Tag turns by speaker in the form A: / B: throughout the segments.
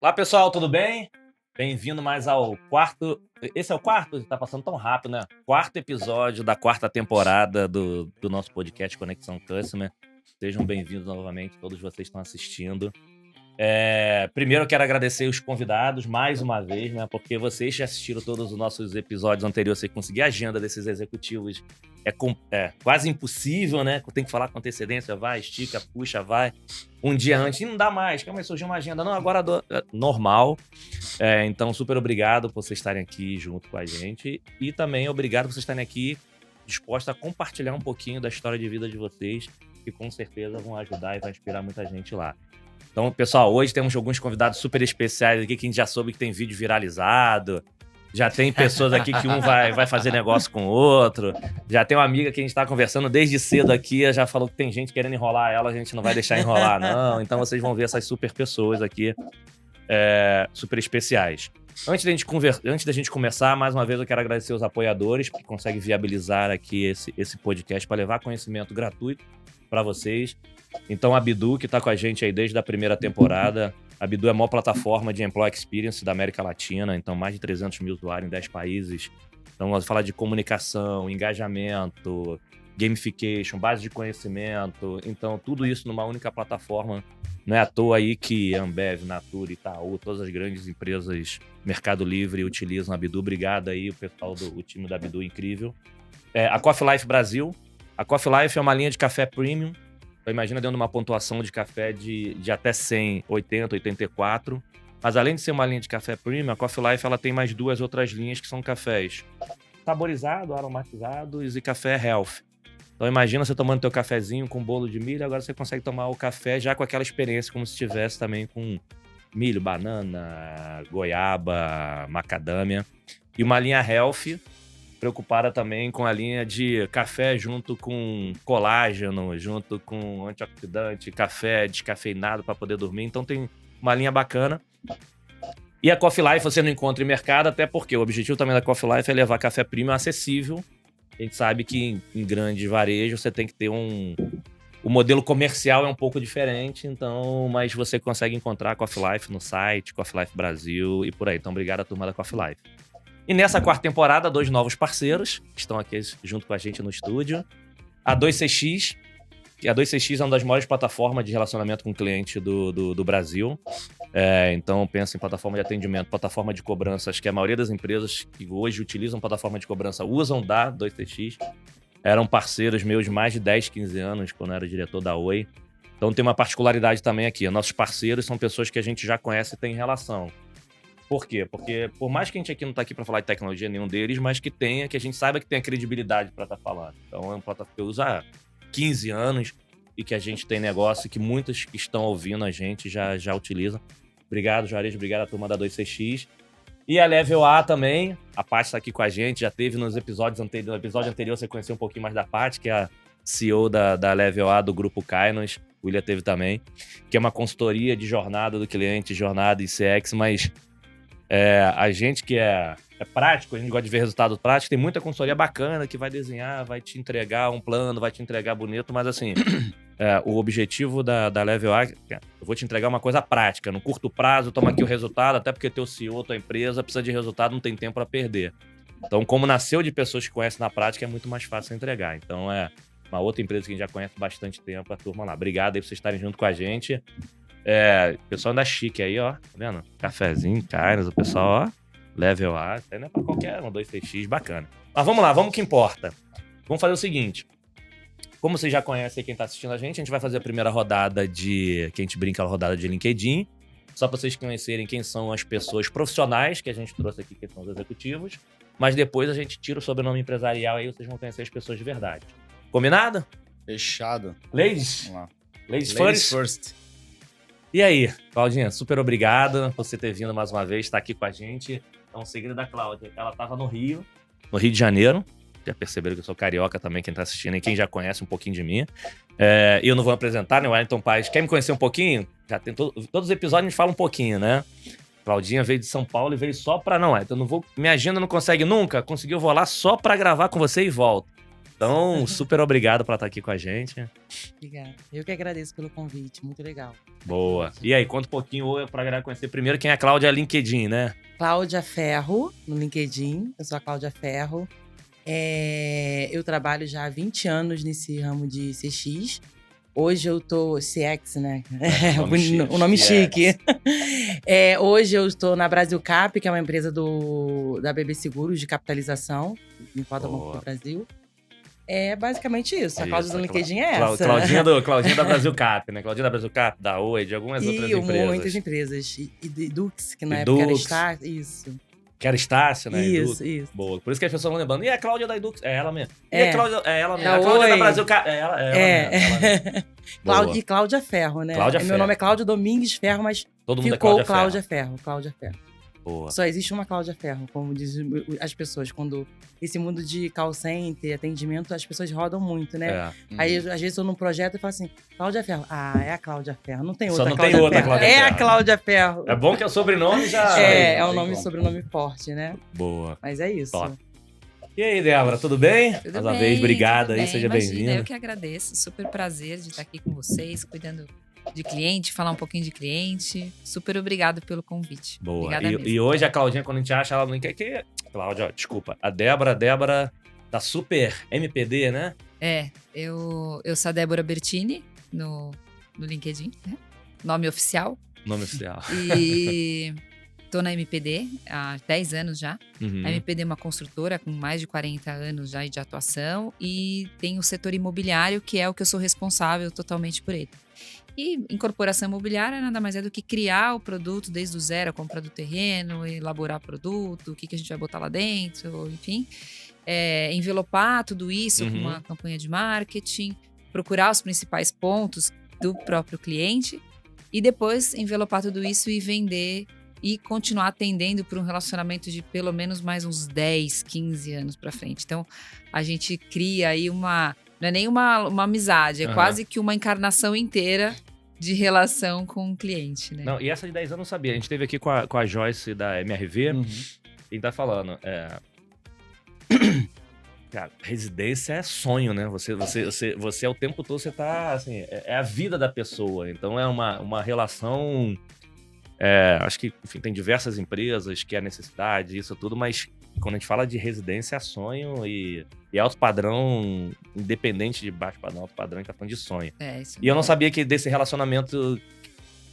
A: Olá, pessoal, tudo bem? Bem-vindo mais ao quarto. Esse é o quarto? Tá passando tão rápido, né? Quarto episódio da quarta temporada do nosso podcast Conexão Customer. Sejam bem-vindos novamente, todos vocês que estão assistindo. Primeiro eu quero agradecer os convidados mais uma vez, né? Porque vocês já assistiram todos os nossos episódios anteriores, você conseguir a agenda desses executivos é quase impossível, né? Tem que falar com antecedência, vai, estica, puxa, vai. Um dia antes, e não dá mais, calma aí, surgiu uma agenda. Não, agora normal. Então, super obrigado por vocês estarem aqui junto com a gente. E também obrigado por vocês estarem aqui dispostos a compartilhar um pouquinho da história de vida de vocês, que com certeza vão ajudar e vai inspirar muita gente lá. Então, pessoal, hoje temos alguns convidados super especiais aqui que a gente já soube que tem vídeo viralizado. Já tem pessoas aqui que um vai fazer negócio com o outro. Já tem uma amiga que a gente tá conversando desde cedo aqui, já falou que tem gente querendo enrolar ela, a gente não vai deixar enrolar, não. Então vocês vão ver essas super pessoas aqui, super especiais. Antes da gente começar, mais uma vez eu quero agradecer os apoiadores que conseguem viabilizar aqui esse podcast para levar conhecimento gratuito para vocês. Então a Bidu, que está com a gente aí desde a primeira temporada, a Bidu é a maior plataforma de Employee Experience da América Latina, então mais de 300 mil usuários em 10 países. Então vamos falar de comunicação, engajamento, gamification, base de conhecimento, então tudo isso numa única plataforma. Não é à toa aí que Ambev, Natura, Itaú, todas as grandes empresas Mercado Livre utilizam a Bidu. Obrigado aí, o pessoal o time da Bidu, incrível. A Coffee Life Brasil. A Coffee Life é uma linha de café premium. Então imagina dando uma pontuação de café de até 100, 80, 84. Mas além de ser uma linha de café premium, a Coffee Life ela tem mais duas outras linhas que são cafés saborizados, aromatizados e café health. Então imagina você tomando teu cafezinho com bolo de milho, agora você consegue tomar o café já com aquela experiência, como se estivesse também com milho, banana, goiaba, macadâmia. E uma linha health, preocupada também com a linha de café junto com colágeno, junto com antioxidante, café descafeinado para poder dormir. Então tem uma linha bacana. E a Coffee Life você não encontra em mercado, até porque o objetivo também da Coffee Life é levar café premium acessível. A gente sabe que em grande varejo você tem que ter o modelo comercial é um pouco diferente, então, mas você consegue encontrar a Coffee Life no site, Coffee Life Brasil e por aí. Então, obrigado à turma da Coffee Life. E nessa quarta temporada, 2 novos parceiros que estão aqui junto com a gente no estúdio. A 2CX, que a 2CX é uma das maiores plataformas de relacionamento com o cliente do Brasil. Então, pensa em plataforma de atendimento, plataforma de cobrança. Acho que a maioria das empresas que hoje utilizam plataforma de cobrança usam da 2CX. Eram parceiros meus de mais de 10, 15 anos, quando eu era diretor da Oi. Então, tem uma particularidade também aqui. Nossos parceiros são pessoas que a gente já conhece e tem relação. Por quê? Porque por mais que a gente aqui não tá aqui para falar de tecnologia, nenhum deles, mas que a gente saiba que tem a credibilidade para estar falando. Então é uma plataforma que eu uso há 15 anos e que a gente tem negócio e que muitos que estão ouvindo a gente já utilizam. Obrigado, Juarez, obrigado à turma da 2CX. E a Level A também, a Paty está aqui com a gente, já teve nos episódios anteriores. No episódio anterior você conheceu um pouquinho mais da Paty, que é a CEO da Level A do Grupo Kainos. O William teve também, que é uma consultoria de jornada do cliente, jornada e CX, mas a gente que é prático, a gente gosta de ver resultado prático, tem muita consultoria bacana que vai desenhar, vai te entregar um plano, vai te entregar bonito, mas assim, o objetivo da Level A, eu vou te entregar uma coisa prática, no curto prazo, toma aqui o resultado, até porque teu CEO, tua empresa precisa de resultado, não tem tempo para perder. Então, como nasceu de pessoas que conhecem na prática, é muito mais fácil entregar. Então, uma outra empresa que a gente já conhece há bastante tempo, a turma lá. Obrigado aí por vocês estarem junto com a gente. O pessoal anda chique aí, ó. Tá vendo? Cafezinho, carnes, o pessoal, ó. Level A. Até não é pra qualquer um, 2CX, bacana. Mas vamos lá, vamos que importa. Vamos fazer o seguinte. Como vocês já conhecem quem tá assistindo a gente vai fazer a primeira rodada que a gente brinca, a rodada de LinkedIn. Só pra vocês conhecerem quem são as pessoas profissionais que a gente trouxe aqui, que são os executivos. Mas depois a gente tira o sobrenome empresarial aí vocês vão conhecer as pessoas de verdade. Combinado?
B: Fechado.
A: Ladies?
B: Vamos lá.
A: Ladies
B: first.
A: E aí, Claudinha, super obrigado por você ter vindo mais uma vez, estar aqui com a gente. É um segredo da Cláudia. Ela estava no Rio de Janeiro. Já perceberam que eu sou carioca também, quem está assistindo e quem já conhece um pouquinho de mim. E eu não vou apresentar, né? O Wellington Paes. Quer me conhecer um pouquinho? Já tem todos os episódios a gente fala um pouquinho, né? Claudinha veio de São Paulo e veio só pra... Não, então não vou... Minha agenda não consegue nunca. Conseguiu, eu vou lá só pra gravar com você e volto. Então, super obrigado por estar aqui com a gente.
C: Obrigada. Eu que agradeço pelo convite, muito legal.
A: Boa. E aí, conta um pouquinho pra galera conhecer primeiro quem é a Cláudia LinkedIn, né?
C: Cláudia Ferro, no LinkedIn. Eu sou a Cláudia Ferro. Eu trabalho já há 20 anos nesse ramo de CX. Hoje eu tô CX, né? O nome chique. Hoje eu estou na Brasilcap, que é uma empresa da BB Seguros de capitalização. Me falta muito pro Brasil. É basicamente isso. A Cláudia do LinkedIn é essa.
A: Claudinha da Brasilcap, né? Claudinha da Brasilcap, da Oi, de algumas outras empresas.
C: Muitas empresas. E Dux, que na época era Start. Isso.
A: Que era Estácio, né?
C: Isso.
A: Boa. Por isso que as pessoas vão lembrando. E a Cláudia da Edux? É ela mesmo. E
C: É.
A: a Cláudia, é ela mesmo.
C: Da
A: A Cláudia da
C: Oi.
A: Brasil... É ela mesmo.
C: E Cláudia Ferro, né?
A: Cláudia
C: Meu
A: Ferro.
C: nome é Cláudia Domingues Ferro, mas
A: Todo mundo
C: ficou
A: é Cláudia Ferro.
C: Cláudia Ferro.
A: Boa.
C: Só existe uma Cláudia Ferro, como dizem as pessoas. Quando esse mundo de call center, atendimento, as pessoas rodam muito, né?
A: É.
C: Aí, às vezes, eu tô num projeto e falo assim, Cláudia Ferro. Ah, é a Cláudia Ferro. Não tem
A: Só
C: outra
A: não
C: Cláudia
A: tem outra
C: Ferro.
A: Cláudia
C: É a
A: Ferro.
C: Cláudia Ferro.
A: É bom que é o sobrenome já...
C: É
B: Não
C: um
B: tem
C: nome e
B: como.
C: sobrenome forte, né?
A: Boa.
C: Mas é isso.
A: Top. E aí, Débora, tudo bem?
D: Tudo
A: Mais uma
D: bem,
A: vez, obrigado
D: tudo
A: aí,
D: bem.
A: seja
D: Imagina,
A: bem-vindo.
D: eu que agradeço. Super prazer de estar aqui com vocês, cuidando de cliente, falar um pouquinho de cliente. Super obrigado pelo convite.
A: Boa.
D: Obrigada mesmo.
A: E hoje a Claudinha, quando a gente acha, ela não quer que... Cláudia, ó, desculpa. A Débora da Super MPD, né?
D: Eu sou a Débora Bertini no LinkedIn, né? Nome oficial.
A: Nome oficial.
D: E tô na MPD há 10 anos já.
A: Uhum.
D: A MPD é uma construtora com mais de 40 anos já de atuação e tem o setor imobiliário, que é o que eu sou responsável totalmente por ele. E incorporação imobiliária nada mais é do que criar o produto desde o zero, a compra do terreno, elaborar produto, o que a gente vai botar lá dentro, enfim. Envelopar tudo isso com uma campanha de marketing, procurar os principais pontos do próprio cliente e depois envelopar tudo isso e vender e continuar atendendo por um relacionamento de pelo menos mais uns 10, 15 anos para frente. Então, a gente cria aí não é nem uma amizade, é quase que uma encarnação inteira de relação com o cliente, né?
A: Não, e essa de 10 anos eu não sabia. A gente esteve aqui com a Joyce da MRV e tá falando. Cara, residência é sonho, né? Você o tempo todo, você tá, assim, é a vida da pessoa. Então é uma relação... acho que, enfim, tem diversas empresas que é necessidade, isso tudo, mas quando a gente fala de residência é sonho e alto padrão, independente de baixo padrão, alto padrão, a gente tá falando de sonho.
D: Isso
A: E eu não sabia que desse relacionamento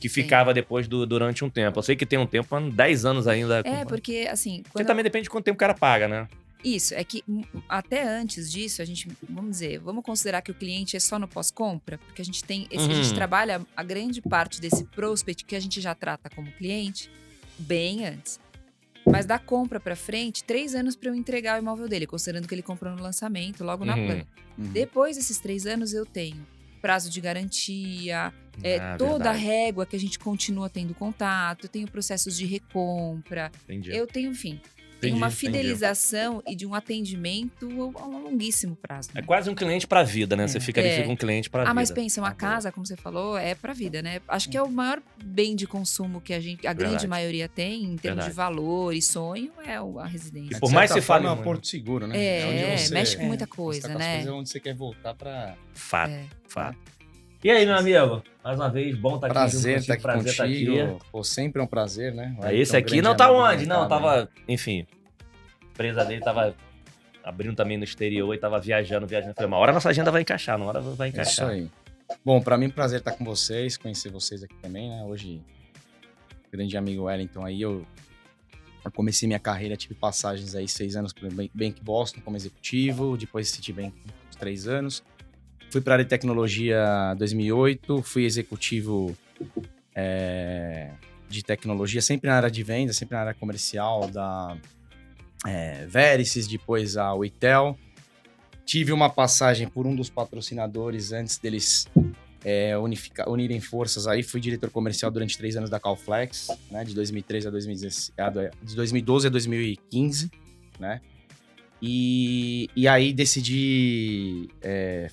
A: que ficava depois durante um tempo. Eu sei que tem um tempo, 10 anos ainda.
D: Porque assim...
A: Porque também depende de quanto tempo o cara paga, né?
D: Isso, é que até antes disso, a gente, vamos considerar que o cliente é só no pós-compra, porque a gente tem, a gente trabalha a grande parte desse prospect que a gente já trata como cliente bem antes. Mas da compra pra frente, 3 anos para eu entregar o imóvel dele, considerando que ele comprou no lançamento, logo na planta. Depois desses 3 anos, eu tenho prazo de garantia, toda a régua que a gente continua tendo contato, eu tenho processos de recompra, eu tenho, enfim... Tem uma fidelização e de um atendimento a um longuíssimo prazo. Né?
A: É quase um cliente pra vida, né? Você fica um cliente pra vida.
D: Mas pensa, uma casa, como você falou, é pra vida, né? Acho que é o maior bem de consumo que a grande maioria tem, em termos de valor e sonho, é a residência.
A: E por mais que se fale...
B: É um porto seguro, né?
D: Onde mexe com muita coisa,
B: tá com
D: né?
B: as coisas onde você quer voltar pra...
A: Fato. E aí, meu amigo? Mais uma vez, bom estar aqui.
B: Prazer estar aqui
A: contigo.
B: Pô, sempre é um prazer, né?
A: Esse aqui não tá onde? Não, tava... Enfim, a empresa dele tava abrindo também no exterior e tava viajando. Falei, uma hora nossa agenda vai encaixar, uma hora vai encaixar.
B: Isso aí. Bom, pra mim é um prazer estar com vocês, conhecer vocês aqui também, né? Hoje, grande amigo Wellington aí, eu comecei minha carreira, tive passagens aí 6 anos pelo Bank Boston como executivo, depois Citibank 3 anos. Fui para a área de tecnologia em 2008, fui executivo de tecnologia, sempre na área de venda, sempre na área comercial da Vericis, depois a Uitel. Tive uma passagem por um dos patrocinadores antes deles unirem forças aí. Fui diretor comercial durante 3 anos da Calflex, né, de 2013 a 2012 a 2015, né? E aí decidi,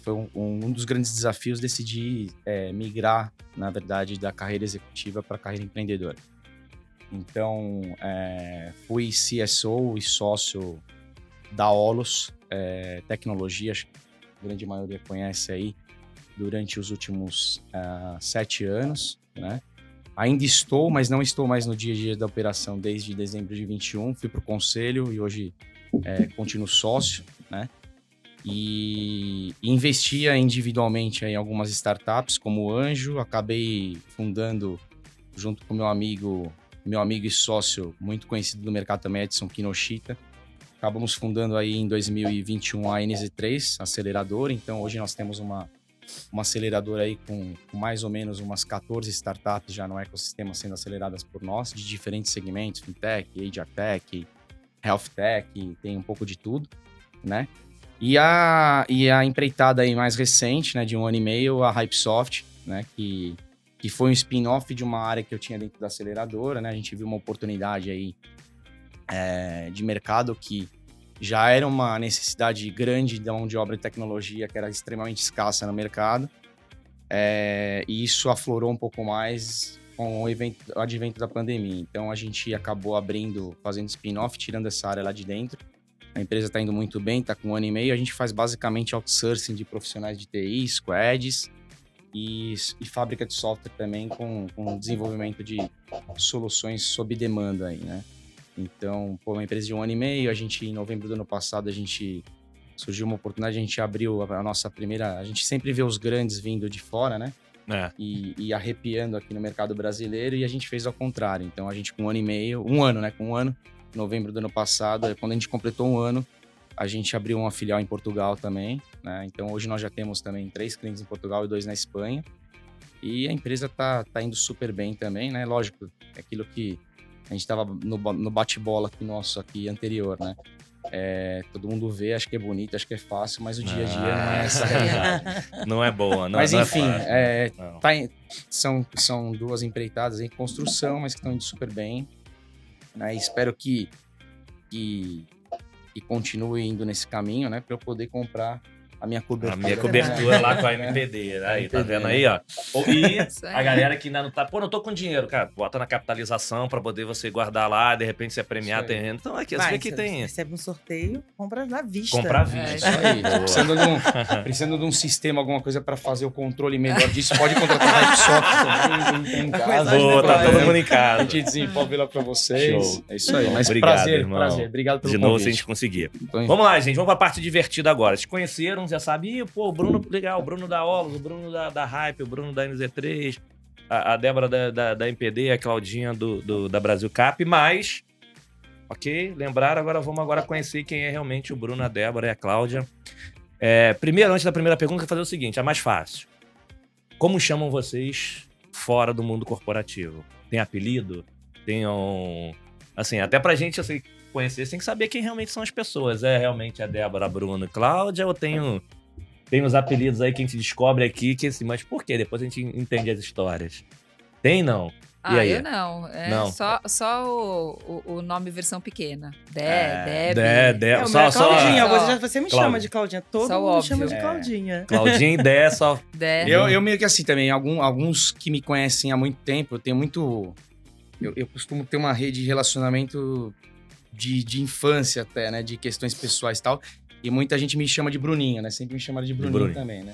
B: foi um dos grandes desafios, decidi migrar, na verdade, da carreira executiva para a carreira empreendedora. Então, fui CSO e sócio da Olos Tecnologia, grande maioria conhece aí, durante os últimos 7 anos, né? Ainda estou, mas não estou mais no dia a dia da operação desde dezembro de 21. Fui para o conselho e hoje continuo sócio, né? E investia individualmente em algumas startups, como Anjo. Acabei fundando, junto com meu amigo e sócio, muito conhecido do mercado também, Edson Kinoshita. Acabamos fundando aí em 2021 a NZ3, aceleradora. Então, hoje nós temos uma aceleradora aí com mais ou menos umas 14 startups já no ecossistema sendo aceleradas por nós, de diferentes segmentos, fintech, HR-tech, health tech, tem um pouco de tudo, né? E a empreitada aí mais recente, né, de 1 ano e meio, a Hypesoft, né, que foi um spin-off de uma área que eu tinha dentro da aceleradora, né? A gente viu uma oportunidade aí de mercado que já era uma necessidade grande de mão de obra e tecnologia que era extremamente escassa no mercado. E isso aflorou um pouco mais com o advento da pandemia. Então, a gente acabou fazendo spin-off, tirando essa área lá de dentro. A empresa está indo muito bem, está com 1 ano e meio. A gente faz basicamente outsourcing de profissionais de TI, squads e fábrica de software também com desenvolvimento de soluções sob demanda aí, né? Então, uma empresa de 1 ano e meio, em novembro do ano passado, surgiu uma oportunidade, a gente abriu a nossa primeira... A gente sempre vê os grandes vindo de fora, né? E arrepiando aqui no mercado brasileiro, e a gente fez ao contrário. Então, a gente com 1 ano e meio, em novembro do ano passado, quando a gente completou 1 ano, a gente abriu uma filial em Portugal também, né? Então, hoje nós já temos também 3 clientes em Portugal e 2 na Espanha. E a empresa tá indo super bem também, né? Lógico, é aquilo que a gente estava no bate-bola aqui anterior, né? Todo mundo vê, acho que é bonito, acho que é fácil, mas o dia a dia não é essa realidade.
A: Não é boa, não.
B: Mas
A: não
B: enfim,
A: é fácil,
B: são 2 empreitadas em construção, mas que estão indo super bem, né? E espero que continue indo nesse caminho, né? Para eu poder comprar a minha cobertura.
A: A minha cobertura lá com a MPD. Aí, tá vendo aí, ó? E a galera que ainda não tá... Pô, não tô com dinheiro, cara. Bota na capitalização pra poder você guardar lá, de repente você premiar terreno. Então aqui, você vê que tem...
C: Recebe um sorteio, compra à vista.
A: Compra à vista.
B: Isso aí. Precisando de um sistema, alguma coisa pra fazer o controle melhor disso, pode contratar a Hypesoft também em casa.
A: Boa, tá todo mundo em casa.
B: A gente desenvolve lá pra vocês.
A: Show.
B: É isso aí. Mas
A: obrigado,
B: prazer. Obrigado pelo
A: de novo,
B: convite.
A: se a gente conseguir.
B: Então,
A: Vamos lá, gente. Vamos pra parte divertida agora. Vocês conheceram, já sabem. Pô, o Bruno, legal. O Bruno da Olos, o Bruno da Hype, o Bruno da NZ3, a Débora da MPD, a Claudinha da Brasil Cap. Mas, ok, lembraram. Agora vamos conhecer quem é realmente o Bruno, a Débora e a Cláudia. Primeiro, antes da primeira pergunta, eu vou fazer o seguinte. É mais fácil. Como chamam vocês fora do mundo corporativo? Tem apelido? Tem assim, até pra gente conhecer, você tem que saber quem realmente são as pessoas. É realmente a Débora, Bruno e Cláudia, ou tem uns apelidos aí que a gente descobre aqui, mas por quê? Depois a gente entende as histórias. Tem, não? E aí?
D: Eu não.
A: Não.
D: Só o nome versão pequena.
A: Dé.
C: Claudinha,
A: só
C: você me
A: Cláudia.
C: chama de Claudinha. Todo
D: Só
C: mundo
D: óbvio.
C: chama de Claudinha.
A: Claudinha e Dé, só...
D: Dé.
B: Eu meio que assim também, alguns que me conhecem há muito tempo, eu tenho muito... Eu costumo ter uma rede de relacionamento de infância até, né? De questões pessoais e tal. E muita gente me chama de Bruninho, né? Sempre me chamaram de Bruninho também, né?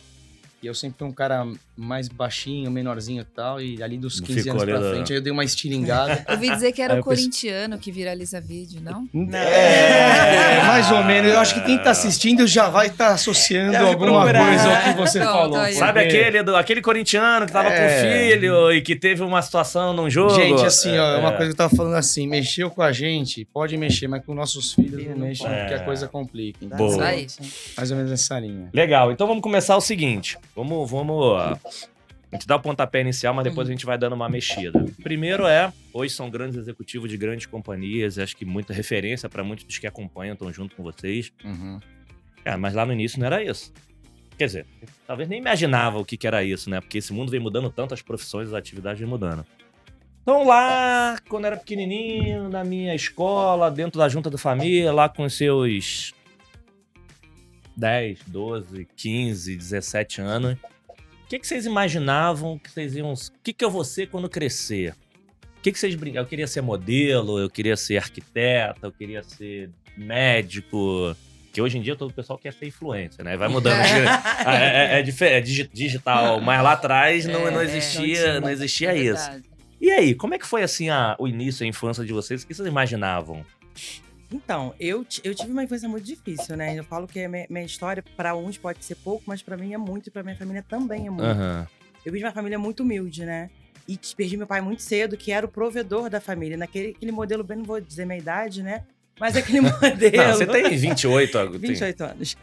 B: E eu sempre fui um cara mais baixinho, menorzinho e tal. E ali dos 15 anos pra frente, aí eu dei uma estilingada.
D: Ouvi dizer que era
B: Aí
D: o
B: eu pensei-
D: corintiano que viraliza vídeo, não?
B: Mais ou menos. Eu acho que quem tá assistindo já vai estar associando
C: Já vai
B: alguma
C: procurar.
B: coisa ao que você
D: Pronto,
B: falou.
D: aí.
A: Sabe
B: porque-
A: aquele corintiano que tava com o filho e que teve uma situação num jogo?
B: Gente, assim, ó, uma coisa que eu tava falando assim, mexeu com a gente, pode mexer, mas com nossos filhos não mexam, porque a coisa complica. Então,
A: Boa.
D: Isso aí.
B: mais ou menos essa linha.
A: Legal, então vamos começar o seguinte. Vamos a gente dá o pontapé inicial, mas depois a gente vai dando uma mexida. Primeiro hoje são grandes executivos de grandes companhias, acho que muita referência para muitos dos que acompanham, estão junto com vocês.
B: Uhum.
A: Mas lá no início não era isso. Quer dizer, talvez nem imaginava o que era isso, né? Porque esse mundo vem mudando tanto, as profissões, as atividades vem mudando. Então lá, quando era pequenininho, na minha escola, dentro da junta da família, lá com os seus 10, 12, 15, 17 anos, o que vocês imaginavam que vocês iam... O que eu vou ser quando crescer? O que vocês brincavam? Eu queria ser modelo, eu queria ser arquiteta, eu queria ser médico. Porque hoje em dia todo o pessoal quer ser influencer, né? Vai mudando. É digital, mas lá atrás não existia
D: É
A: isso.
D: verdade.
A: E aí, como é que foi assim o início, a infância de vocês? O que vocês imaginavam?
C: Então, eu tive uma infância muito difícil, né? Eu falo que a minha história, para uns pode ser pouco, mas para mim é muito, e para minha família também é muito.
A: Aham.
C: Eu vim de uma família muito humilde, né? E perdi meu pai muito cedo, que era o provedor da família. Aquele modelo, bem, não vou dizer minha idade, né? Mas aquele modelo.
A: Não, você tem 28 agora.
C: 28 anos.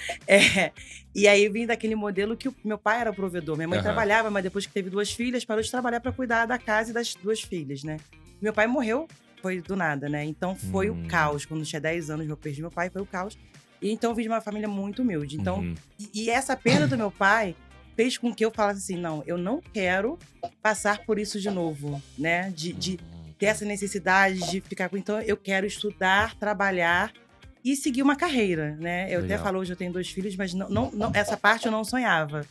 C: E aí eu vim daquele modelo que o meu pai era o provedor. Minha mãe
A: Aham.
C: trabalhava, mas depois que teve 2 filhas, parou de trabalhar para cuidar da casa e das 2 filhas, né? Meu pai morreu, foi do nada, né? Então foi o caos. Quando eu tinha 10 anos, eu perdi meu pai, foi o caos. E então eu vim de uma família muito humilde. Então,
A: Uhum.
C: e essa perda do meu pai fez com que eu falasse assim, não, eu não quero passar por isso de novo, né? De ter essa necessidade de ficar com... Então, eu quero estudar, trabalhar e seguir uma carreira, né? Eu
A: Legal.
C: até falo, hoje eu tenho 2 filhos, mas não, essa parte eu não sonhava.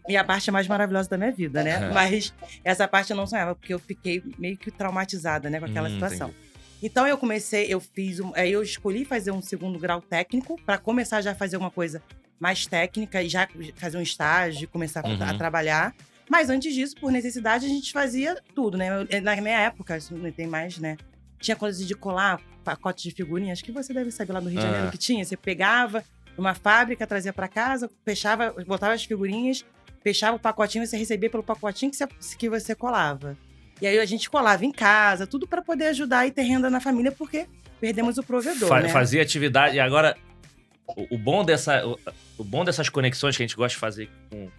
C: E a parte mais maravilhosa da minha vida, né? Mas essa parte eu não sonhava, porque eu fiquei meio que traumatizada, né? Com aquela situação.
A: Entendi.
C: Então, eu escolhi fazer um 2º grau técnico para começar já a fazer uma coisa mais técnica e já fazer um estágio, começar a trabalhar. Mas antes disso, por necessidade, a gente fazia tudo, né? Na minha época, isso não tem mais, né? Tinha coisa de colar pacotes de figurinhas, que você deve saber lá do Rio de Janeiro que tinha. Você pegava numa fábrica, trazia para casa, fechava, botava as figurinhas, fechava o pacotinho, você recebia pelo pacotinho que você colava. E aí a gente colava em casa, tudo para poder ajudar e ter renda na família, porque perdemos o provedor, né?
A: Fazia atividade. E agora, o bom dessas conexões que a gente gosta de fazer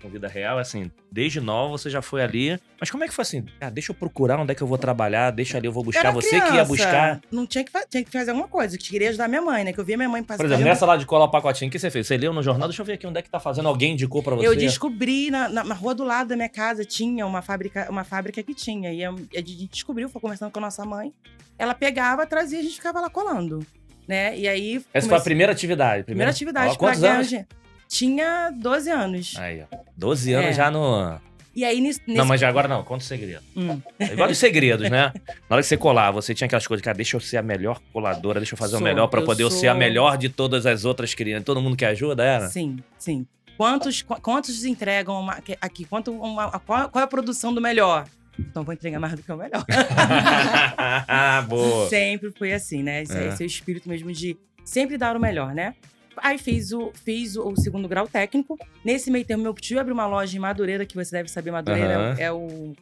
A: com vida real é assim, desde nova você já foi ali. Mas como é que foi assim? Ah, deixa eu procurar onde é que eu vou trabalhar, deixa ali, eu vou buscar.
C: Era
A: Você
C: criança,
A: que ia buscar.
C: Não tinha que fazer alguma coisa, que queria ajudar minha mãe, né? Que eu via minha mãe passar.
A: Por exemplo, nessa lá de colar o pacotinho, o que você fez? Você leu no jornal? Deixa eu ver aqui onde é que tá fazendo. Alguém indicou pra você?
C: Eu descobri, na rua do lado da minha casa, tinha uma fábrica que tinha. E a gente descobriu, foi conversando com a nossa mãe. Ela pegava, trazia e a gente ficava lá colando. Né? E aí...
A: Essa foi a primeira atividade.
C: Primeira atividade.
A: Ó, quantos anos?
C: Tinha 12 anos.
A: Aí, ó. 12 anos já no...
C: E aí, nesse...
A: Não, mas já agora não. Conta o segredo. É igual os segredos, né? Na hora que você colar, você tinha aquelas coisas, cara, deixa eu ser a melhor coladora, deixa eu fazer o melhor pra poder eu ser a melhor de todas as outras crianças. Todo mundo que ajuda, era?
C: Sim, sim. Quantos entregam aqui? Qual é a produção do melhor? Então vou entregar mais do que o melhor.
A: Boa.
C: Sempre foi assim, né? Esse é o espírito mesmo de sempre dar o melhor, né? Aí fiz o 2º grau técnico. Nesse meio termo, meu tio abriu uma loja em Madureira, que você deve saber, Madureira é o...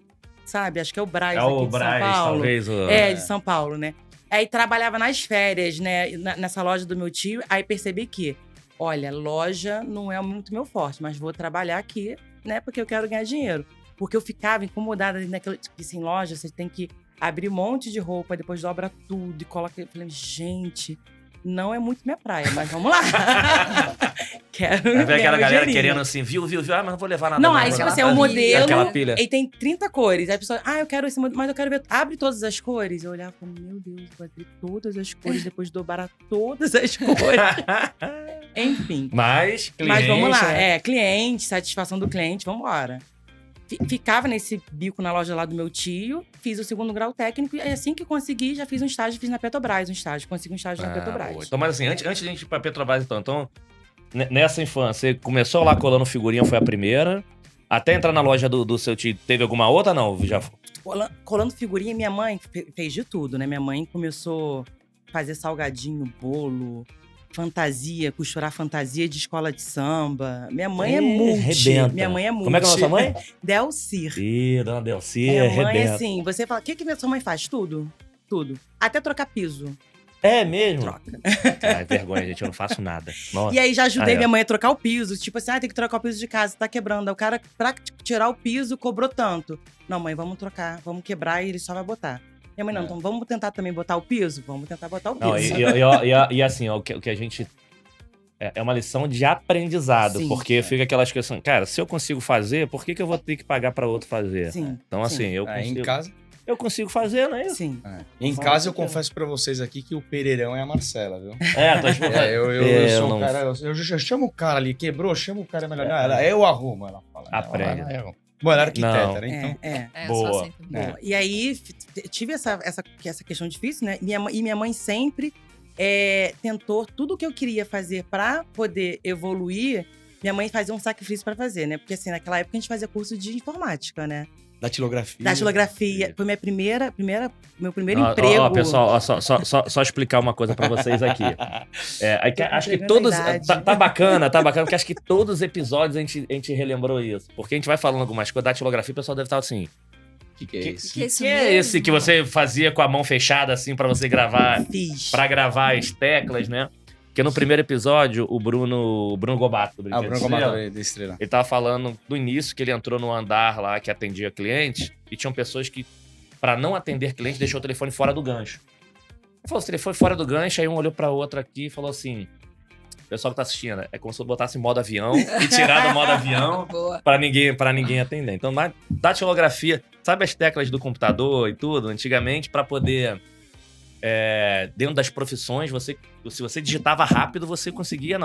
C: Sabe? Acho que é o Brás aqui de São Paulo.
A: Talvez.
C: De São Paulo, né? Aí trabalhava nas férias, né? Nessa loja do meu tio. Aí percebi que, olha, loja não é muito meu forte, mas vou trabalhar aqui, né? Porque eu quero ganhar dinheiro. Porque eu ficava incomodada naquela... Porque assim, loja, você tem que abrir um monte de roupa, depois dobra tudo e coloca... Eu falei, gente, não é muito minha praia, mas vamos lá. Quero
A: Vai ver aquela galera
C: dinheirinho.
A: querendo assim, viu, mas não vou levar nada.
C: Não, aí tipo assim, é um modelo,
A: aquela pilha.
C: e tem 30 cores. Aí a pessoa, eu quero esse modelo, mas eu quero ver, abre todas as cores. Eu olhava e falei, meu Deus, vou abrir todas as cores, depois dobrar todas as cores. Enfim.
A: Mas
C: vamos lá, cliente, satisfação do cliente, vamos embora. Ficava nesse bico na loja lá do meu tio, fiz o 2º grau técnico e assim que consegui, já fiz um estágio, fiz na Petrobras consegui um estágio na Petrobras.
A: Boa. Então, mas assim, antes de a gente ir pra Petrobras, então nessa infância, você começou lá colando figurinha, foi a primeira, até entrar na loja do seu tio, teve alguma outra, não? Já...
C: Colando figurinha, minha mãe fez de tudo, né? Minha mãe começou a fazer salgadinho, bolo... fantasia, costurar fantasia de escola de samba. Minha mãe é multi.
A: Rebenta.
C: Minha mãe é multi.
A: Como é que é a nossa mãe?
C: Delcir.
A: Ih, dona Delcir,
C: Minha mãe,
A: rebenta.
C: assim, você fala, o que minha sua mãe faz? Tudo. Tudo. Até trocar piso.
A: É mesmo?
C: Troca.
A: Ai, vergonha, gente, eu não faço nada. Nossa.
C: E aí já ajudei minha mãe a trocar o piso. Tipo assim, tem que trocar o piso de casa, tá quebrando. Aí o cara, pra tirar o piso, cobrou tanto. Não, mãe, vamos trocar, vamos quebrar e ele só vai botar. Minha mãe, não, então vamos tentar também botar o piso? Vamos tentar botar o piso.
A: Não, e assim, ó, o que a gente... É uma lição de aprendizado,
C: Sim,
A: porque fica aquelas questões, cara, se eu consigo fazer, por que eu vou ter que pagar pra outro fazer?
C: Sim.
A: Então, assim, eu consigo...
B: Em casa...
A: Eu consigo fazer, não é isso?
C: Sim.
B: Em casa, eu confesso pra vocês aqui que o Pereirão é a Marcela, viu?
A: Tô tipo...
B: Eu sou o cara, eu chamo o cara ali, quebrou, chamo o cara melhor. Não, eu arrumo, ela fala.
A: Aprende.
B: Bom, ela era arquiteta, né? Então...
D: Eu sou assim também.
C: E aí, tive essa questão difícil, né? E minha mãe sempre tentou tudo o que eu queria fazer pra poder evoluir. Minha mãe fazia um sacrifício pra fazer, né? Porque, assim, naquela época a gente fazia curso de informática, né?
B: Datilografia.
C: Datilografia. Foi meu primeiro
A: Ó,
C: emprego.
A: ó, pessoal, ó, só explicar uma coisa pra vocês aqui. Acho que
C: entregando
A: todos.
C: a idade.
A: Tá bacana, porque acho que todos os episódios a gente relembrou isso. Porque a gente vai falando algumas coisas, datilografia, o pessoal deve estar assim.
B: Que é isso?
D: Que é isso
A: Que é
D: mesmo?
A: esse que você fazia com a mão fechada, assim, pra você gravar?
C: Fiz.
A: Pra gravar as teclas, né? Porque no primeiro episódio, o Bruno Gobato, do
B: Ah, o
A: Brinquedo
B: Branco
A: Estrela,
B: Mata da Estrela.
A: ele tava falando do início que ele entrou no andar lá que atendia clientes e tinham pessoas que, pra não atender cliente, deixou o telefone fora do gancho. Ele falou, o telefone fora do gancho, aí um olhou pra outro aqui e falou assim, o pessoal que tá assistindo, é como se eu botasse em modo avião e tirar do modo avião
D: Boa.
A: pra ninguém atender. Então, na datilografia, sabe as teclas do computador e tudo, antigamente, pra poder... dentro das profissões, se você digitava rápido, você conseguia,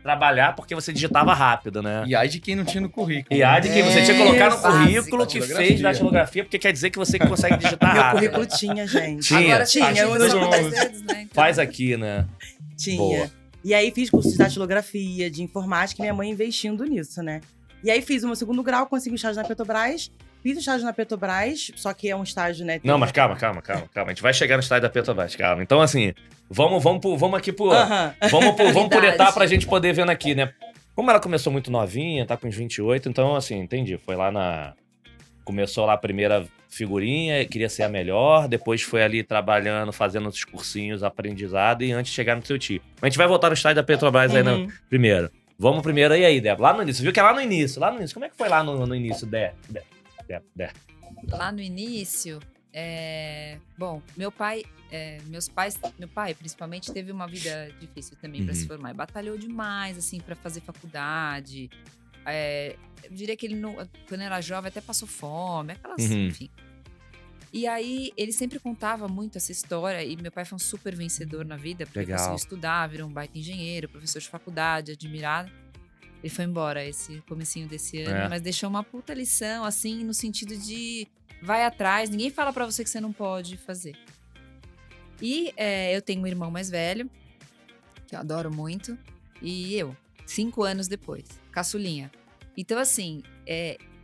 A: trabalhar porque você digitava rápido, né?
B: E aí de quem não tinha no currículo.
A: E há de que você tinha que colocar no
D: básico.
A: currículo que fez datilografia, porque quer dizer que você consegue digitar
C: Meu
A: rápido.
C: currículo tinha, gente.
A: Tinha.
D: Agora
C: Tinha,
D: tinha,
C: eu
D: eu
C: não-
D: né?
A: Faz aqui, né?
C: Tinha.
A: Boa.
C: E aí fiz curso de datilografia, de informática, e minha mãe investindo nisso, né? E aí fiz o meu segundo grau, consegui um estágio na Petrobras. Fiz o estágio na Petrobras, só que é um estágio, né?
A: Não, mas calma. A gente vai chegar no estágio da Petrobras, calma. Então, assim, vamos aqui pro...
C: Aham.
A: Vamos por
D: Idade.
A: etapa pra gente poder vendo aqui, né? Como ela começou muito novinha, tá com uns 28, então, assim, entendi. Foi lá começou lá a primeira figurinha, queria ser a melhor, depois foi ali trabalhando, fazendo os cursinhos, aprendizado, e antes de chegar no seu tio. A gente vai voltar no estágio da Petrobras aí primeiro. Vamos primeiro aí, Débora. Lá no início, viu que é lá no início. Como é que foi lá no início, Dé?
D: Lá no início, bom, meu pai principalmente teve uma vida difícil também para se formar. Batalhou demais, assim, para fazer faculdade. Eu diria que ele, quando era jovem, até passou fome, enfim. E aí, ele sempre contava muito essa história, e meu pai foi um super vencedor na vida, porque
A: Legal.
D: conseguiu estudar, virou um baita engenheiro, professor de faculdade, admirado. Ele foi embora esse comecinho desse ano, mas deixou uma puta lição, assim, no sentido de vai atrás, ninguém fala pra você que você não pode fazer. E eu tenho um irmão mais velho, que eu adoro muito, e 5 anos depois, caçulinha. Então, assim,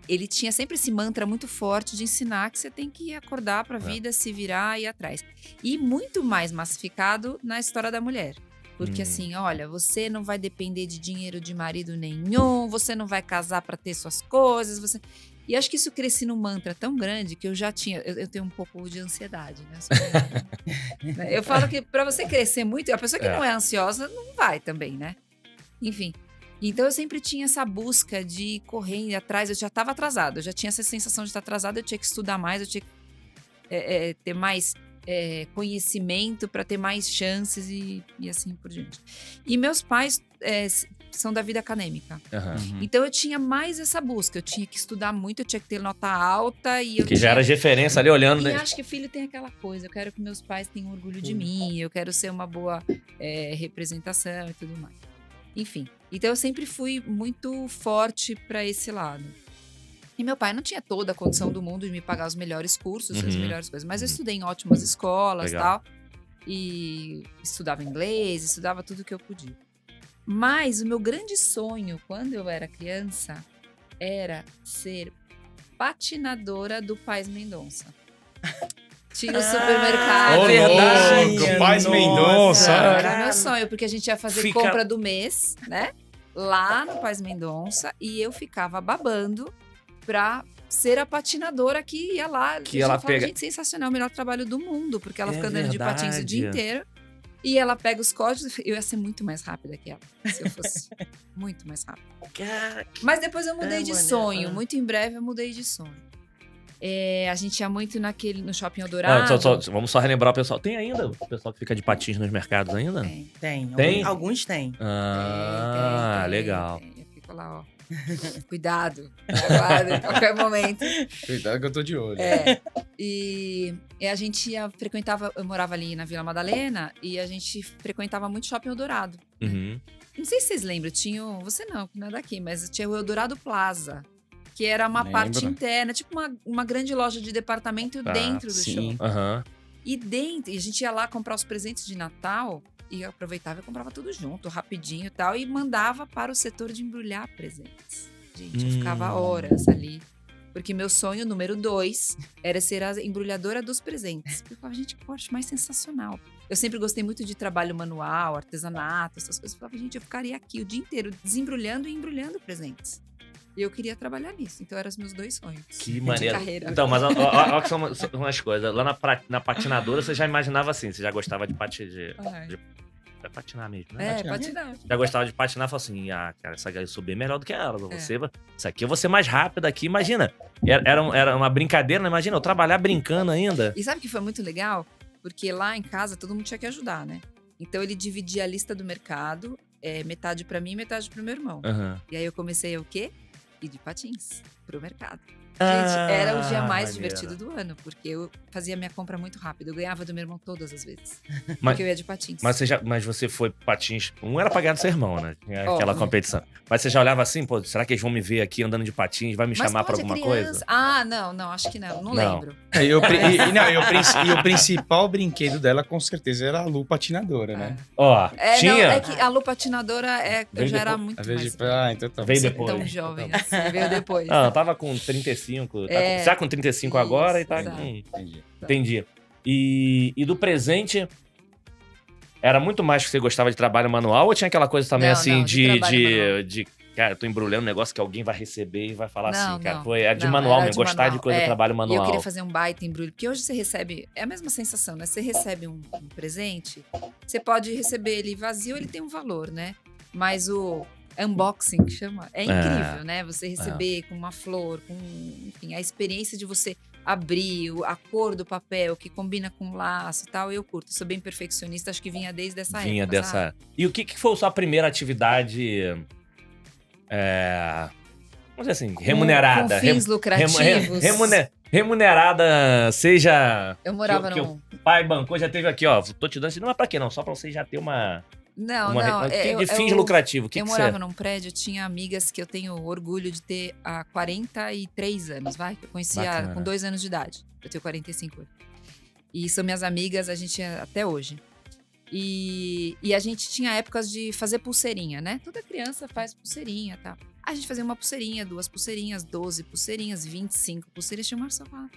D: ele tinha sempre esse mantra muito forte de ensinar que você tem que acordar pra vida, se virar e ir atrás. E muito mais massificado na história da mulher. Porque assim, olha, você não vai depender de dinheiro de marido nenhum, você não vai casar pra ter suas coisas, E acho que isso cresci num mantra tão grande que eu já tinha... Eu tenho um pouco de ansiedade, né? Eu falo que pra você crescer muito, a pessoa que não é ansiosa não vai também, né? Enfim. Então eu sempre tinha essa busca de correr atrás, eu já estava atrasada, eu já tinha essa sensação de estar atrasada, eu tinha que estudar mais, eu tinha que ter mais conhecimento para ter mais chances e assim por diante. E meus pais são da vida acadêmica. Então eu tinha mais essa busca, eu tinha que estudar muito, eu tinha que ter nota alta e eu
A: já era referência ali olhando.
D: E acho que filho tem aquela coisa, eu quero que meus pais tenham orgulho de mim, eu quero ser uma boa representação e tudo mais. Enfim, então eu sempre fui muito forte para esse lado. E meu pai não tinha toda a condição do mundo de me pagar os melhores cursos, as melhores coisas. Mas eu estudei em ótimas escolas e tal. E estudava inglês, estudava tudo que eu podia. Mas o meu grande sonho, quando eu era criança, era ser patinadora do Paz Mendonça. Tinha o supermercado.
B: Ô,
A: verdade.
B: louco, Paz
C: Nossa.
B: Mendonça.
D: Era meu sonho, porque a gente ia fazer
A: Fica-
D: compra do mês, né? Lá no Paz Mendonça. E eu ficava babando pra ser a patinadora que ia lá.
A: Que ela pega-
D: Gente, sensacional, o melhor trabalho do mundo. Porque ela
A: É
D: fica andando de patins o dia
A: verdade.
D: inteiro. E ela pega os códigos. Eu ia ser muito mais rápida que ela, se eu fosse. Muito mais rápida. Mas depois eu mudei de
C: maneiro.
D: sonho. Muito em breve eu mudei de sonho. A gente ia muito no Shopping Eldorado.
A: Vamos só relembrar o pessoal. Tem ainda o pessoal que fica de patins nos mercados ainda?
D: Tem.
C: Tem. Alguns têm.
A: Ah,
D: Tem.
A: legal.
D: Eu fico lá, ó. Cuidado. Aguarda em qualquer momento.
B: Cuidado que eu tô de olho.
D: E a gente frequentava, eu morava ali na Vila Madalena e a gente frequentava muito Shopping Eldorado.
A: Uhum.
D: Não sei se vocês lembram, você não é daqui, mas tinha o Eldorado Plaza, que era uma
B: Lembro.
D: parte interna, tipo uma grande loja de departamento
A: Tá,
D: dentro do
B: sim.
D: shopping.
A: Aham.
D: E a gente ia lá comprar os presentes de Natal e eu aproveitava e comprava tudo junto, rapidinho e tal, e mandava para o setor de embrulhar presentes. Gente, eu ficava horas ali. Porque meu sonho número 2 era ser a embrulhadora dos presentes. Eu falava, gente, que eu acho mais sensacional. Eu sempre gostei muito de trabalho manual, artesanato, essas coisas. Eu falava, gente, eu ficaria aqui o dia inteiro desembrulhando e embrulhando presentes. E eu queria trabalhar nisso. Então, eram os meus 2 sonhos.
A: Que maneiro.
D: De carreira.
A: Então, mas olha que são umas coisas. Lá na patinadora, você já imaginava assim, você já gostava de patinar mesmo, né?
D: Patinar.
A: Já gostava de patinar, falou assim, cara, eu sou bem melhor do que ela. Isso aqui eu vou ser mais rápida aqui, imagina. Era uma brincadeira, né? Imagina, eu trabalhar brincando ainda.
D: E sabe o que foi muito legal? Porque lá em casa, todo mundo tinha que ajudar, né? Então, ele dividia a lista do mercado, metade pra mim e metade pro meu irmão.
A: Uhum.
D: E aí, eu comecei a o quê? Ir de patins pro mercado. Gente, era o dia mais divertido do ano, porque eu fazia minha compra muito rápido. Eu ganhava do meu irmão todas as vezes. Porque eu ia de patins.
A: Mas você foi patins. Um era pra ganhar do seu irmão, né? Aquela competição. Mas você já olhava assim, pô, será que eles vão me ver aqui andando de patins? Vai me chamar pra alguma coisa?
D: Ah, não, acho que não. Não lembro.
B: E o principal brinquedo dela, com certeza, era a Lu patinadora, né?
A: Ó, tinha.
D: Não, é que a Lu patinadora eu já era muito mais.
B: Então tá.
A: Veio depois.
D: Tão jovem assim, veio depois.
A: Não, eu tava com 35. Já com 35 agora e tá
D: exato.
A: com. Entendi. E do presente, era muito mais que você gostava de trabalho manual ou tinha aquela coisa também
D: Não,
A: de cara, eu tô embrulhando um negócio que alguém vai receber e vai falar assim, cara, era de manual mesmo, gostar
D: manual.
A: de coisa de trabalho
D: E
A: manual.
D: eu queria fazer um baita embrulho, porque hoje você recebe, é a mesma sensação, né? Você recebe um presente, você pode receber ele vazio, ele tem um valor, né? Mas o unboxing, que chama, é incrível, né? Você receber com uma flor, enfim, a experiência de você abrir a cor do papel, que combina com o laço e tal, eu curto. Sou bem perfeccionista, acho que vinha desde essa época. Sabe?
A: E o que foi a sua primeira atividade, vamos dizer assim, remunerada?
D: Com fins lucrativos.
A: Remunerada, seja...
D: Eu morava
A: que o pai bancou, já teve aqui, ó, tô te dando isso, não é pra quê não, só pra você já ter uma...
D: Não.
A: De fins lucrativos,
D: eu morava num prédio, tinha amigas que eu tenho orgulho de ter há 43 anos, vai? Que eu conhecia com 2 anos de idade. Eu tenho 45 anos. E são minhas amigas, a gente até hoje. E a gente tinha épocas de fazer pulseirinha, né? Toda criança faz pulseirinha e tal. A gente fazia uma pulseirinha, 2 pulseirinhas, 12 pulseirinhas, 25 pulseirinhas. Tinha uma pessoa falando,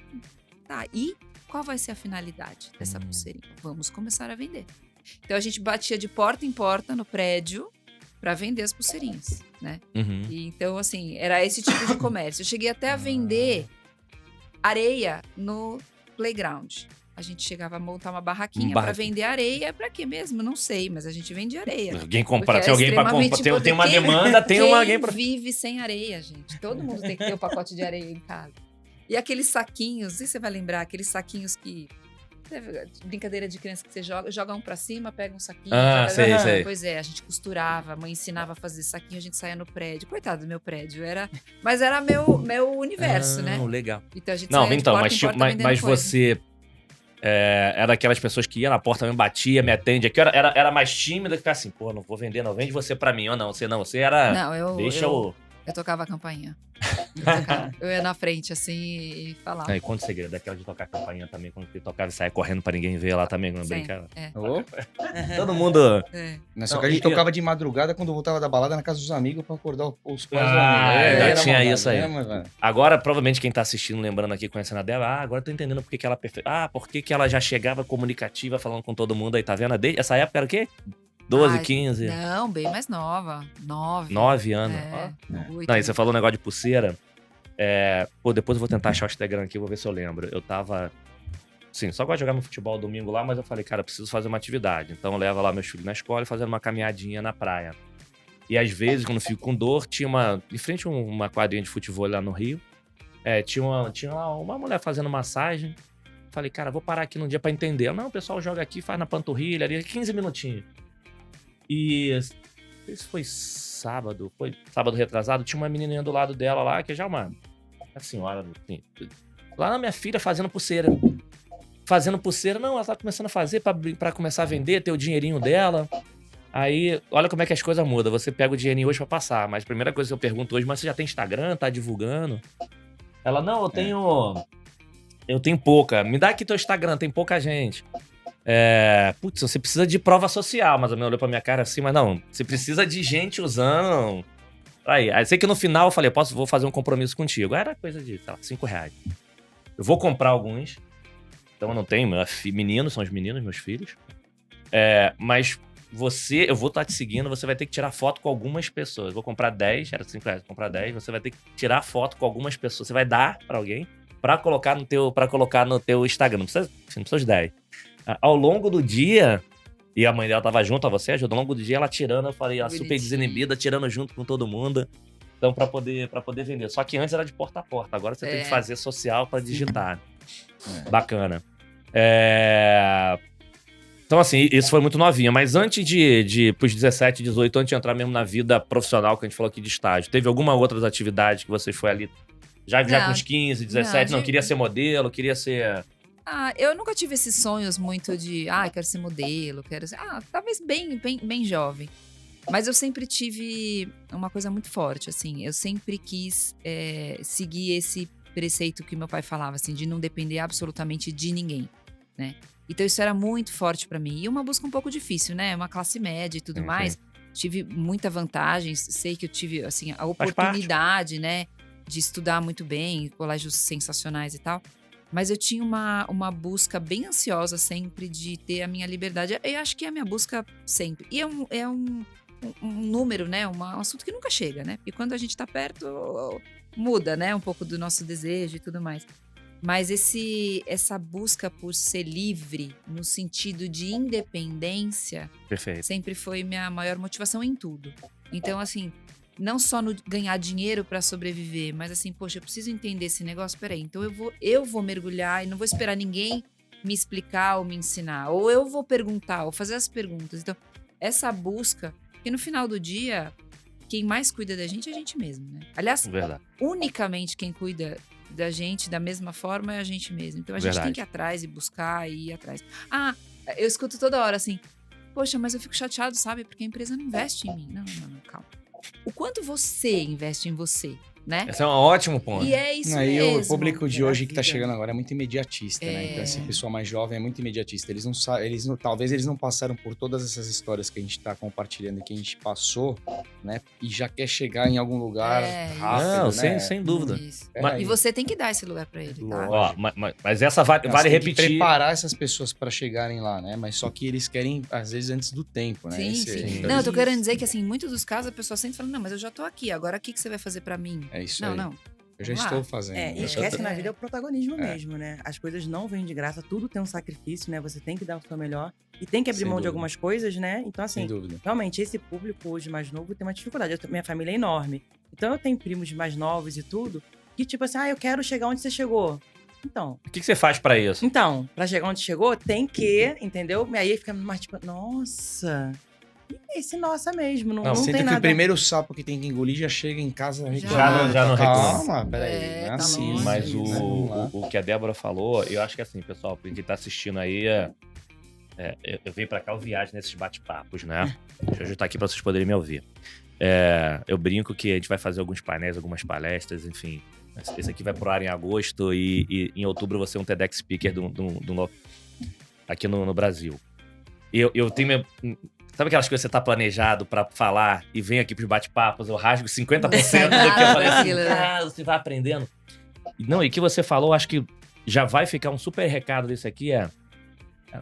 D: tá, e qual vai ser a finalidade dessa pulseirinha? Vamos começar a vender. Então, a gente batia de porta em porta no prédio para vender as pulseirinhas, né?
A: Uhum.
D: E, então, assim, era esse tipo de comércio. Eu cheguei até a vender areia no playground. A gente chegava a montar uma barraquinha para vender areia. Para quê mesmo? Não sei, mas a gente vende areia.
A: Alguém compra, tem alguém para comprar. Tem uma demanda, tem alguém para...
D: vive sem areia, gente. Todo mundo tem que ter um pacote de areia em casa. E aqueles saquinhos, não sei se você vai lembrar, aqueles saquinhos que... Brincadeira de criança que você joga um pra cima, pega um saquinho.
A: Sei.
D: Pois é, a gente costurava, a mãe ensinava a fazer saquinho, a gente saía no prédio. Coitado do meu prédio, mas era meu universo, né?
A: Legal.
D: Então a gente saía de porta em porta
A: mas você era daquelas pessoas que ia na porta, me batia, me atende aqui, era mais tímida, que ficava assim, pô, não vou vender, não, vende você pra mim, ou não, você era...
D: Não,
A: eu
D: tocava a campainha. Eu ia na frente, assim, e falava.
A: E quanto segredo? Daquela de tocar a campainha também, quando você tocava e saia correndo pra ninguém ver lá também, quando brincava. Todo mundo...
B: Só que a gente tocava de madrugada quando voltava da balada na casa dos amigos pra acordar os pais.
A: Já tinha isso aí. Agora, provavelmente, quem tá assistindo, lembrando aqui, conhecendo a dela, agora eu tô entendendo por que ela... por que ela já chegava comunicativa, falando com todo mundo aí, tá vendo? Essa época era o quê? 12, 15?
D: Não, bem mais nova.
A: 9 anos. Não, e você falou um negócio de pulseira. Depois eu vou tentar achar o Instagram aqui, vou ver se eu lembro. Eu tava... Sim, só gosto de jogar no futebol domingo lá, mas eu falei, cara, eu preciso fazer uma atividade. Então eu levo lá meus filhos na escola e fazendo uma caminhadinha na praia. E às vezes, quando eu fico com dor, tinha em frente a uma quadrinha de futebol lá no Rio, tinha lá uma mulher fazendo massagem. Falei, cara, vou parar aqui num dia pra entender. Não, o pessoal joga aqui, faz na panturrilha ali, 15 minutinhos. E não sei se foi sábado retrasado, tinha uma menininha do lado dela lá, que já é uma senhora, assim, lá na minha filha fazendo pulseira. Não, ela tá começando a fazer pra começar a vender, ter o dinheirinho dela. Aí, olha como é que as coisas mudam. Você pega o dinheirinho hoje pra passar, mas a primeira coisa que eu pergunto hoje, mas você já tem Instagram, tá divulgando? Ela, não, eu tenho... Eu tenho pouca. Me dá aqui teu Instagram, tem pouca gente. Putz, você precisa de prova social. Mas a minha olhou pra minha cara assim, mas não, você precisa de gente usando. Aí sei que no final eu falei, vou fazer um compromisso contigo. Era coisa de, sei lá, R$5. Eu vou comprar alguns. Então eu não tenho, meninos, são os meninos, meus filhos. Mas eu vou estar te seguindo, você vai ter que tirar foto com algumas pessoas. Eu vou comprar 10, era R$5, vou comprar 10, você vai ter que tirar foto com algumas pessoas. Você vai dar pra alguém pra colocar no teu Instagram. Não precisa os 10. Ao longo do dia, e a mãe dela tava junto a você, ajudou. Ao longo do dia ela tirando, eu falei, ela super desinibida, tirando junto com todo mundo. Então, pra poder vender. Só que antes era de porta a porta, agora você tem que fazer social pra digitar. Bacana. Então, assim, isso foi muito novinha. Mas antes pros 17, 18, antes de entrar mesmo na vida profissional, que a gente falou aqui de estágio, teve alguma outra atividade que você foi ali, já com uns 15, 17, não queria ser modelo, queria ser...
D: Eu nunca tive esses sonhos muito de, quero ser modelo, quero ser... talvez bem jovem. Mas eu sempre tive uma coisa muito forte, assim. Eu sempre quis seguir esse preceito que meu pai falava, assim, de não depender absolutamente de ninguém, né? Então isso era muito forte pra mim. E uma busca um pouco difícil, né? Uma classe média e tudo mais. Tive muita vantagem. Sei que eu tive, assim, a oportunidade, né? De estudar muito bem, colégios sensacionais e tal. Mas eu tinha uma busca bem ansiosa sempre de ter a minha liberdade. Eu acho que é a minha busca sempre. E é um número, né? Um assunto que nunca chega, né? Porque quando a gente tá perto, muda, né? Um pouco do nosso desejo e tudo mais. Mas essa busca por ser livre, no sentido de independência,
A: Perfeito.
D: Sempre foi minha maior motivação em tudo. Então, assim, não só no ganhar dinheiro para sobreviver, mas assim, poxa, eu preciso entender esse negócio, peraí, então eu vou mergulhar e não vou esperar ninguém me explicar ou me ensinar. Ou eu vou perguntar, ou fazer as perguntas. Então, essa busca, porque no final do dia, quem mais cuida da gente é a gente mesmo, né? Aliás, unicamente quem cuida da gente da mesma forma é a gente mesmo. Então a gente tem que ir atrás e buscar e ir atrás. Eu escuto toda hora assim, poxa, mas eu fico chateado, sabe? Porque a empresa não investe em mim. Não, calma. O quanto você investe em você, né?
A: Esse é um ótimo ponto.
D: E é isso mesmo.
B: O público de hoje que tá chegando agora é muito imediatista, né? Então esse pessoal mais jovem é muito imediatista. Talvez eles não passaram por todas essas histórias que a gente tá compartilhando e que a gente passou, né? E já quer chegar em algum lugar rápido,
A: não,
B: né?
A: sem dúvida.
D: E você tem que dar esse lugar pra ele, tá?
A: Ó, mas essa vale repetir.
B: Tem que preparar essas pessoas pra chegarem lá, né? Mas só que eles querem, às vezes, antes do tempo, né?
D: Sim. Não, eu tô querendo dizer que, assim, em muitos dos casos a pessoa sempre fala, não, mas eu já tô aqui, agora o que você vai fazer pra mim?
B: É isso
D: aí.
B: Não. Eu já estou fazendo.
C: E esquece que na vida é o protagonismo mesmo, né? As coisas não vêm de graça, tudo tem um sacrifício, né? Você tem que dar o seu melhor e tem que abrir mão de algumas coisas, né? Então, assim, realmente, esse público hoje mais novo tem uma dificuldade. Minha família é enorme. Então, eu tenho primos mais novos e tudo, que tipo assim, eu quero chegar onde você chegou. Então.
A: O que você faz pra isso?
C: Então, pra chegar onde chegou, tem que, entendeu? E aí fica mais tipo, nossa... Esse nossa mesmo, não tem nada.
B: Que o primeiro sapo que tem que engolir já chega em casa
A: já não reclama.
B: Calma, peraí, não é assim.
A: Longe, mas o que a Débora falou, eu acho que assim, pessoal, pra quem tá assistindo aí, eu venho pra cá, eu viajo nesses bate-papos, né? Deixa eu ajustar aqui pra vocês poderem me ouvir. Eu brinco que a gente vai fazer alguns painéis, algumas palestras, enfim. Esse aqui vai pro ar em agosto e em outubro eu vou ser um TEDx Speaker aqui no Brasil. Eu tenho Sabe aquelas coisas que você tá planejado pra falar e vem aqui pros bate-papos, eu rasgo 50% do que eu falei assim, você vai aprendendo. Não, e que você falou, acho que já vai ficar um super recado desse aqui,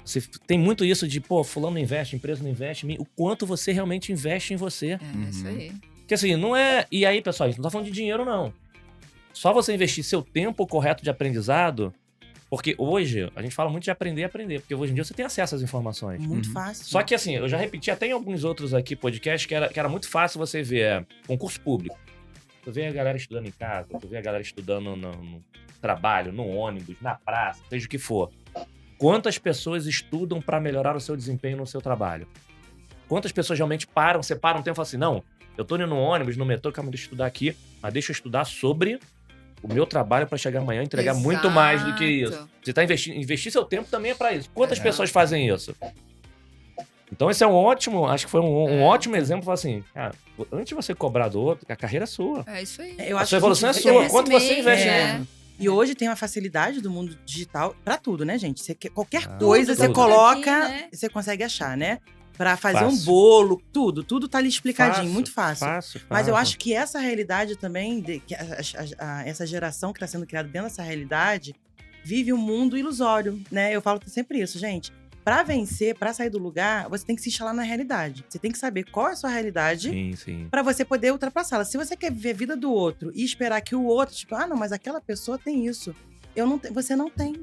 A: você tem muito isso de, fulano não investe, empresa não investe em mim, o quanto você realmente investe em você.
D: Isso aí.
A: Porque assim, não é... E aí, pessoal, a gente não tá falando de dinheiro, não. Só você investir seu tempo correto de aprendizado... Porque hoje, a gente fala muito de aprender, porque hoje em dia você tem acesso às informações.
C: Muito fácil.
A: Só que assim, eu já repeti até em alguns outros aqui podcasts que era muito fácil você ver concurso público. Tu vê a galera estudando em casa, tu vê a galera estudando no trabalho, no ônibus, na praça, seja o que for. Quantas pessoas estudam para melhorar o seu desempenho no seu trabalho? Quantas pessoas realmente separam um tempo e falam assim, não, eu tô indo no ônibus, no metrô, calma, deixa eu estudar aqui, mas deixa eu estudar sobre... o meu trabalho para chegar amanhã e entregar muito mais do que isso. Você tá investir seu tempo também é para isso. Quantas pessoas fazem isso? Então esse é um ótimo, acho que foi um ótimo exemplo, assim, antes de você cobrar do outro, a carreira é sua.
D: É isso aí.
A: A sua evolução é sua. Quanto você investe nisso?
C: E hoje tem uma facilidade do mundo digital pra tudo, né, gente? Qualquer
A: Ah,
C: coisa
A: tudo.
C: você
A: Tudo
C: coloca,
D: aqui, né?
C: você consegue achar, né? Pra fazer um
A: Fácil.
C: bolo, tudo tá ali explicadinho,
A: Fácil,
C: muito fácil.
A: Fácil.
C: Mas eu acho que essa realidade também, que essa geração que está sendo criada dentro dessa realidade, vive um mundo ilusório, né? Eu falo sempre isso, gente. Para vencer, para sair do lugar, você tem que se instalar na realidade. Você tem que saber qual é a sua realidade
A: Sim.
C: para você poder ultrapassá-la. Se você quer viver a vida do outro e esperar que o outro, tipo, não, mas aquela pessoa tem isso. Você não tem.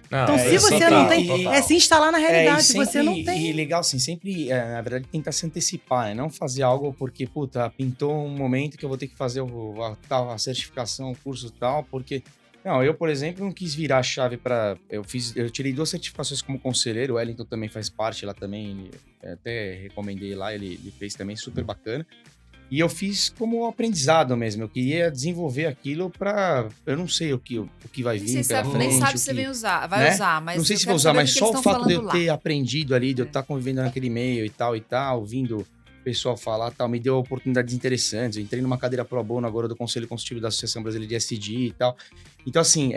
A: Não,
C: Então, se você não tem, é se instalar na realidade.
B: sempre,
C: Você não tem.
B: E legal, assim, sempre, na verdade, tentar se antecipar, né? Não fazer algo porque, puta, pintou um momento que eu vou ter que fazer a certificação, o curso tal, porque... Não, eu, por exemplo, não quis virar a chave para... Eu tirei 2 certificações como conselheiro, o Wellington também faz parte lá também, até recomendei lá, ele fez também, super bacana. E eu fiz como aprendizado mesmo, eu queria desenvolver aquilo para... Eu não sei o que vai vir pela frente.
D: Nem sabe
B: o
D: se você
B: que-
D: vai usar,
B: né?
D: usar, mas
B: não sei
D: eu
B: se
D: quero
B: vou usar,
D: saber
B: mas
D: que
B: só
D: eles
B: o
D: estão
B: fato de eu
D: falando lá.
B: ter aprendido ali, de eu
D: É.
B: estar convivendo naquele meio e tal, ouvindo o pessoal falar tal, me deu oportunidades interessantes. Eu entrei numa cadeira pro bono agora do Conselho Consultivo da Associação Brasileira de SD e tal. Então, assim,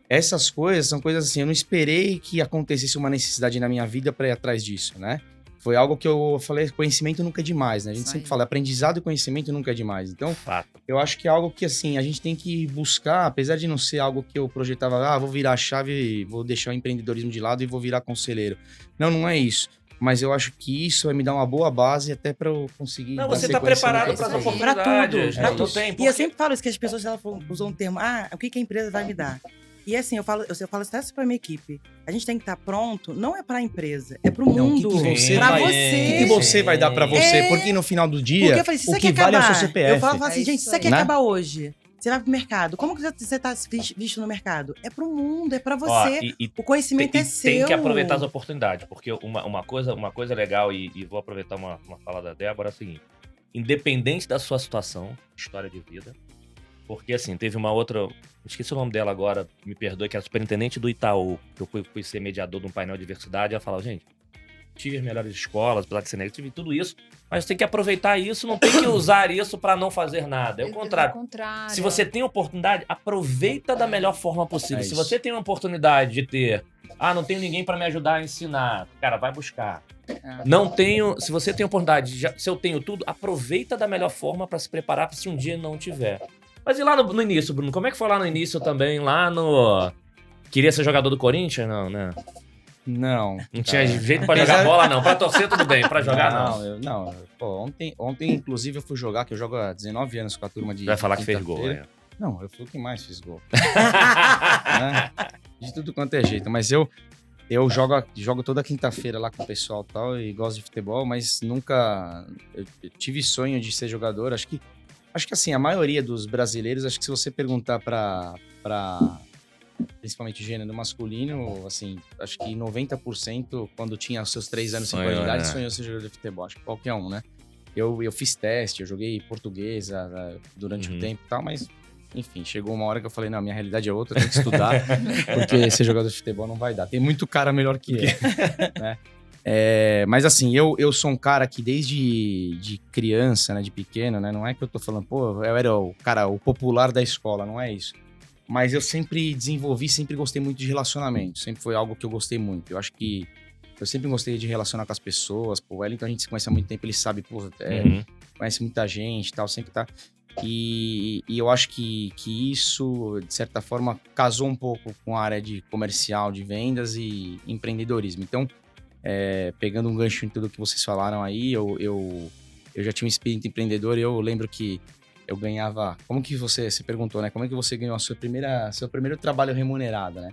B: essas coisas são coisas assim, eu não esperei que acontecesse uma necessidade na minha vida para ir atrás disso, né? Foi algo que eu falei, conhecimento nunca é demais, né? A gente
D: Isso
B: sempre
D: aí.
B: fala, aprendizado e conhecimento nunca é demais. Então,
A: Fato.
B: eu acho que é algo que, assim, a gente tem que buscar, apesar de não ser algo que eu projetava, vou virar a chave, vou deixar o empreendedorismo de lado e vou virar conselheiro. Não é isso. Mas eu acho que isso vai me dar uma boa base até para eu conseguir...
A: Não,
B: dar
A: você tá
B: sequência
A: preparado
B: no que
A: para
B: eu
A: as
B: tô fazendo.
A: oportunidades.
C: Pra
B: tudo.
A: Não
B: É
A: tem,
C: E eu
A: porque-
C: sempre falo isso, que as pessoas usam um termo, o que a empresa vai me dar? E assim, eu falo isso pra minha equipe. A gente tem que estar pronto, não é pra empresa, é pro
B: Não,
C: mundo.
B: o que você
C: pra
B: vai,
C: você.
B: O que você vai dar para você?
C: É.
B: Porque no final do dia,
C: Porque eu falei, se
B: o
C: isso
B: que
C: aqui
B: vale é o
C: acabar,
B: seu CPF.
C: eu falo assim,
D: É
C: gente,
D: isso
C: se isso aqui
B: aí. Né?
C: acabar hoje, você vai pro mercado, como que você tá visto no mercado? É pro mundo, é pra
A: Ó,
C: você.
A: e
C: O conhecimento é
A: tem
C: seu.
A: que aproveitar as oportunidades, porque uma coisa legal, e vou aproveitar uma fala da Débora, é o seguinte: independente da sua situação, história de vida, porque assim, teve uma outra, esqueci o nome dela agora, me perdoe, que era superintendente do Itaú, que eu fui ser mediador de um painel de diversidade, ela falava, gente, tive as melhores escolas, apesar de ser negro, tive tudo isso, mas tem que aproveitar isso, não tem que usar isso pra não fazer nada, é o contrário.
D: contrário.
A: Se você tem oportunidade, aproveita da melhor forma possível.
B: É
A: Se
B: isso.
A: você tem uma oportunidade de ter, não tenho ninguém pra me ajudar a ensinar, cara, vai buscar. Não tenho, se você tem oportunidade, se eu tenho tudo, aproveita da melhor forma pra se preparar pra se um dia não tiver. Mas e lá no início, Bruno? Como é que foi lá no início também, lá no... Queria ser jogador do Corinthians? Não, né?
B: Não.
A: Não tinha jeito pra jogar bola, não. Pra torcer, tudo bem. Pra jogar, não.
B: Não. Pô, ontem, inclusive, eu fui jogar, que eu jogo há 19 anos com a turma de...
A: Vai falar que fez
B: quinta-feira.
A: gol, né?
B: Não, eu fui o que mais fiz gol. Né? De tudo quanto é jeito. Mas eu jogo toda quinta-feira lá com o pessoal e tal, e gosto de futebol, mas nunca... Eu tive sonho de ser jogador. Acho que assim, a maioria dos brasileiros, acho que se você perguntar pra principalmente gênero masculino, assim, acho que 90% quando tinha os seus 3 anos, 5 anos de
A: Sonhou,
B: idade,
A: né?
B: sonhou ser jogador de futebol. Acho que qualquer um, né? Eu fiz teste, eu joguei portuguesa durante
A: Uhum.
B: um tempo e tal, mas enfim, chegou uma hora que eu falei, não, minha realidade é outra, eu tenho que estudar, porque ser jogador de futebol não vai dar. Tem muito cara melhor que eu, né? Mas assim, eu sou um cara que desde de criança, né, de pequeno, né, não é que eu tô falando, pô, eu era o popular da escola, não é isso. Mas eu sempre sempre gostei muito de relacionamento, sempre foi algo que eu gostei muito. Eu acho que eu sempre gostei de relacionar com as pessoas, pô, o Wellington a gente se conhece há muito tempo, ele sabe, pô,
A: Uhum.
B: conhece muita gente e tal, sempre tá... E eu acho que isso, de certa forma, casou um pouco com a área de comercial, de vendas e empreendedorismo. Então, pegando um gancho em tudo que vocês falaram aí, eu já tinha um espírito empreendedor e eu lembro que eu ganhava... Como que você perguntou, né? Como é que você ganhou seu primeiro trabalho remunerado, né?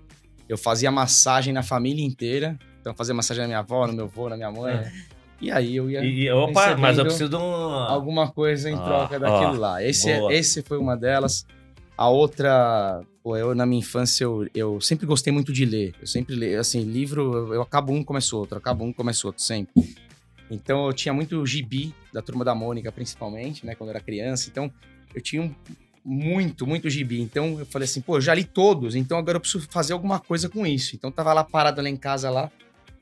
B: Eu fazia massagem na família inteira. Então, eu fazia massagem na minha avó, no meu avô, na minha mãe. Né? E aí eu ia...
A: Opa, mas eu
B: recebendo
A: preciso de um...
B: alguma coisa em troca daquilo lá.
A: boa.
B: Esse foi uma delas. A outra, pô, eu na minha infância, eu sempre gostei muito de ler. Eu sempre leio, assim, livro, eu acabo um, começo outro, sempre. Então eu tinha muito gibi, da Turma da Mônica, principalmente, né, quando eu era criança. Então eu tinha muito gibi. Então eu falei assim, pô, eu já li todos, então agora eu preciso fazer alguma coisa com isso. Então eu tava lá parado lá em casa lá.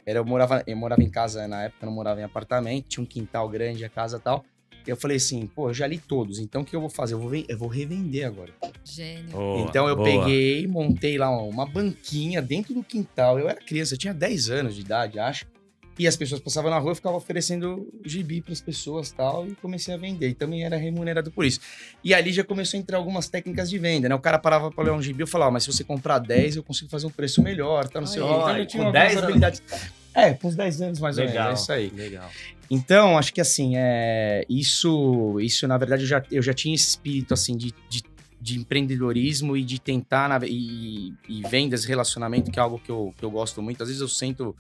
B: Eu morava em casa na época, eu não morava em apartamento, tinha um quintal grande, a casa e tal. E eu falei assim, pô, eu já li todos, então o que eu vou fazer? Eu vou revender agora.
D: Gênio.
A: Boa,
B: Então eu
A: boa.
B: peguei, montei lá uma banquinha dentro do quintal. Eu era criança, eu tinha 10 anos de idade, acho. E as pessoas passavam na rua, eu ficava oferecendo gibi para as pessoas e tal, e comecei a vender. E também era remunerado por isso. E ali já começou a entrar algumas técnicas de venda, né? O cara parava para ler um gibi, eu falava, mas se você comprar 10, eu consigo fazer um preço melhor, tá? Não sei o quê. Então
A: Olha,
B: eu tinha
A: com
B: algumas
A: 10
B: habilidades. Com uns 10 anos mais ou menos,
A: Legal,
B: é isso aí.
A: legal.
B: Então, acho que assim, isso na verdade, eu já tinha esse espírito assim de empreendedorismo e de tentar e vendas, relacionamento, que é algo que eu gosto muito. Às vezes eu sento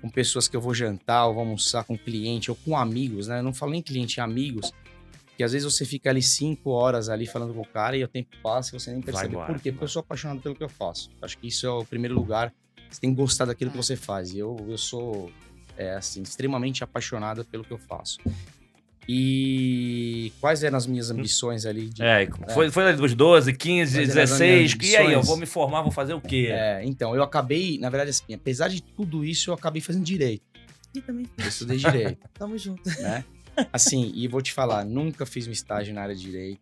B: com pessoas que eu vou jantar, ou vou almoçar com cliente, ou com amigos, né? Eu não falo nem cliente, amigos, que às vezes você fica ali 5 horas ali falando com o cara e o tempo passa e você nem percebe.
A: embora,
B: Por quê? Porque eu sou apaixonado pelo que eu faço. Acho que isso é o primeiro lugar. Você tem que gostar daquilo que você faz. E eu sou, assim, extremamente apaixonado pelo que eu faço. E quais eram as minhas ambições ali?
A: Foi ali dos 12, 15,
B: Quais eram as
A: 16.
B: minhas
A: E aí, eu
B: ambições?
A: vou me formar, vou fazer o quê?
B: Então, eu acabei, na verdade, assim, apesar de tudo isso, eu acabei fazendo direito.
C: E também
B: Eu
C: fiz.
B: estudei direito,
C: Tamo junto.
B: né? Assim, e vou te falar, nunca fiz um estágio na área de direito,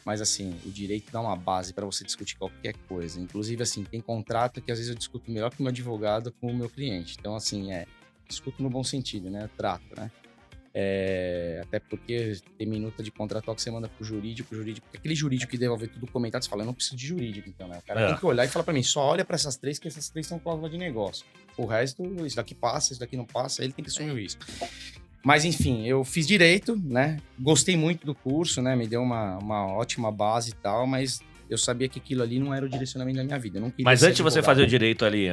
B: mas assim, o direito dá uma base para você discutir qualquer coisa. Inclusive, assim, tem contrato que às vezes eu discuto melhor com o meu advogado, com o meu cliente. Então, assim, discuto no bom sentido, né? Eu trato, né? Até porque tem minuta de contratual que você manda pro jurídico, aquele jurídico que devolve tudo comentado, você fala, eu não preciso de jurídico, então, né? O cara tem que olhar e falar pra mim, só olha pra essas 3, que essas 3 são cláusula de negócio. O resto, isso daqui passa, isso daqui não passa, ele tem que assumir o risco. Mas, enfim, eu fiz direito, né? Gostei muito do curso, né? Me deu uma ótima base e tal, mas eu sabia que aquilo ali não era o direcionamento da minha vida. Eu não queria
A: Mas
B: ser
A: antes de você
B: advogado.
A: fazer o direito ali,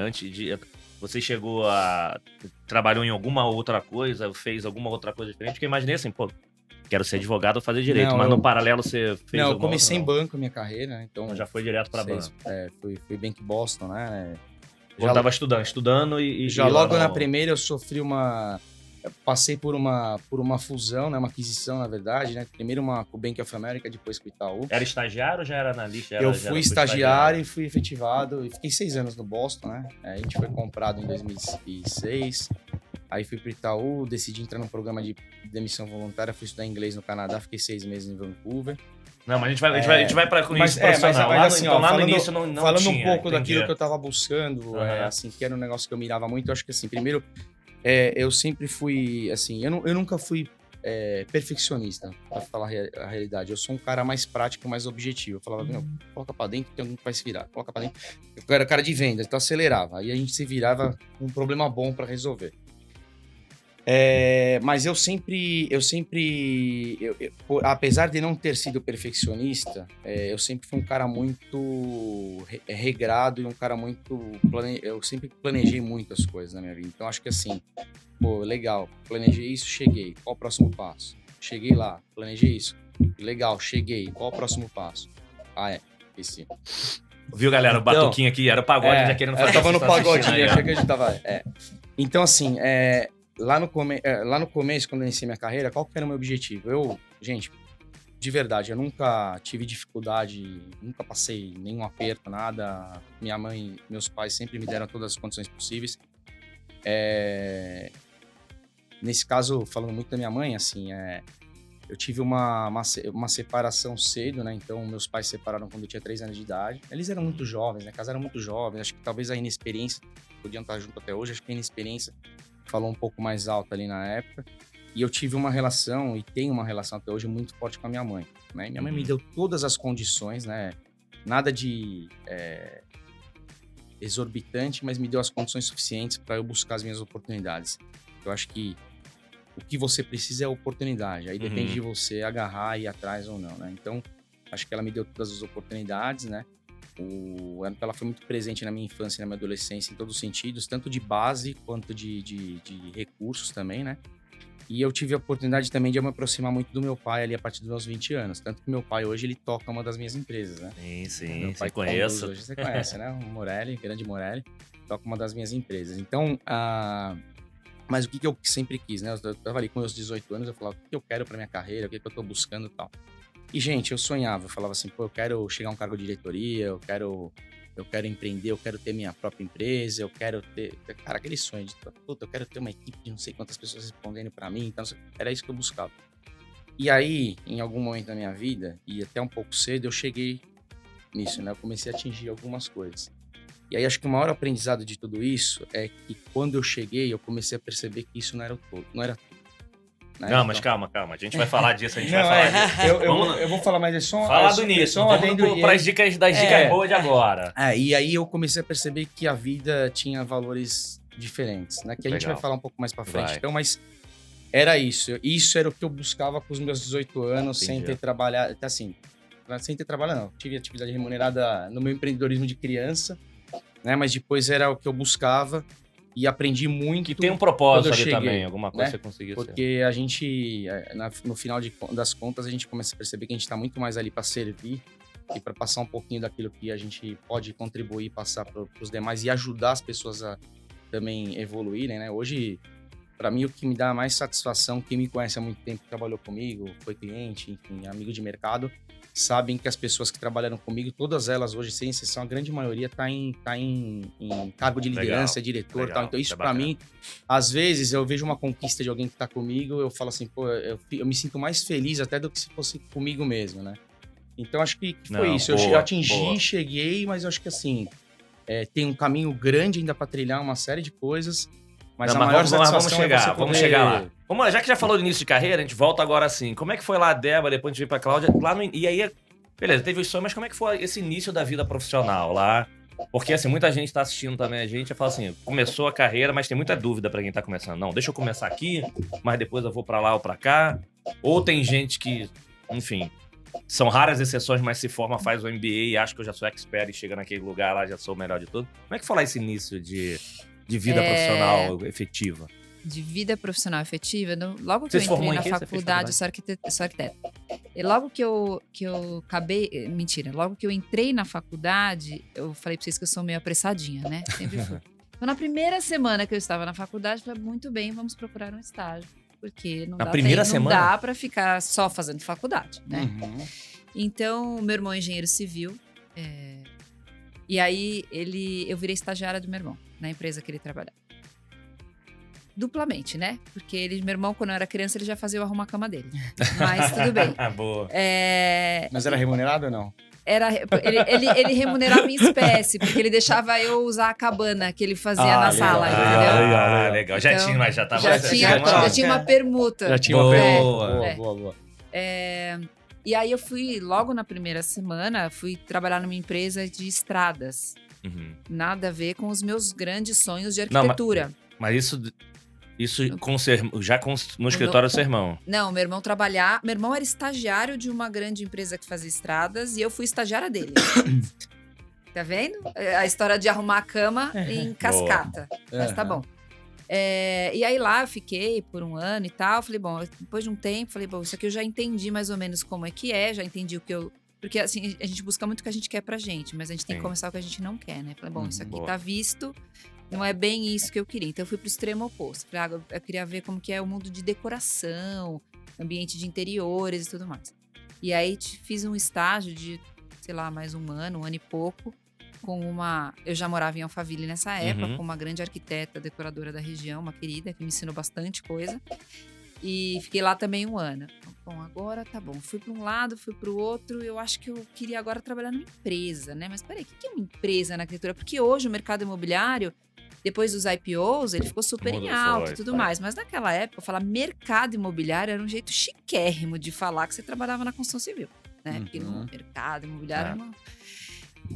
A: você chegou a... Trabalhou em alguma outra coisa, fez alguma outra coisa diferente? Porque eu imaginei assim, pô, quero ser advogado ou fazer direito,
B: Não,
A: mas no paralelo você fez
B: Não, eu
A: alguma
B: comecei em
A: outra,
B: banco a minha carreira, né? Então
A: não? Já foi direto pra banco.
B: Fui Bank Boston, né?
A: Quando tava estudando e
B: Já
A: lá
B: logo
A: no-
B: na primeira eu sofri passei por uma fusão, né? Uma aquisição, na verdade, né? Primeiro com o Bank of America, depois com o Itaú.
A: Era estagiário ou já era analista?
B: Eu fui estagiário e fui efetivado. E fiquei 6 anos no Boston, né? A gente foi comprado em 2006. Aí fui pro Itaú, decidi entrar num programa de demissão voluntária. Fui estudar inglês no Canadá, fiquei 6 meses em Vancouver.
A: Não, mas a gente vai pra isso
B: Mas
A: profissional.
B: mas
A: Lá,
B: assim,
A: então
B: ó,
A: lá
B: falando,
A: no início não
B: falando
A: tinha,
B: um pouco
A: entendi.
B: daquilo que eu tava buscando,
A: Aham.
B: assim, que era um negócio que eu mirava muito, eu acho que assim, primeiro, eu sempre fui, assim, eu nunca fui perfeccionista, pra falar a realidade. Eu sou um cara mais prático, mais objetivo. Eu falava, meu, coloca pra dentro, tem alguém que vai se virar. Coloca pra dentro. Eu era cara de venda, então acelerava. Aí a gente se virava com um problema bom pra resolver. Mas eu sempre, apesar de não ter sido perfeccionista, eu sempre fui um cara muito regrado e um cara muito... Eu sempre planejei muito as coisas na minha vida. Então, acho que assim, pô, legal, planejei isso, cheguei. Qual o próximo passo? Cheguei lá, planejei isso. Legal, cheguei. Qual o próximo passo? Esqueci.
A: Viu, galera? O
B: Então,
A: batuquinho aqui, era o pagode já querendo fazer.
B: eu tava no
A: vocês estão assistindo
B: pagodinho,
A: aí, ó.
B: achei que a gente tava... Então, assim, lá no começo, quando eu iniciei minha carreira, qual que era o meu objetivo? Gente, de verdade, eu nunca tive dificuldade, nunca passei nenhum aperto, nada. Minha mãe e meus pais sempre me deram todas as condições possíveis. Nesse caso, falando muito da minha mãe, assim, eu tive uma separação cedo, né? Então, meus pais se separaram quando eu tinha 3 anos de idade. Eles eram muito jovens, né? Casaram muito jovens. Acho que talvez a inexperiência, podiam estar junto até hoje, acho que a inexperiência falou um pouco mais alto ali na época. E eu tive uma relação, e tenho uma relação até hoje muito forte com a minha mãe, né? Minha mãe me deu todas as condições, né? Nada de exorbitante, mas me deu as condições suficientes para eu buscar as minhas oportunidades. Eu acho que o que você precisa é oportunidade. Aí depende de você agarrar e ir atrás ou não, né? Então, acho que ela me deu todas as oportunidades, né? Ela foi muito presente na minha infância e na minha adolescência em todos os sentidos, tanto de base quanto de recursos também, né? E eu tive a oportunidade também de me aproximar muito do meu pai ali a partir dos meus 20 anos. Tanto que meu pai hoje, ele toca uma das minhas empresas, né?
A: Sim,
B: Meu pai
A: você conhece.
B: hoje você conhece, né? O Morelli, grande Morelli, toca uma das minhas empresas. Então, mas o que eu sempre quis, né? Eu tava ali com meus 18 anos, eu falava, o que eu quero pra minha carreira, o que eu tô buscando e tal. E, gente, eu sonhava, eu falava assim, pô, eu quero chegar a um cargo de diretoria, eu quero empreender, eu quero ter minha própria empresa, eu quero ter... Cara, aquele sonho de, puta, eu quero ter uma equipe de não sei quantas pessoas respondendo pra mim, então era isso que eu buscava. E aí, em algum momento da minha vida, e até um pouco cedo, eu cheguei nisso, né? Eu comecei a atingir algumas coisas. E aí, acho que o maior aprendizado de tudo isso é que quando eu cheguei, eu comecei a perceber que isso não era tudo. Né?
A: Não, mas calma. A gente vai falar disso,
B: Não,
A: vai falar disso.
B: eu vou falar, mas é só...
A: Fala do início, vamos para as dicas boas de agora.
B: E aí eu comecei a perceber que a vida tinha valores diferentes, né? Que a gente vai falar um pouco mais pra frente. Então, mas era isso. Isso era o que eu buscava com os meus 18 anos, sem ter trabalhado... Assim, sem ter trabalhado, não. Tive atividade remunerada no meu empreendedorismo de criança, né? Mas depois era o que eu buscava e aprendi muito.
A: E tem um propósito ali
B: cheguei,
A: também, alguma coisa
B: né?
A: você conseguiu ser.
B: Porque a gente, no final das contas, a gente começa a perceber que a gente tá muito mais ali para servir e para passar um pouquinho daquilo que a gente pode contribuir, passar para os demais e ajudar as pessoas a também evoluírem, né? Hoje, para mim, o que me dá mais satisfação, quem me conhece há muito tempo, trabalhou comigo, foi cliente, enfim, amigo de mercado, sabem que as pessoas que trabalharam comigo, todas elas hoje, sem exceção, a grande maioria tá em cargo de liderança, diretor e tal. Então, isso para mim, às vezes, eu vejo uma conquista de alguém que tá comigo, eu falo assim, pô, eu me sinto mais feliz até do que se fosse comigo mesmo, né? Então, acho que foi isso. Eu atingi, cheguei, mas eu acho que assim, tem um caminho grande ainda para trilhar, uma série de coisas. Mas a maior satisfação
A: vamos chegar lá. Vamos lá, já que já falou do início de carreira, a gente volta agora assim. Como é que foi lá a Débora, depois a gente veio pra Cláudia? E aí, beleza, teve os sonhos, mas como é que foi esse início da vida profissional lá? Porque assim, muita gente tá assistindo também a gente e fala assim, começou a carreira, mas tem muita dúvida pra quem tá começando. Não, deixa eu começar aqui, mas depois eu vou pra lá ou pra cá. Ou tem gente que, enfim, são raras exceções, mas se forma, faz o MBA e acha que eu já sou expert e chega naquele lugar lá, já sou o melhor de tudo. Como é que foi lá esse início de vida profissional efetiva?
D: De vida profissional efetiva, logo que eu entrei na faculdade, eu sou arquiteta. E logo que eu acabei... Mentira, logo que eu entrei na faculdade, eu falei pra vocês que eu sou meio apressadinha, né? Sempre fui. Então, na primeira semana que eu estava na faculdade, eu falei, muito bem, vamos procurar um estágio. Porque não dá pra ficar só fazendo faculdade, né? Uhum. Então, meu irmão é engenheiro civil. E aí, eu virei estagiária do meu irmão, na empresa que ele trabalhava. Duplamente, né? Porque meu irmão, quando eu era criança, ele já fazia eu arrumar a cama dele. Mas tudo bem.
A: Boa.
B: Mas era remunerado ou não?
D: Ele remunerava em espécie, porque ele deixava eu usar a cabana que ele fazia na sala, entendeu?
A: Legal.
D: Então, já tinha uma permuta.
B: Já tinha uma permuta. Boa.
D: E aí eu fui, logo na primeira semana, fui trabalhar numa empresa de estradas.
A: Uhum.
D: Nada a ver com os meus grandes sonhos de arquitetura.
A: Mas isso no escritório do seu irmão?
D: Não, meu irmão era estagiário de uma grande empresa que fazia estradas e eu fui estagiária dele. Tá vendo? A história de arrumar a cama em cascata. Mas tá bom. E aí lá eu fiquei por um ano e tal. Falei, bom, depois de um tempo, isso aqui eu já entendi mais ou menos como é que é, já entendi o que eu... Porque assim, a gente busca muito o que a gente quer pra gente, mas a gente tem que começar o que a gente não quer, né? Falei, bom, isso aqui tá visto, não é bem isso que eu queria. Então eu fui pro extremo oposto. Falei, eu queria ver como que é o mundo de decoração, ambiente de interiores e tudo mais. E aí fiz um estágio de, sei lá, mais um ano e pouco, eu já morava em Alphaville nessa época, com uma grande arquiteta, decoradora da região, uma querida, que me ensinou bastante coisa. E fiquei lá também um ano. Bom, agora tá bom. Fui para um lado, fui para o outro. Eu acho que eu queria agora trabalhar numa empresa, né? Mas peraí, o que é uma empresa na arquitetura? Porque hoje o mercado imobiliário, depois dos IPOs, ele ficou super em alta e tudo mais. Mas naquela época, falar mercado imobiliário era um jeito chiquérrimo de falar que você trabalhava na construção civil, né? Porque no mercado imobiliário... Não...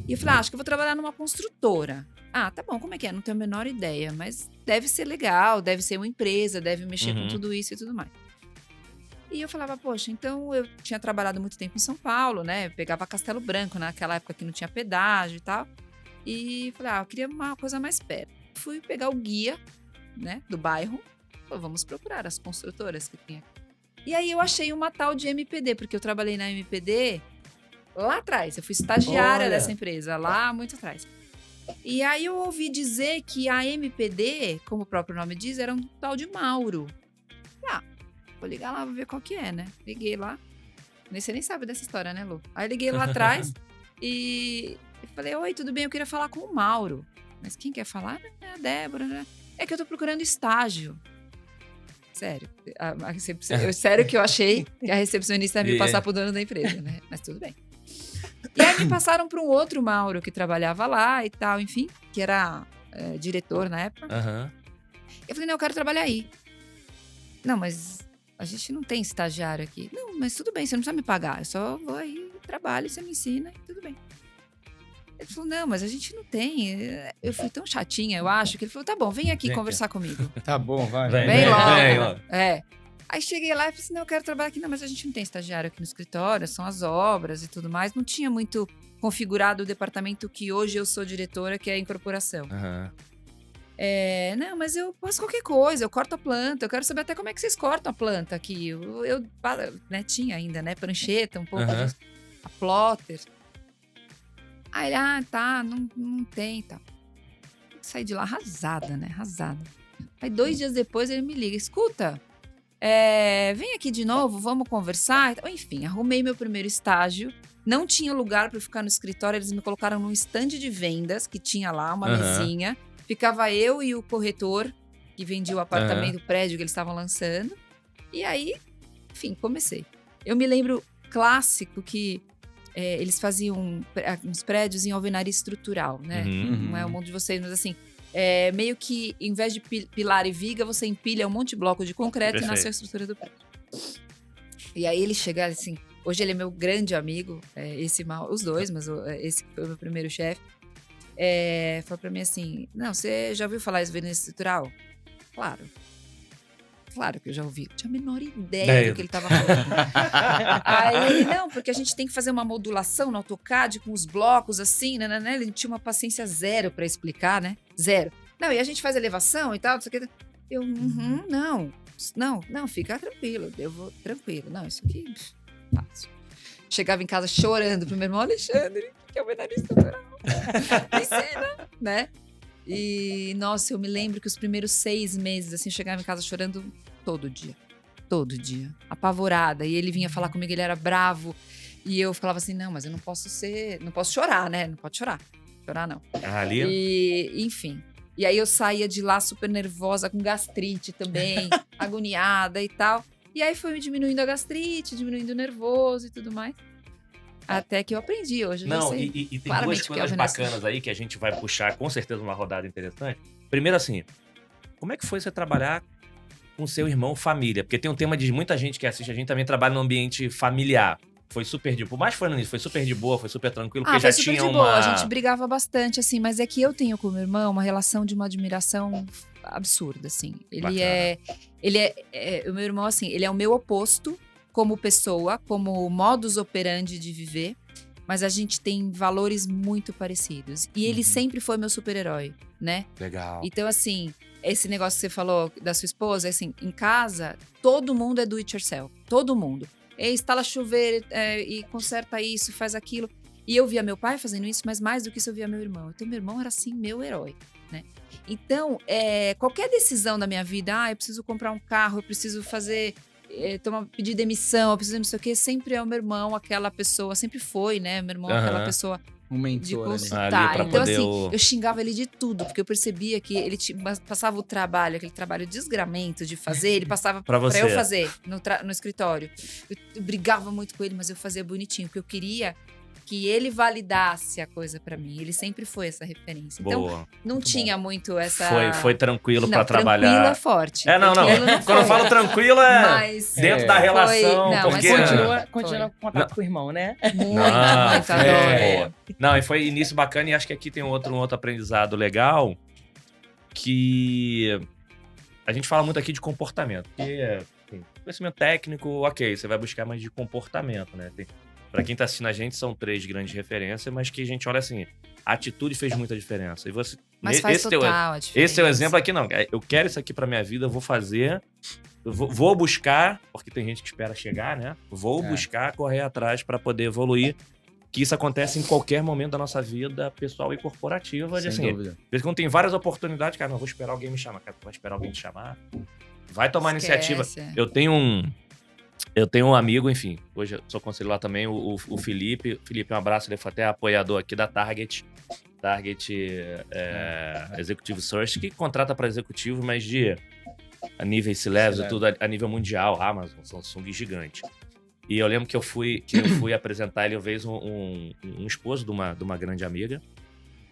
D: E eu falei, acho que eu vou trabalhar numa construtora. Tá bom, como é que é? Não tenho a menor ideia, mas deve ser legal, deve ser uma empresa, deve mexer com tudo isso e tudo mais. E eu falava, poxa, então eu tinha trabalhado muito tempo em São Paulo, né? Eu pegava Castelo Branco, naquela época que não tinha pedágio e tal. E falei, eu queria uma coisa mais perto. Fui pegar o guia, né, do bairro. Falei, vamos procurar as construtoras que tem aqui. E aí eu achei uma tal de MPD, porque eu trabalhei na MPD lá atrás. Eu fui estagiária dessa empresa, lá muito atrás. E aí eu ouvi dizer que a MPD, como o próprio nome diz, era um tal de Mauro. Vou ligar lá, vou ver qual que é, né? Liguei lá. Você nem sabe dessa história, né, Lu? Aí liguei lá atrás e falei, oi, tudo bem? Eu queria falar com o Mauro. Mas quem quer falar? É a Débora, né? É que eu tô procurando estágio. Sério. Sério que eu achei que a recepcionista ia me passar pro dono da empresa, né? Mas tudo bem. E aí me passaram para um outro Mauro que trabalhava lá e tal, enfim, que era diretor na época.
A: Aham.
D: Eu falei, não, eu quero trabalhar aí. Não, mas a gente não tem estagiário aqui. Não, mas tudo bem, você não precisa me pagar. Eu só vou aí, trabalho, você me ensina e tudo bem. Ele falou, não, mas a gente não tem. Eu fui tão chatinha, eu acho, que ele falou, tá bom, vem aqui conversar comigo.
B: Tá bom, vai.
D: Vem logo.
A: Vem logo.
D: Aí cheguei lá e falei assim, não, eu quero trabalhar aqui. Não, mas a gente não tem estagiário aqui no escritório, são as obras e tudo mais. Não tinha muito configurado o departamento que hoje eu sou diretora, que é a incorporação.
A: Aham.
D: Não, mas eu faço qualquer coisa, eu corto a planta, eu quero saber até como é que vocês cortam a planta aqui. Eu né, tinha ainda, né, prancheta, um pouco
A: Aham.
D: a plotter. Aí ele, tá, não tem e tal. Saí de lá arrasada, né, arrasada. Aí 2 dias depois ele me liga, escuta, vem aqui de novo, vamos conversar. Enfim, arrumei meu primeiro estágio. Não tinha lugar para ficar no escritório, eles me colocaram num stand de vendas que tinha lá, uma mesinha. Ficava eu e o corretor, que vendia o apartamento, o prédio que eles estavam lançando. E aí, enfim, comecei. Eu me lembro clássico que eles faziam uns prédios em alvenaria estrutural, né? Não é o mundo de vocês, mas assim, meio que, em vez de pilar e viga, você empilha um monte de bloco de concreto e nasce a estrutura do prédio. E aí ele chega assim, hoje ele é meu grande amigo, os dois, mas esse foi o meu primeiro chefe. Falou pra mim assim, não, você já ouviu falar em alvenaria estrutural? Claro que eu já ouvi. Eu tinha a menor ideia do que ele tava falando. Aí ele, não, porque a gente tem que fazer uma modulação no AutoCAD com os blocos assim, né? Ele tinha uma paciência zero pra explicar, né? Zero. Não, e a gente faz elevação e tal, não sei o que. Eu, não, fica tranquilo, eu vou tranquilo. Não, isso aqui, fácil. Chegava em casa chorando pro meu irmão, Alexandre, que é o alvenaria estrutural. Me ensina, né? E, nossa, eu me lembro que os primeiros 6 meses, assim, eu chegava em casa chorando todo dia, apavorada. E ele vinha falar comigo, ele era bravo. E eu falava assim, não, mas eu não posso chorar, né? Não pode chorar não.
A: Ali?
D: E, enfim. E aí eu saía de lá super nervosa, com gastrite também, agoniada e tal. E aí foi diminuindo a gastrite, diminuindo o nervoso e tudo mais. Até que eu aprendi hoje.
A: Não, e tem duas coisas bacanas aí que a gente vai puxar com certeza uma rodada interessante. Primeiro assim, como é que foi você trabalhar com seu irmão família? Porque tem um tema de muita gente que assiste a gente também trabalha no ambiente familiar. Foi super de boa, mas foi super de boa, foi super tranquilo, porque já tinha uma...
D: A gente brigava bastante, assim, mas é que eu tenho com meu irmão uma relação de uma admiração absurda, assim. O meu irmão, assim, ele é o meu oposto como pessoa, como modus operandi de viver, mas a gente tem valores muito parecidos. E ele sempre foi meu super-herói, né?
A: Legal.
D: Então, assim, esse negócio que você falou da sua esposa, assim, em casa, todo mundo é do it yourself. Todo mundo. Instala chuveiro e conserta isso, faz aquilo. E eu via meu pai fazendo isso, mas mais do que isso eu via meu irmão. Então, meu irmão era, assim, meu herói, né? Então, qualquer decisão da minha vida, eu preciso comprar um carro, eu preciso fazer... pedir demissão, eu preciso não sei o quê, sempre é o meu irmão, aquela pessoa, sempre foi, né? Meu irmão, aquela pessoa
B: um mentor
D: de
B: ali.
D: consultar.
A: Ali
D: Então, assim, eu xingava ele de tudo, porque eu percebia que ele passava o trabalho, aquele trabalho desgramento de fazer, ele passava pra eu fazer no escritório. Eu brigava muito com ele, mas eu fazia bonitinho, porque eu queria que ele validasse a coisa pra mim. Ele sempre foi essa referência. Então,
A: Boa.
D: não tinha muito essa...
A: Foi tranquilo pra trabalhar.
D: Tranquilo é forte.
A: Não. Quando eu falo tranquilo
D: mas
A: dentro da relação.
C: Mas continua com contato com o irmão, né?
D: Muito, adoro.
A: Não, e foi início bacana e acho que aqui tem um outro aprendizado legal que a gente fala muito aqui de comportamento. Porque, assim, conhecimento técnico, ok, você vai buscar mais de comportamento, né? Pra quem tá assistindo a gente, são 3 grandes referências, mas que a gente olha assim, a atitude fez muita diferença. E você,
D: mas faz total a diferença.
A: Esse é o exemplo aqui, não. Eu quero isso aqui pra minha vida, eu vou fazer, vou buscar, porque tem gente que espera chegar, né? Vou buscar, correr atrás pra poder evoluir. Que isso acontece em qualquer momento da nossa vida pessoal e corporativa.
B: Sem dúvida.
A: Quando tem várias oportunidades, cara, não vou esperar alguém me chamar. Cara, tu vai esperar alguém te chamar. Vai tomar iniciativa. Eu tenho um amigo, enfim, hoje eu sou conselheiro lá também, o Felipe. Felipe, um abraço, ele foi até apoiador aqui da Target. Target Executive Search, que contrata para executivo, mas de a nível C-Levels e
B: C-Level.
A: tudo, a nível mundial, Amazon, Samsung gigante. E eu lembro que eu fui apresentar ele uma vez um esposo de uma grande amiga,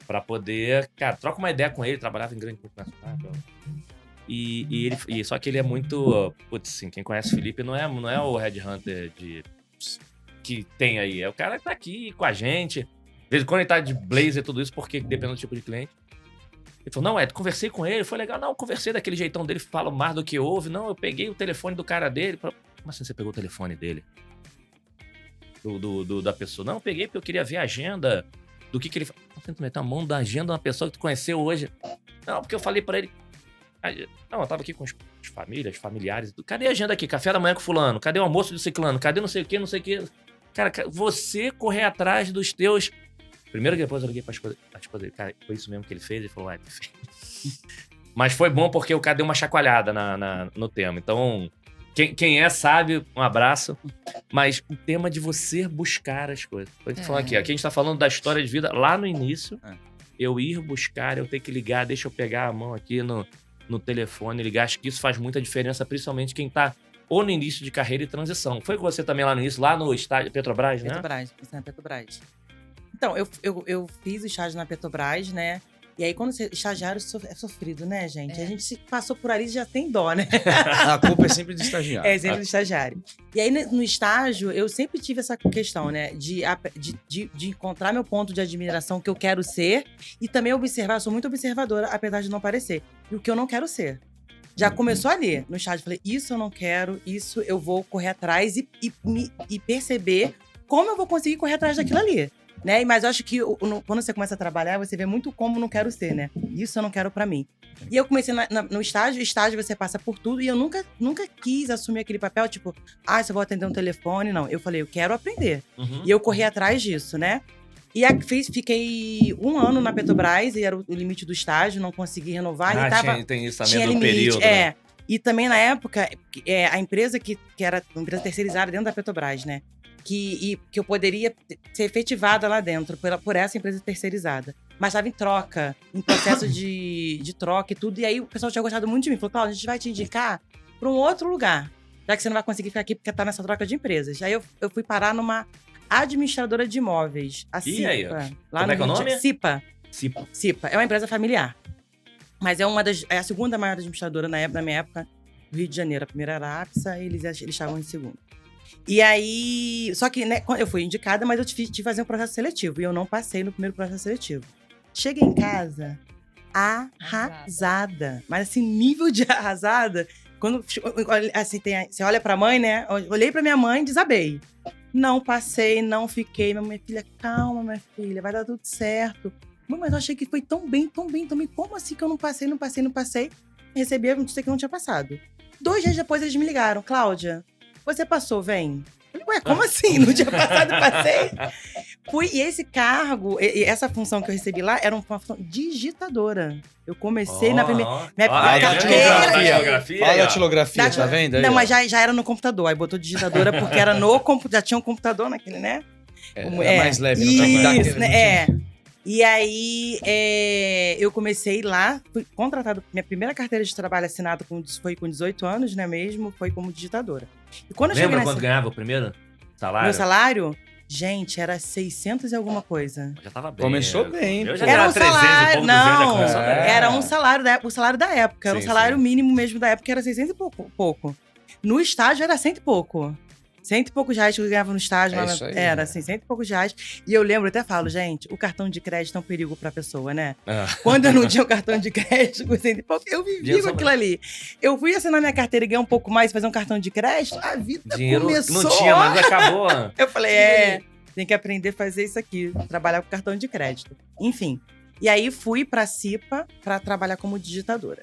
A: pra poder, cara, troca uma ideia com ele, trabalhava em grande multinacional. Só que ele é muito, putz, assim, quem conhece o Felipe não é o headhunter que tem aí, é o cara que tá aqui com a gente. De vez em quando ele tá de blazer e tudo isso, porque depende do tipo de cliente. Ele falou, não, conversei com ele, foi legal. Não, conversei daquele jeitão dele, falo mais do que ouve. Não, eu peguei o telefone do cara dele. Como assim você pegou o telefone dele? Da pessoa. Não, eu peguei porque eu queria ver a agenda do que ele... Você meter a mão da agenda de uma pessoa que tu conheceu hoje. Não, porque eu falei pra ele... Não, eu tava aqui com as famílias, familiares. Cadê a agenda aqui? Café da manhã com fulano? Cadê o almoço do ciclano? Cadê não sei o que, não sei o que? Cara, você correr atrás dos teus... Primeiro que depois eu liguei pra esposa dele. Cara, foi isso mesmo que ele fez? Ele falou, perfeito. Mas foi bom porque o cara deu uma chacoalhada no tema. Então, quem sabe, um abraço. Mas o tema de você buscar as coisas. Foi o que falando aqui. Aqui a gente tá falando da história de vida lá no início. Eu ir buscar, eu ter que ligar, deixa eu pegar a mão aqui no telefone, ligar. Acho que isso faz muita diferença, principalmente quem tá ou no início de carreira e transição. Foi com você também lá no início, lá no estádio Petrobras, né?
C: Petrobras. Então, eu fiz o estágio na Petrobras, né? E aí, quando você estagiário é sofrido, né, gente? A gente se passou por ali já tem dó, né?
B: A culpa é sempre do estagiário.
C: É sempre do estagiário. E aí, no estágio, eu sempre tive essa questão, né? De encontrar meu ponto de admiração que eu quero ser e também observar. Eu sou muito observadora, apesar de não parecer. E o que eu não quero ser. Já começou ali, no estágio. Falei, isso eu não quero, isso eu vou correr atrás e perceber como eu vou conseguir correr atrás daquilo ali. Né? Mas eu acho que quando você começa a trabalhar, você vê muito como não quero ser, né? Isso eu não quero pra mim. E eu comecei no estágio você passa por tudo, e eu nunca quis assumir aquele papel, tipo, se eu vou atender um telefone, não. Eu falei, eu quero aprender. E eu corri atrás disso, né? E fiquei 1 ano na Petrobras, e era o limite do estágio, não consegui renovar.
A: Tem isso também
C: tinha
A: do
C: limite,
A: período, né?
C: E também na época, a empresa que era uma empresa terceirizada dentro da Petrobras, né? Que eu poderia ser efetivada lá dentro por essa empresa terceirizada. Mas estava em troca, em processo de troca e tudo. E aí o pessoal tinha gostado muito de mim. Falou, Cláudia, a gente vai te indicar para um outro lugar, já que você não vai conseguir ficar aqui porque tá nessa troca de empresas. Aí eu fui parar numa administradora de imóveis, a CIPA.
A: Aí?
C: Lá
A: Como é que é o nome?
C: CIPA. É uma empresa familiar. Mas é a segunda maior administradora na minha época, do Rio de Janeiro. A primeira era a APSA e eles estavam em segundo. E aí, só que, né, eu fui indicada, mas eu tive que fazer um processo seletivo. E eu não passei no primeiro processo seletivo. Cheguei em casa arrasada. Mas assim, nível de arrasada. Quando, assim, você olha pra mãe, né? Eu olhei pra minha mãe e desabei. Não passei, não fiquei. Minha filha, calma, minha filha, vai dar tudo certo. Mas eu achei que foi tão bem. Como assim que eu não passei? Recebi a notícia que eu não tinha passado. 2 dias depois eles me ligaram. Cláudia, você passou, vem. Eu falei, como assim? No dia passado passei? E esse cargo, essa função que eu recebi lá, era uma função digitadora. Eu comecei na primeira...
A: datilografia.
B: Olha a datilografia, tá vendo? Aí,
C: não, mas já era no computador. Aí botou digitadora porque era no computador. Já tinha um computador naquele, né?
B: É mais leve. Isso,
C: né? E aí, eu comecei lá, fui contratada. Minha primeira carteira de trabalho assinada foi com 18 anos, né mesmo? Foi como digitadora. E quando
A: Lembra quando ganhava o primeiro salário?
C: Meu salário? Gente, era 600 e alguma coisa.
A: Já tava bem.
B: Começou bem.
A: Eu já
C: era um
A: 300
C: salário,
A: e pouco,
C: não.
A: 200,
C: Era um salário o salário da época. Era um salário
A: sim.
C: mínimo mesmo da época, era 600 e pouco. No estágio era 100 e pouco. 100 e poucos reais que eu ganhava no estágio.
B: Isso aí,
C: era assim, 100 e poucos reais. E eu lembro, eu até falo, gente, o cartão de crédito é um perigo pra pessoa, né? Quando eu não tinha o cartão de crédito com 100 e pouco, eu vivia com aquilo ali. Eu fui assinar minha carteira e ganhar um pouco mais e fazer um cartão de crédito, a vida
A: dinheiro
C: começou.
A: Não tinha, mas acabou.
C: Eu falei, tem que aprender a fazer isso aqui, trabalhar com cartão de crédito. Enfim. E aí fui pra CIPA pra trabalhar como digitadora.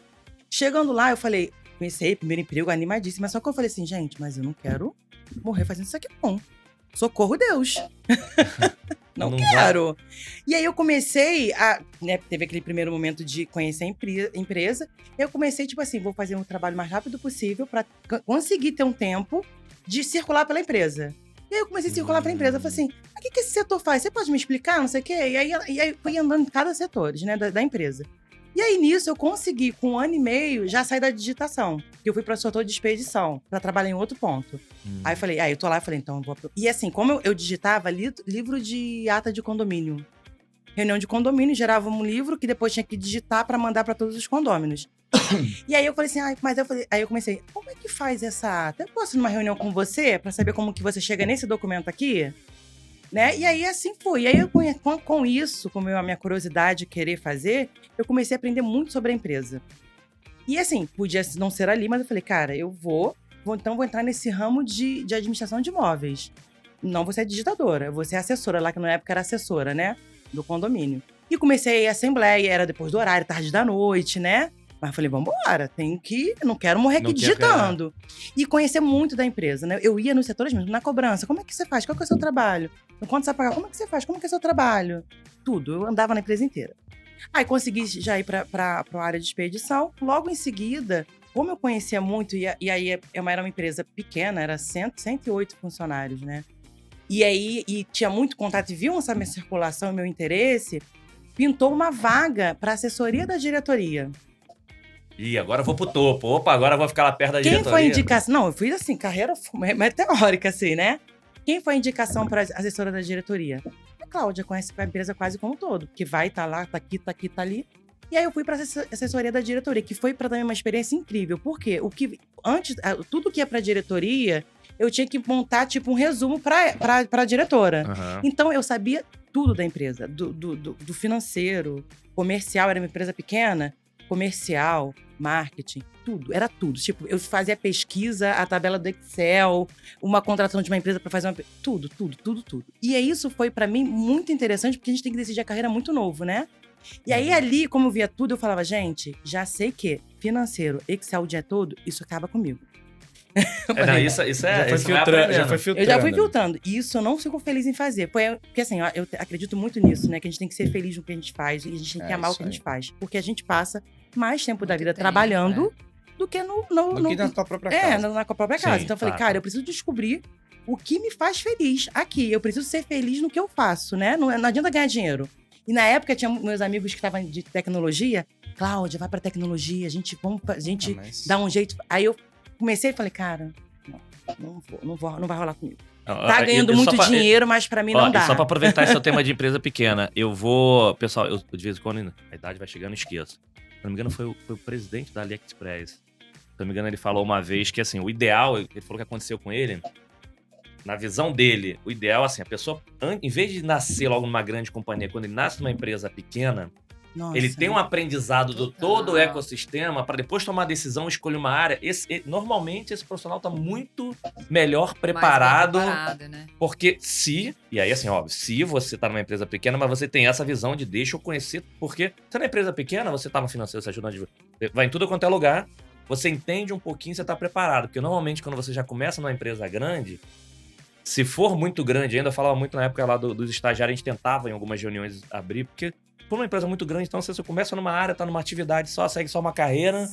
C: Chegando lá, eu falei, comecei, primeiro emprego, animadíssima. Só que eu falei assim, gente, mas eu não quero morrer fazendo isso aqui, não. Socorro, Deus. não quero. E aí eu comecei a... Né, teve aquele primeiro momento de conhecer a empresa. Eu comecei, tipo assim, vou fazer um trabalho o mais rápido possível pra conseguir ter um tempo de circular pela empresa. E aí eu comecei a circular pela empresa. Eu falei assim, o que esse setor faz? Você pode me explicar? Não sei o quê. E aí fui andando em cada setor, né, da empresa. E aí, nisso, eu consegui, com 1 ano e meio, já sair da digitação. Porque eu fui pra setor de expedição, pra trabalhar em outro ponto. Aí eu falei, eu tô lá, eu falei, então, vou... E assim, como eu digitava livro de ata de condomínio. Reunião de condomínio, gerava um livro que depois tinha que digitar pra mandar pra todos os condôminos. E aí eu falei assim, aí eu comecei, como é que faz essa ata? Eu posso ir numa reunião com você pra saber como que você chega nesse documento aqui? Né? E aí assim foi. E aí eu, com isso, com a minha curiosidade de querer fazer, eu comecei a aprender muito sobre a empresa. E assim, podia não ser ali, mas eu falei, cara, eu vou entrar nesse ramo de administração de imóveis. Não vou ser digitadora, eu vou ser assessora, lá que na época era assessora, né? Do condomínio. E comecei a ir à assembleia, era depois do horário, tarde da noite, né? Mas falei, vambora, não quero morrer aqui digitando. E conhecer muito da empresa, né? Eu ia nos setores mesmo, na cobrança, como é que você faz? Qual que é o seu trabalho? No quanto você vai pagar? Como é que você faz? Como é que é o seu trabalho? Tudo, eu andava na empresa inteira. Aí consegui já ir pra área de expedição. Logo em seguida, como eu conhecia muito, e aí era uma empresa pequena, era 108 funcionários, né? E aí, tinha muito contato, e viu essa minha circulação e meu interesse, pintou uma vaga para assessoria da diretoria.
A: Ih, agora eu vou pro topo. Opa, agora eu vou ficar lá perto da diretoria.
C: Quem foi a indicação? Não, eu fiz assim, carreira meteórica, assim, né? Quem foi a indicação para assessora da diretoria? A Cláudia, conhece a empresa quase como um todo, que vai, tá lá, tá aqui, tá ali. E aí eu fui para assessoria da diretoria, que foi para dar uma experiência incrível. Por quê? Tudo que ia para diretoria, eu tinha que montar tipo um resumo para a diretora.
A: Uhum.
C: Então eu sabia tudo da empresa, do financeiro, comercial, era uma empresa pequena, comercial, marketing, tudo, era tudo. Tipo, eu fazia pesquisa, a tabela do Excel, uma contratação de uma empresa para fazer tudo. E aí isso foi para mim muito interessante, porque a gente tem que decidir a carreira muito novo, né? E aí ali, como eu via tudo, eu falava, gente, já sei que financeiro, Excel o dia todo, isso acaba comigo.
B: Já foi filtrando.
C: Eu já fui filtrando. E isso eu não fico feliz em fazer. Porque assim, eu acredito muito nisso, né? Que a gente tem que ser feliz no que a gente faz. E a gente tem que amar o que a gente faz. Porque a gente passa mais tempo da vida trabalhando do que
B: na tua própria casa.
C: Na própria casa.
A: Sim,
C: Então eu falei, cara, eu preciso descobrir o que me faz feliz aqui. Eu preciso ser feliz no que eu faço, né? Não adianta ganhar dinheiro. E na época tinha meus amigos que estavam de tecnologia. Cláudia, vai pra tecnologia, a gente dá um jeito. Aí eu comecei e falei, cara, não vai rolar comigo. Tá ganhando muito dinheiro, mas pra mim não dá.
A: Só pra aproveitar esse tema de empresa pequena, pessoal, eu de vez em quando, a idade vai chegando, esqueço. Se não me engano, foi o presidente da AliExpress. Se não me engano, ele falou uma vez que, assim, o ideal, ele falou que aconteceu com ele, na visão dele, o ideal, assim, a pessoa, em vez de nascer logo numa grande companhia, quando ele nasce numa empresa pequena, ele tem um aprendizado do todo o ecossistema para depois tomar a decisão, escolher uma área. Normalmente, esse profissional está muito melhor preparado.
D: Né?
A: Porque e aí assim, óbvio, se você está numa empresa pequena, mas você tem essa visão de deixa eu conhecer, porque se é uma empresa pequena, você está no financeiro, você ajuda vai em tudo quanto é lugar, você entende um pouquinho, você está preparado. Porque normalmente, quando você já começa numa empresa grande, se for muito grande ainda, eu falava muito na época lá dos estagiários, a gente tentava em algumas reuniões abrir, porque por uma empresa muito grande, então se você começa numa área, tá numa atividade só, segue só uma carreira,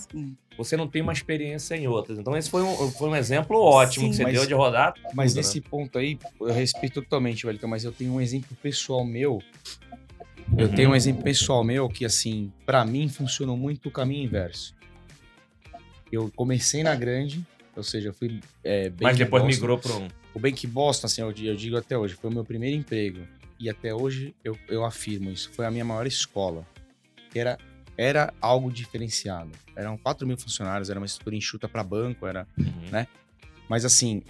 A: você não tem uma experiência em outras. Então esse foi um exemplo ótimo que você deu de rodar.
B: Mas nesse ponto aí, eu respeito totalmente, Wellington, mas eu tenho um exemplo pessoal meu. Eu tenho um exemplo pessoal meu que, assim, pra mim funcionou muito o caminho inverso. Eu comecei na grande, ou seja, eu fui
A: mas depois migrou para
B: O Bank Boston, assim, eu digo até hoje, foi o meu primeiro emprego. E até hoje eu afirmo isso. Foi a minha maior escola. Era algo diferenciado. Eram 4.000 funcionários, era uma estrutura enxuta para banco, né? Mas assim,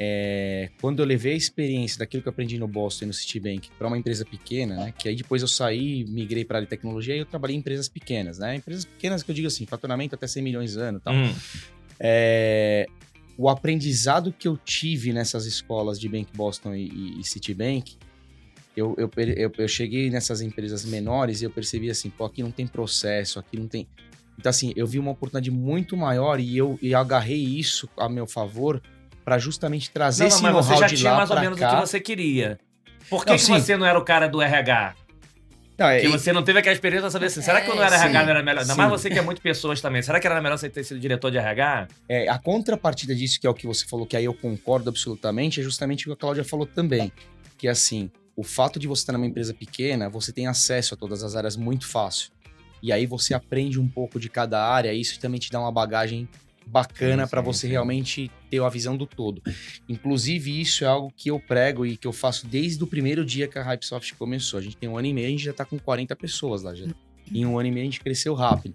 B: quando eu levei a experiência daquilo que eu aprendi no Boston e no Citibank para uma empresa pequena, né? Que aí depois eu saí, migrei para a área de tecnologia e eu trabalhei em empresas pequenas, né? Empresas pequenas que eu digo assim, faturamento até 100 milhões ano e tal. O aprendizado que eu tive nessas escolas de Bank Boston e Citibank, eu cheguei nessas empresas menores e eu percebi assim, pô, aqui não tem processo, aqui não tem... Então assim, eu vi uma oportunidade muito maior e eu agarrei isso a meu favor para justamente trazer esse know-how de lá pra cá. Mas você já tinha
A: mais ou menos o que você queria. Por que você não era o cara do RH? Porque você não teve aquela experiência pra saber assim, será que quando eu era RH não era melhor? Ainda mais você que é muito pessoas também. Será que era melhor você ter sido diretor de RH?
B: A contrapartida disso, que é o que você falou, que aí eu concordo absolutamente, é justamente o que a Cláudia falou também. Que assim, o fato de você estar numa empresa pequena, você tem acesso a todas as áreas muito fácil. E aí você aprende um pouco de cada área, e isso também te dá uma bagagem bacana para você realmente ter a visão do todo. Inclusive, isso é algo que eu prego e que eu faço desde o primeiro dia que a Hypesoft começou. A gente tem 1 ano e meio, a gente já tá com 40 pessoas lá. Já. Em 1 ano e meio a gente cresceu rápido.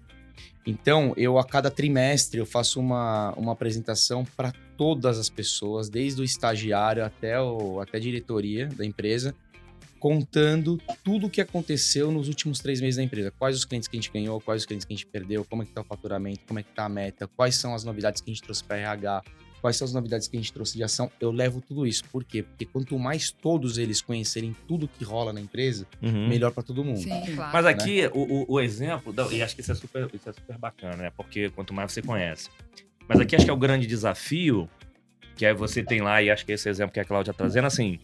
B: Então, eu a cada trimestre eu faço uma apresentação para todas as pessoas, desde o estagiário até a diretoria da empresa, contando tudo o que aconteceu nos últimos 3 meses da empresa. Quais os clientes que a gente ganhou, quais os clientes que a gente perdeu, como é que tá o faturamento, como é que tá a meta, quais são as novidades que a gente trouxe para RH, quais são as novidades que a gente trouxe de ação. Eu levo tudo isso. Por quê? Porque quanto mais todos eles conhecerem tudo que rola na empresa, melhor para todo mundo.
D: Sim, claro.
A: Mas aqui, o exemplo, e acho que isso é super bacana, né? Porque quanto mais você conhece. Mas aqui acho que é o grande desafio, que é você tem lá, e acho que esse exemplo que a Cláudia tá trazendo, assim,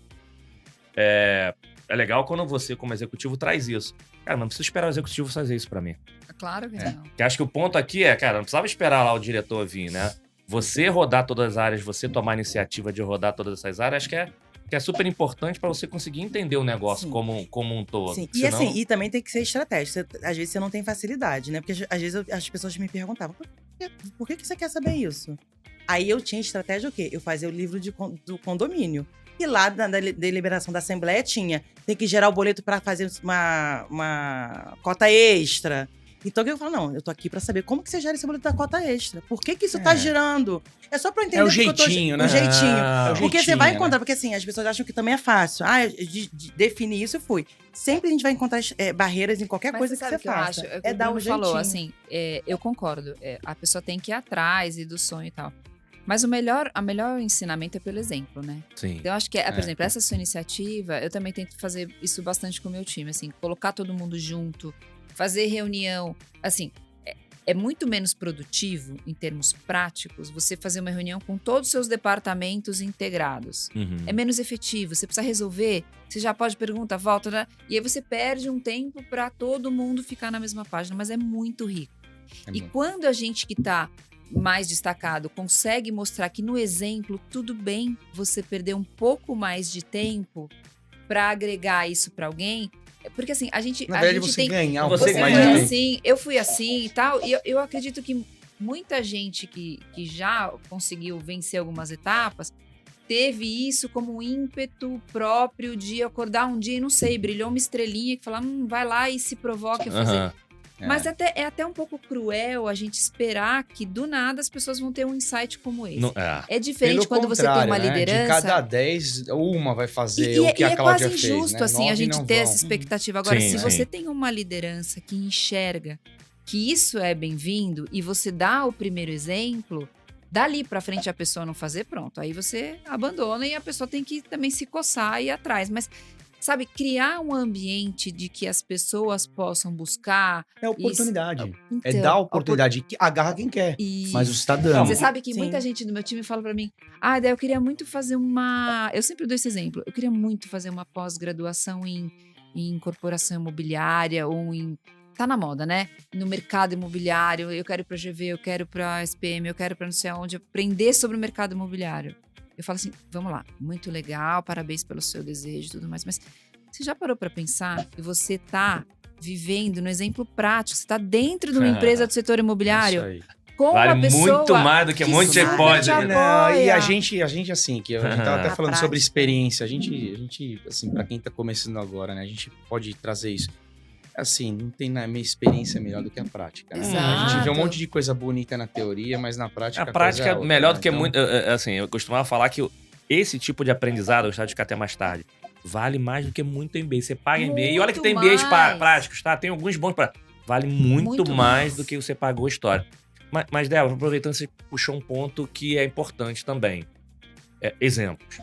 A: é legal quando você, como executivo, traz isso. Cara, não precisa esperar o executivo fazer isso pra mim.
D: Claro que não.
A: Porque acho que o ponto aqui é, cara, não precisava esperar lá o diretor vir, né? Você rodar todas as áreas, você tomar a iniciativa de rodar todas essas áreas, acho que é super importante pra você conseguir entender o negócio como um todo.
C: Sim.
A: Senão...
C: E também tem que ser estratégico. Às vezes você não tem facilidade, né? Porque às vezes as pessoas me perguntavam, por que você quer saber isso? Aí eu tinha estratégia o quê? Eu fazia o livro do condomínio. E lá na deliberação da Assembleia tem que gerar o boleto para fazer uma cota extra. Então eu falo, não, eu tô aqui para saber como que você gera esse boleto da cota extra. Por que isso tá girando? É só para entender.
B: É o jeitinho, né?
C: O jeitinho. Porque você vai encontrar,
B: né?
C: porque assim, as pessoas acham que também é fácil. Definir isso e fui. Sempre a gente vai encontrar barreiras em qualquer coisa que você faça.
D: Eu acho,
C: é dar um jeitinho.
D: falou, assim, eu concordo. A pessoa tem que ir atrás e do sonho e tal. Mas o melhor ensinamento é pelo exemplo, né?
A: Sim.
D: Então, eu acho que, por exemplo, essa sua iniciativa, eu também tento fazer isso bastante com o meu time, assim, colocar todo mundo junto, fazer reunião. Assim, é muito menos produtivo, em termos práticos, você fazer uma reunião com todos os seus departamentos integrados. É menos efetivo, você precisa resolver, você já pode perguntar, volta, né? E aí você perde um tempo para todo mundo ficar na mesma página, mas é muito rico. Quando a gente que tá mais destacado consegue mostrar que no exemplo tudo bem você perder um pouco mais de tempo para agregar isso para alguém, porque assim a gente
B: você
D: tem
B: ganhar um
A: você
B: pouco mais
A: ganha.
B: de tempo.
D: assim, eu fui assim e tal, e eu acredito que muita gente que já conseguiu vencer algumas etapas teve isso como um ímpeto próprio de acordar um dia e não sei, brilhou uma estrelinha que fala, vai lá e se provoque a fazer. Mas é até um pouco cruel a gente esperar que, do nada, as pessoas vão ter um insight como esse. É diferente
B: Pelo
D: quando você tem uma
B: né?
D: liderança...
B: De cada 10, uma vai fazer o que
D: e
B: a Cláudia
D: fez,
B: fez,
D: é quase injusto,
B: né?
D: assim, a
B: 9
D: gente
B: não
D: ter
B: vão.
D: essa expectativa. Agora,
A: Sim,
D: se
A: sim.
D: você tem uma liderança que enxerga que isso é bem-vindo e você dá o primeiro exemplo, dali pra frente a pessoa não fazer, pronto. Aí você abandona e a pessoa tem que também se coçar e ir atrás. Mas... sabe, criar um ambiente de que as pessoas possam buscar...
B: É oportunidade.
D: Então,
B: É dar oportunidade. Agarra quem quer.
D: Isso.
B: Mas você tá dando.
D: Você sabe que
C: Sim.
D: muita gente do meu time fala pra mim, daí eu queria muito fazer uma... Eu sempre dou esse exemplo. Eu queria muito fazer uma pós-graduação em incorporação imobiliária ou em... Tá na moda, né? No mercado imobiliário. Eu quero ir pra GV, eu quero ir pra SPM, eu quero ir pra não sei aonde. Aprender sobre o mercado imobiliário. Eu falo assim, vamos lá, muito legal, parabéns pelo seu desejo e tudo mais, mas você já parou para pensar que você tá vivendo no exemplo prático, você tá dentro de uma empresa do setor imobiliário
B: Isso aí.
D: com
A: Vale
D: uma pessoa
A: muito mais do que um monte de
D: super
A: pode.
D: te
B: Não,
D: apoia.
B: e a gente assim, que a gente tava até
C: A
B: falando sobre
C: prática.
B: experiência. A gente, assim, pra quem tá começando agora, né? A gente pode trazer isso. Assim, não tem na minha experiência melhor do que a prática. Né?
D: Exato.
B: A gente vê um monte de coisa bonita na teoria, mas na prática
A: A prática
B: coisa
A: é
B: outra,
A: melhor
B: né?
A: do que
B: Então,
A: muito... Assim, eu costumava falar que esse tipo de aprendizado, eu gostava de ficar até mais tarde, vale mais do que muito MBA. Você paga MBA. E olha que tem
D: Muito
A: MBAs
D: mais.
A: práticos, tá? Tem alguns bons para... Vale muito mais do que você pagou a história. Mas, Débora, aproveitando, você puxou um ponto que é importante também. Exemplos.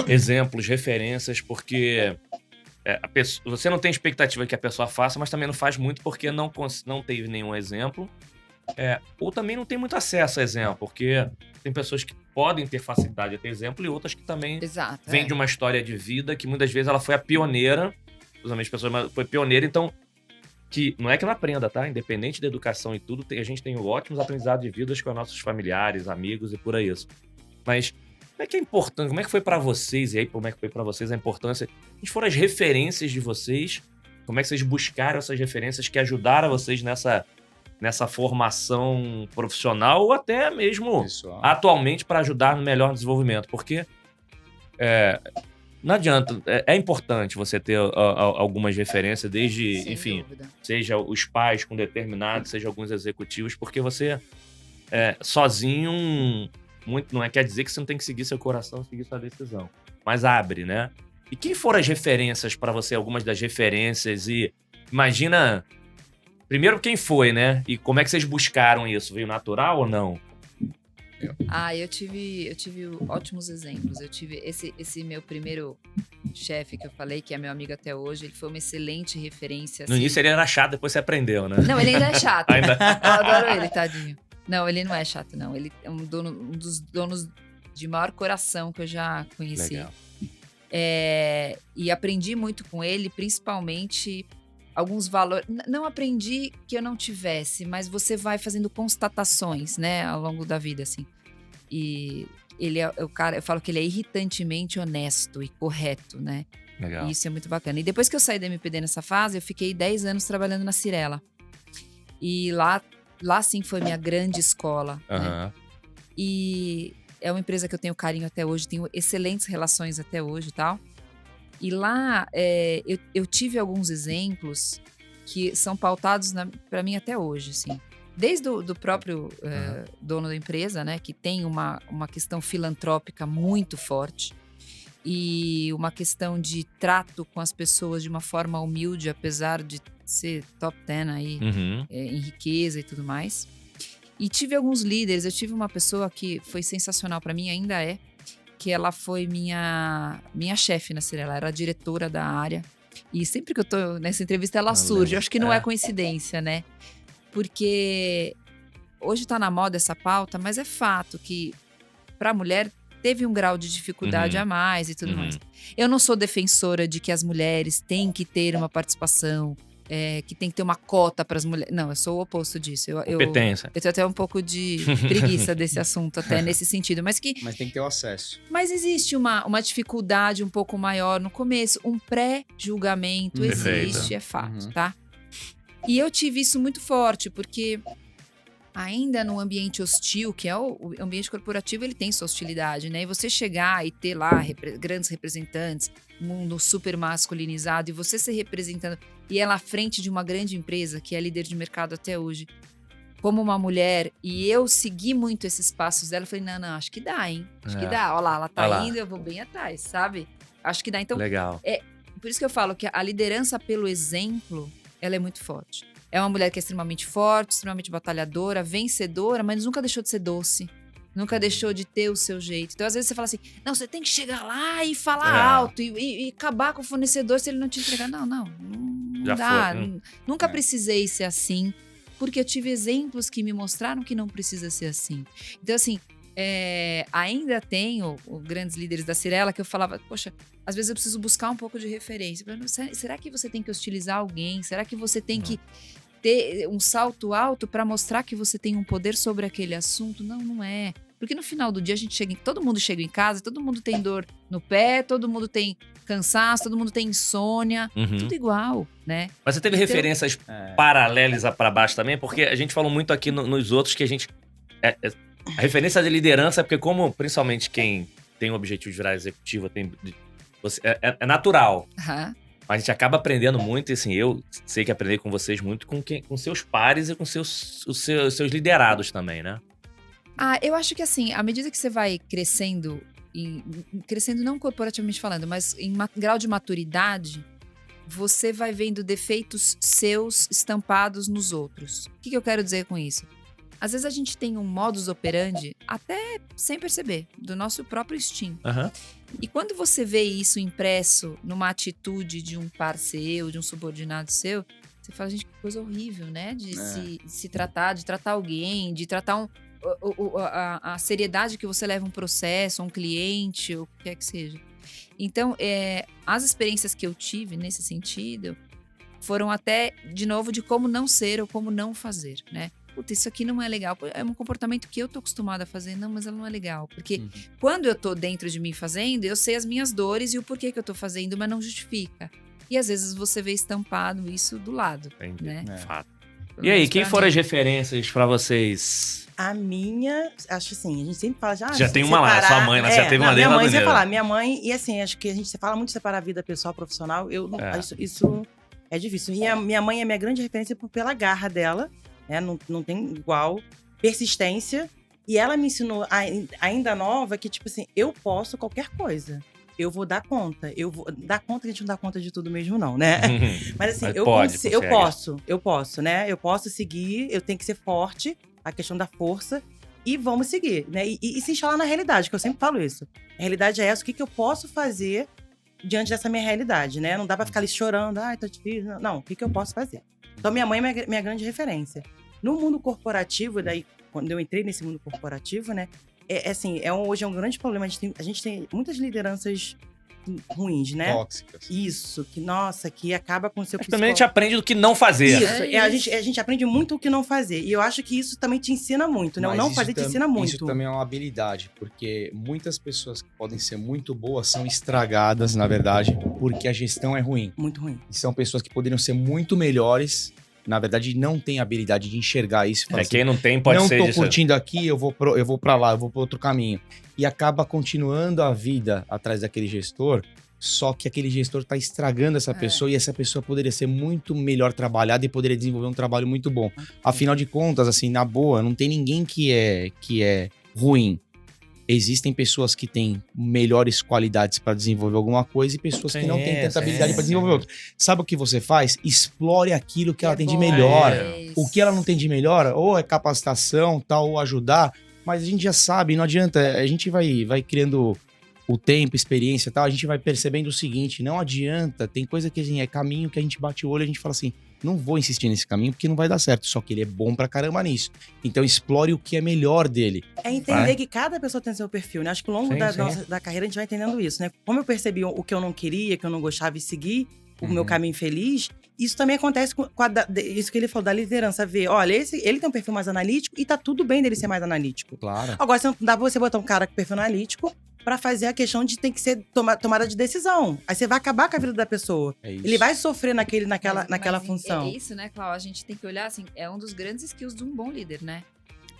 A: Exemplos, referências, porque você não tem expectativa que a pessoa faça, mas também não faz muito porque não teve nenhum exemplo. Ou também não tem muito acesso a exemplo, porque tem pessoas que podem ter facilidade de ter exemplo e outras que também
D: Exato,
A: vêm de uma história de vida que muitas vezes ela foi a pioneira, justamente as pessoas foi pioneira, então que não é que não aprenda, tá? Independente da educação e tudo, a gente tem ótimos aprendizados de vidas com nossos familiares, amigos e por aí isso. Mas como é que é importante? Como é que foi pra vocês? E aí, como é que foi pra vocês a importância? Quais foram as referências de vocês como é que vocês buscaram essas referências que ajudaram vocês nessa formação profissional ou até mesmo
B: Pessoal.
A: atualmente para ajudar no melhor desenvolvimento? Porque não adianta, é importante você ter algumas referências, desde,
D: Sem
A: enfim,
D: dúvida.
A: seja os pais com determinados, seja alguns executivos, porque você sozinho muito não quer dizer que você não tem que seguir seu coração, seguir sua decisão, mas abre, né? E quem foram as referências para você, algumas das referências? E imagina, primeiro quem foi, né? E como é que vocês buscaram isso? Veio natural ou não?
D: Eu tive ótimos exemplos. Eu tive esse meu primeiro chefe que eu falei, que é meu amigo até hoje, ele foi uma excelente referência.
A: No
D: assim.
A: início ele era chato, depois você aprendeu, né?
D: Não, ele ainda é chato.
A: Ainda-
D: Eu adoro ele, tadinho. Não, ele não é chato, não. Ele é um dos donos de maior coração que eu já conheci.
A: Legal.
D: E aprendi muito com ele, principalmente alguns valores. Não aprendi que eu não tivesse, mas você vai fazendo constatações, né, ao longo da vida, assim. E ele é o cara, eu falo que ele é irritantemente honesto e correto, né?
A: Legal.
D: E isso é muito bacana. E depois que eu saí da MPD nessa fase, eu fiquei 10 anos trabalhando na Cyrela. E lá sim foi minha grande escola, né?
A: Aham.
D: E é uma empresa que eu tenho carinho até hoje, tenho excelentes relações até hoje e tal. E lá eu tive alguns exemplos que são pautados para mim até hoje, assim. Desde do próprio dono da empresa, né, que tem uma questão filantrópica muito forte e uma questão de trato com as pessoas de uma forma humilde, apesar de ser top 10 aí,
A: Uhum.
D: em riqueza e tudo mais. E tive alguns líderes. Eu tive uma pessoa que foi sensacional para mim, ainda é, que ela foi minha chefe na Cyrela. Ela era a diretora da área. E sempre que eu tô nessa entrevista, ela surge.
A: lembro.
D: Eu acho que não é coincidência, né? Porque hoje tá na moda essa pauta, mas é fato que pra mulher teve um grau de dificuldade a mais e tudo mais. Eu não sou defensora de que as mulheres têm que ter uma participação, que tem que ter uma cota para as mulheres. Não, eu sou o oposto disso. Eu
A: Competência.
D: tenho até um pouco de preguiça desse assunto, até nesse sentido. Mas
B: tem que ter o acesso.
D: Mas existe uma dificuldade um pouco maior no começo. Um pré-julgamento
A: Perfeito.
D: existe, é fato,
B: Uhum.
D: tá? E eu tive isso muito forte, porque ainda no ambiente hostil, que é o ambiente corporativo, ele tem sua hostilidade, né? E você chegar e ter lá grandes representantes, mundo super masculinizado, e você se representando, e ela à frente de uma grande empresa, que é líder de mercado até hoje, como uma mulher, e eu segui muito esses passos dela, eu falei, não, acho que dá, hein? Acho que dá. Olha lá, ela tá
A: Olha lá.
D: indo, eu vou bem atrás, sabe? Acho que dá. Então,
A: Legal.
D: por isso que eu falo que a liderança pelo exemplo, ela é muito forte. É uma mulher que é extremamente forte, extremamente batalhadora, vencedora, mas nunca deixou de ser doce. Nunca deixou de ter o seu jeito. Então, às vezes, você fala assim, não, você tem que chegar lá e falar alto e acabar com o fornecedor se ele não te entregar. Não
A: Já
D: dá.
A: foi.
D: Nunca precisei ser assim, porque eu tive exemplos que me mostraram que não precisa ser assim. Então, assim, ainda tenho grandes líderes da Cyrela que eu falava, poxa, às vezes eu preciso buscar um pouco de referência. Será que você tem que hostilizar alguém? Será que você tem que ter um salto alto para mostrar que você tem um poder sobre aquele assunto? Não é. Porque no final do dia todo mundo chega em casa, todo mundo tem dor no pé, todo mundo tem cansaço, todo mundo tem insônia,
A: Uhum.
D: tudo igual, né?
A: Mas você teve
D: Então-
A: referências paralelas para baixo também? Porque a gente falou muito aqui nos outros que a gente... a referência de liderança, porque como principalmente quem tem o objetivo de virar executivo, é natural.
D: Aham.
A: Mas a gente acaba aprendendo muito, e assim, eu sei que aprendi com vocês muito com seus pares e com seus liderados também, né?
D: Eu acho que assim, à medida que você vai crescendo, crescendo não corporativamente falando, mas em grau de maturidade, você vai vendo defeitos seus estampados nos outros. O que eu quero dizer com isso? Às vezes a gente tem um modus operandi, até sem perceber, do nosso próprio instinto.
A: Aham.
D: E quando você vê isso impresso numa atitude de um par seu, de um subordinado seu, você fala, gente, que coisa horrível, né? De se tratar, de tratar alguém, de tratar a seriedade que você leva um processo, um cliente, ou o que quer que seja. Então, as experiências que eu tive nesse sentido foram até, de novo, de como não ser ou como não fazer, né? Puta, isso aqui não é legal. É um comportamento que eu tô acostumada a fazer. Não, mas ela não é legal. Porque quando eu tô dentro de mim fazendo, eu sei as minhas dores e o porquê que eu tô fazendo, mas não justifica. E às vezes você vê estampado isso do lado,
A: Entendi.
D: né?
A: Fato.
D: Pelo
A: E aí,
D: menos
A: quem
D: pra
A: foram
D: mim.
A: as referências pra vocês?
C: A minha, acho assim, a gente sempre fala
A: Já tem uma lá, sua mãe, né? Já teve uma
C: minha
A: dela
C: mãe, você
A: maneira.
C: falar, minha mãe, e assim, acho que a gente fala muito de separar a vida pessoal, profissional, isso é difícil. E a minha mãe é minha grande referência pela garra dela, né? Não tem igual, persistência, e ela me ensinou, ainda nova, que tipo assim, eu posso qualquer coisa. Eu vou dar conta. Eu vou dar conta, que a gente não dá conta de tudo mesmo, não, né? Mas assim,
A: Mas
C: eu
A: consegue.
C: posso, né? Eu posso seguir, eu tenho que ser forte, a questão da força, e vamos seguir, né? E se instalar na realidade, que eu sempre falo isso. A realidade é essa, o que eu posso fazer diante dessa minha realidade, né? Não dá pra ficar ali chorando, ai, tá difícil. Não, o que eu posso fazer? Então, minha mãe é minha grande referência. No mundo corporativo, daí, quando eu entrei nesse mundo corporativo, né? Hoje é um grande problema. A gente tem muitas lideranças ruins, né?
B: Tóxicas.
C: Isso, que acaba com o seu
A: Mas também a gente aprende do que não fazer.
C: Isso, a gente aprende muito o que não fazer. E eu acho que isso também te ensina muito, né? O
B: Mas
C: não
B: isso
C: fazer te ensina muito.
B: Isso também é uma habilidade, porque muitas pessoas que podem ser muito boas são estragadas, na verdade, porque a gestão é ruim.
C: Muito ruim.
B: E são pessoas que poderiam ser muito melhores, na verdade, não têm a habilidade de enxergar isso. E falar assim,
A: Quem não tem pode ser
B: não tô
A: disso.
B: curtindo aqui, eu vou pra lá, eu vou pra outro caminho. E acaba continuando a vida atrás daquele gestor, só que aquele gestor tá estragando essa pessoa e essa pessoa poderia ser muito melhor trabalhada e poderia desenvolver um trabalho muito bom. Afinal de contas, assim, na boa, não tem ninguém que é ruim. Existem pessoas que têm melhores qualidades para desenvolver alguma coisa e pessoas que não têm tanta habilidade para desenvolver outra. Sabe o que você faz? Explore aquilo que ela tem de melhor. O que ela não tem de melhor, ou é capacitação, tal, ou ajudar, mas a gente já sabe, não adianta, a gente vai criando o tempo, experiência e tal, a gente vai percebendo o seguinte, não adianta, tem coisa que assim, é caminho que a gente bate o olho e a gente fala assim, não vou insistir nesse caminho porque não vai dar certo, só que ele é bom pra caramba nisso. Então explore o que é melhor dele.
C: É entender que cada pessoa tem seu perfil, né? Acho que ao longo da carreira a gente vai entendendo isso, né? Como eu percebi o que eu não queria, que eu não gostava e seguir o meu caminho feliz, isso também acontece com isso que ele falou, da liderança. Ver, olha, ele tem um perfil mais analítico e tá tudo bem dele ser mais analítico.
B: Claro.
C: Agora, não dá pra você botar um cara com perfil analítico pra fazer a questão de tem que ser tomada de decisão. Aí você vai acabar com a vida da pessoa.
B: É isso.
C: Ele vai sofrer naquela
D: Mas
C: função.
D: É isso, né, Cláudia? A gente tem que olhar, assim, é um dos grandes skills de um bom líder, né?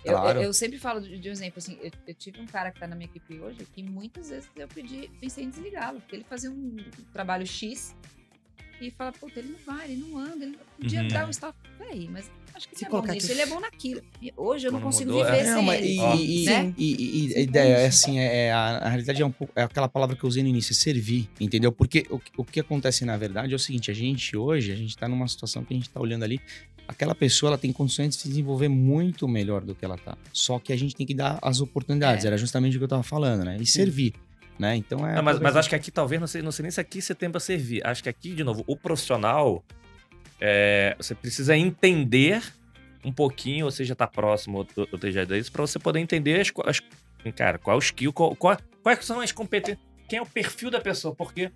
B: Claro.
D: Eu sempre falo de um exemplo, assim, eu tive um cara que tá na minha equipe hoje que muitas vezes pensei em desligá-lo, porque ele fazia um trabalho X e fala, puta, ele não vai, ele não anda, ele não podia dar um estalo. Peraí, mas acho que ele é bom nisso, ele é bom naquilo. E hoje eu não consigo viver sem ele. Né?
B: E a ideia é assim, a realidade é aquela palavra que eu usei no início, é servir, entendeu? Porque o que acontece na verdade é o seguinte, a gente tá numa situação que a gente tá olhando ali, aquela pessoa ela tem condições de se desenvolver muito melhor do que ela tá. Só que a gente tem que dar as oportunidades, era justamente o que eu tava falando, né? E servir. Né? Então
A: mas acho que aqui talvez, não sei nem se aqui você tem pra servir. Acho que aqui, de novo, o profissional, você precisa entender um pouquinho, ou seja, tá próximo ou esteja disso, pra você poder entender cara, qual é o skill, quais são as competências, quem é o perfil da pessoa, porque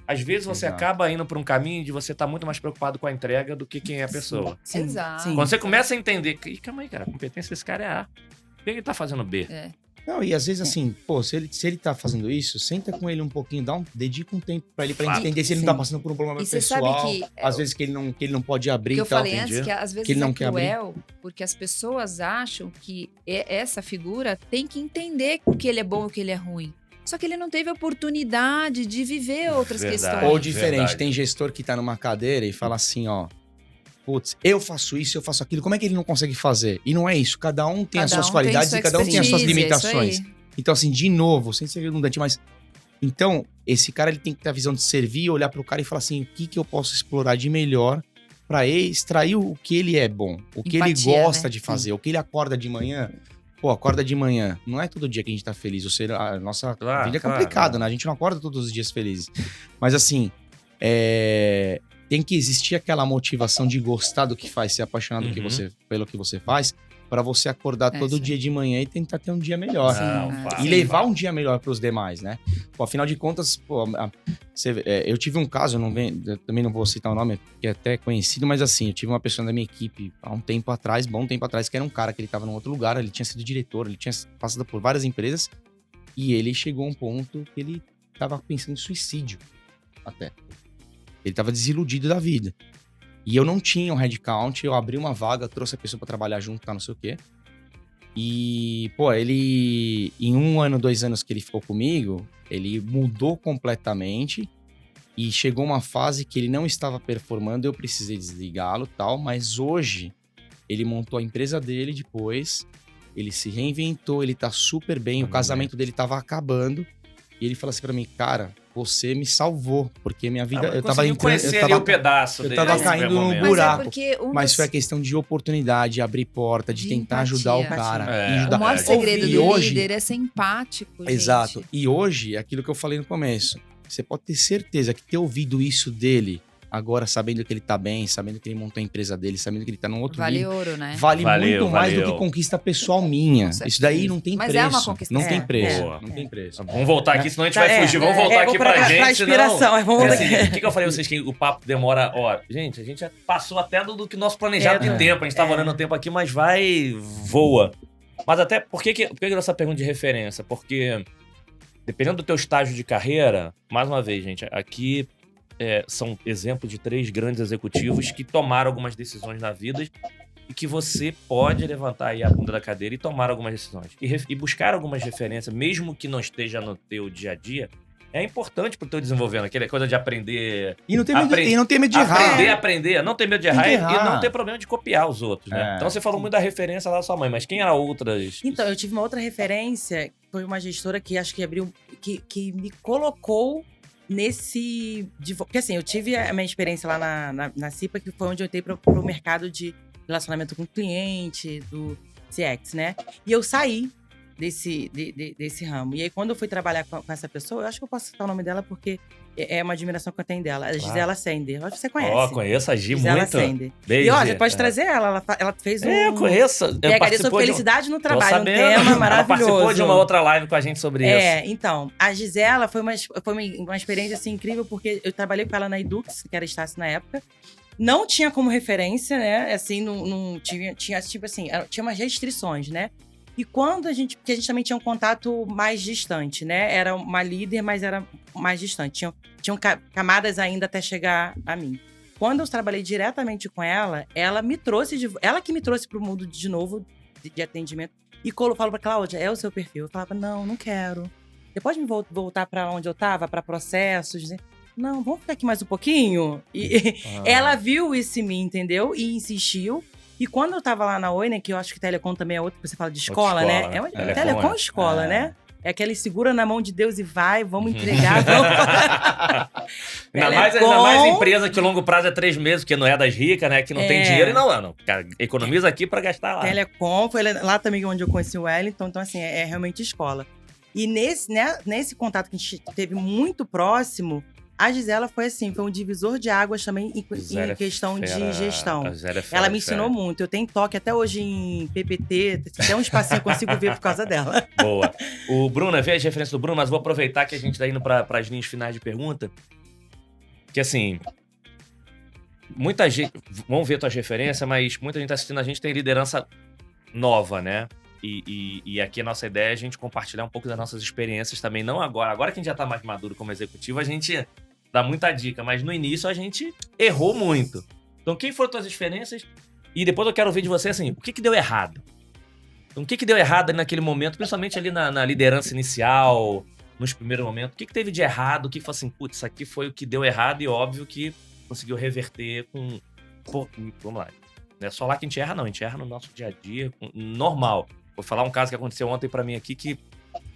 A: às vezes você acaba indo pra um caminho de você estar muito mais preocupado com a entrega do que quem é a pessoa.
C: Sim.
D: Exato.
C: Sim.
A: Quando você começa a entender, calma aí, cara, a competência desse cara é A, por que ele tá fazendo B?
B: Não, e às vezes assim, pô, se ele tá fazendo isso, senta com ele um pouquinho, dedica um tempo pra ele entender se ele não tá passando por um problema
D: E você
B: pessoal,
D: sabe que
B: às vezes que ele não pode abrir
D: que
B: e
D: eu
B: tal.
D: falei antes, que às vezes
B: Que ele não
D: é
B: quer abrir.
D: cruel, porque as pessoas acham que essa figura tem que entender o que ele é bom e o que ele é ruim. Só que ele não teve a oportunidade de viver outras questões.
B: Ou diferente,
A: Verdade.
B: tem gestor que tá numa cadeira e fala assim, ó, putz, eu faço isso, eu faço aquilo, como é que ele não consegue fazer? E não é isso, cada um tem as suas qualidades e cada um tem as suas limitações. Então, assim, de novo, sem ser redundante, mas... Então, esse cara ele tem que ter a visão de servir, olhar pro cara e falar assim, o que eu posso explorar de melhor pra extrair o que ele é bom, o que ele gosta de fazer, o que ele acorda de manhã. Pô, acorda de manhã. Não é todo dia que a gente tá feliz. Ou seja, a nossa vida é complicada, né? A gente não acorda todos os dias felizes. Mas assim, tem que existir aquela motivação de gostar do que faz, ser apaixonado pelo que você faz, pra você acordar todo dia de manhã e tentar ter um dia melhor. E levar um dia melhor pros demais, né? Pô, afinal de contas, pô, eu tive um caso, eu também não vou citar o nome, que é até conhecido, mas assim, eu tive uma pessoa da minha equipe há um tempo atrás, bom tempo atrás, que era um cara que ele tava num outro lugar, ele tinha sido diretor, ele tinha passado por várias empresas, e ele chegou a um ponto que ele tava pensando em suicídio, até. Ele tava desiludido da vida. E eu não tinha um headcount, eu abri uma vaga, trouxe a pessoa pra trabalhar junto, tá, não sei o quê. E, pô, ele... Em 1 ano, 2 anos que ele ficou comigo, ele mudou completamente e chegou uma fase que ele não estava performando, eu precisei desligá-lo e tal, mas hoje ele montou a empresa dele depois, ele se reinventou, ele tá super bem, o casamento dele tava acabando e ele falou assim pra mim, cara, você me salvou, porque minha vida... eu tava entrando...
A: conhecer ali um pedaço
B: eu
A: dele
B: tava
A: nesse
B: caindo
A: primeiro
B: num
A: momento.
B: buraco.
D: porque
B: Mas foi a questão de oportunidade, abrir porta, de
D: De
B: tentar ajudar o
D: empatia.
B: cara.
A: É.
B: E ajudar.
D: O maior
A: É.
D: segredo
B: E
D: do
B: hoje-
D: líder é ser empático, gente.
B: Exato. E hoje, aquilo que eu falei no começo, você pode ter certeza que ter ouvido isso dele, agora sabendo que ele tá bem, sabendo que ele montou a empresa dele, sabendo que ele tá num outro
D: Vale
B: nível,
D: ouro, né?
B: vale
A: Valeu,
B: muito mais do
A: valeu.
B: que conquista pessoal minha.
D: Com certeza.
B: Isso daí não tem
D: Mas
B: preço.
D: é uma conquista.
B: Não
C: É,
B: tem preço.
A: Boa.
B: Não tem preço.
A: Vamos voltar aqui, senão a gente vai
C: É,
A: fugir. Vamos voltar
C: é,
A: aqui
C: vou pra
A: pra gente,
C: inspiração.
A: senão...
C: Vamos
A: É
C: voltar
A: assim,
C: aqui.
A: o que eu falei pra vocês que o papo demora... Ó, gente, a gente já passou até do que nosso planejado
C: É,
A: de tempo. A gente tava olhando o tempo aqui, mas voa. Mas até, por que essa pergunta de referência? Porque, dependendo do teu estágio de carreira, mais uma vez, gente, aqui são exemplos de 3 grandes executivos que tomaram algumas decisões na vida e que você pode levantar aí a bunda da cadeira e tomar algumas decisões. E buscar algumas referências, mesmo que não esteja no teu dia a dia, é importante pro teu desenvolvimento. Aquela coisa de aprender...
B: E não tem medo,
A: Aprende-
B: e não tem medo de errar.
A: Aprender, não ter medo de
B: Tem
A: errar,
B: que
A: e
B: errar.
A: não ter problema de copiar os outros, né?
B: É.
A: Então você falou muito da referência lá da sua mãe, mas quem era outras?
C: Então, eu tive uma outra referência, foi uma gestora que acho que abriu, que me colocou nesse... Porque assim, eu tive a minha experiência lá na CIPA, que foi onde eu entrei pro mercado de relacionamento com o cliente, do CX, né? E eu saí desse ramo. E aí, quando eu fui trabalhar com essa pessoa, eu acho que eu posso citar o nome dela, porque é uma admiração que eu tenho dela. A Gisela Sender. Eu acho que você conhece.
A: Ó, conheço a Gi
C: Gisela
A: muito.
C: Sender.
A: Beijo.
C: E ó, você pode
A: É.
C: trazer ela. Ela fez um...
A: Eu conheço. Eu
C: PhD
A: participou
C: sobre
A: de um-
C: felicidade no
A: Tô
C: trabalho, um
A: sabendo.
C: tema maravilhoso.
A: Ela participou de uma outra live com a gente sobre isso.
C: Então, a Gisela foi uma experiência assim, incrível, porque eu trabalhei com ela na Edux, que era Estácio na época. Não tinha como referência, né? Assim, não tinha tipo assim, tinha umas restrições, né? E quando porque a gente também tinha um contato mais distante, né? Era uma líder, mas era mais distante. Tinham camadas ainda até chegar a mim. Quando eu trabalhei diretamente com ela, ela que me trouxe pro mundo de novo, de atendimento. E falou pra Cláudia, é o seu perfil? Eu falava, não quero. Você pode me voltar pra onde eu tava, pra processos? Não, vamos ficar aqui mais um pouquinho? E ela viu isso em mim, entendeu? E insistiu. E quando eu tava lá na Oi, né, que eu acho que Telecom também é outro, que você fala de escola,
A: Outra
C: né?
A: escola,
C: É uma
A: Telecom,
C: Telecom
A: é.
C: escola,
B: É.
C: né? É aquela segura na mão de Deus e vai, vamos entregar, vamos...
A: Ainda mais empresa que o longo prazo é 3 meses, que não é das ricas, né? Que não tem dinheiro e não. Cara, economiza aqui pra gastar lá.
C: Telecom, foi lá também onde eu conheci o Wellington, então assim, é realmente escola. E nesse contato que a gente teve muito próximo, a Gisela foi um divisor de águas também em questão de gestão. Ela me ensinou muito. Eu tenho toque até hoje em PPT, até um espacinho eu consigo ver por causa dela.
A: Boa. O Bruno, vê as referências do Bruno, mas vou aproveitar que a gente tá indo pras linhas finais de pergunta. Que assim, muita gente... Vamos ver tuas referências, mas muita gente tá assistindo a gente tem liderança nova, né? E aqui a nossa ideia é a gente compartilhar um pouco das nossas experiências também. Não agora. Agora que a gente já tá mais maduro como executivo, a gente dá muita dica. Mas no início a gente errou muito. Então quem foram tuas experiências? E depois eu quero ouvir de você, assim, o que deu errado? Então o que deu errado ali naquele momento? Principalmente ali na liderança inicial, nos primeiros momentos. O que teve de errado? O que foi assim, putz, isso aqui foi o que deu errado e óbvio que conseguiu reverter com... Pô, vamos lá. Não é só lá que a gente erra, não. A gente erra no nosso dia a dia, normal. Vou falar um caso que aconteceu ontem pra mim aqui que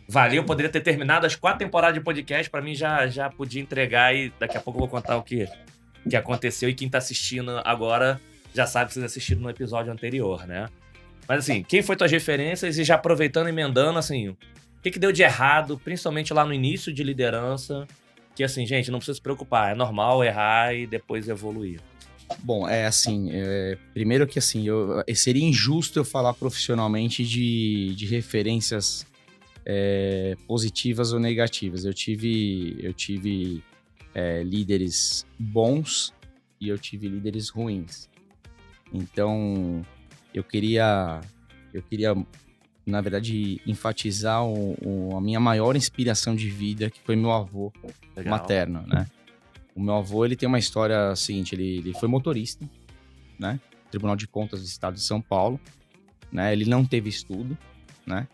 A: valeu, poderia ter terminado as 4 temporadas de podcast, pra mim já podia entregar e daqui a pouco eu vou contar o que aconteceu e quem tá assistindo agora já sabe que vocês assistiram no episódio anterior, né? Mas assim, quem foi tuas referências e já aproveitando, emendando, assim, o que deu de errado, principalmente lá no início de liderança, que assim, gente, não precisa se preocupar, é normal errar e depois evoluir.
B: Bom, primeiro que assim, seria injusto eu falar profissionalmente de referências positivas ou negativas. Eu tive líderes bons e eu tive líderes ruins. Então, eu queria na verdade, enfatizar a minha maior inspiração de vida, que foi meu avô
A: Legal.
B: materno, né? O meu avô, ele tem uma história seguinte, ele foi motorista, né? Tribunal de Contas do Estado de São Paulo, né? Ele não teve estudo, né?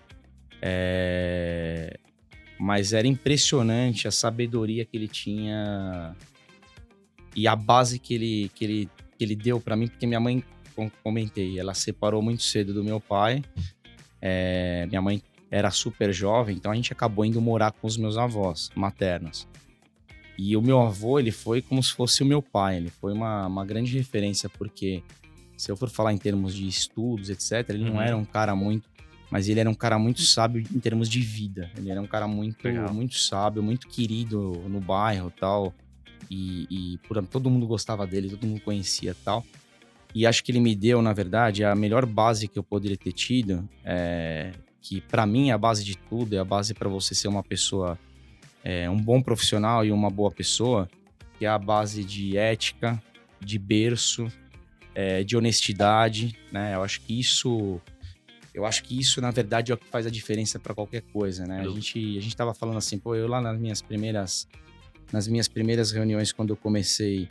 B: Mas era impressionante a sabedoria que ele tinha e a base que ele deu pra mim, porque minha mãe, como comentei, ela separou muito cedo do meu pai. Minha mãe era super jovem, então a gente acabou indo morar com os meus avós maternos. E o meu avô, ele foi como se fosse o meu pai, ele foi uma grande referência, porque se eu for falar em termos de estudos, etc., ele não era um cara muito... Mas ele era um cara muito sábio em termos de vida. Ele era um cara muito sábio, muito querido no bairro e tal. E todo mundo gostava dele, todo mundo conhecia e tal. E acho que ele me deu, na verdade, a melhor base que eu poderia ter tido. Que pra mim é a base de tudo, é a base pra você ser uma pessoa, um bom profissional e uma boa pessoa. Que é a base de ética, de berço, de honestidade, né? Eu acho que isso, na verdade, é o que faz a diferença para qualquer coisa, né? A gente tava falando assim, pô, eu lá nas minhas primeiras reuniões, quando eu comecei,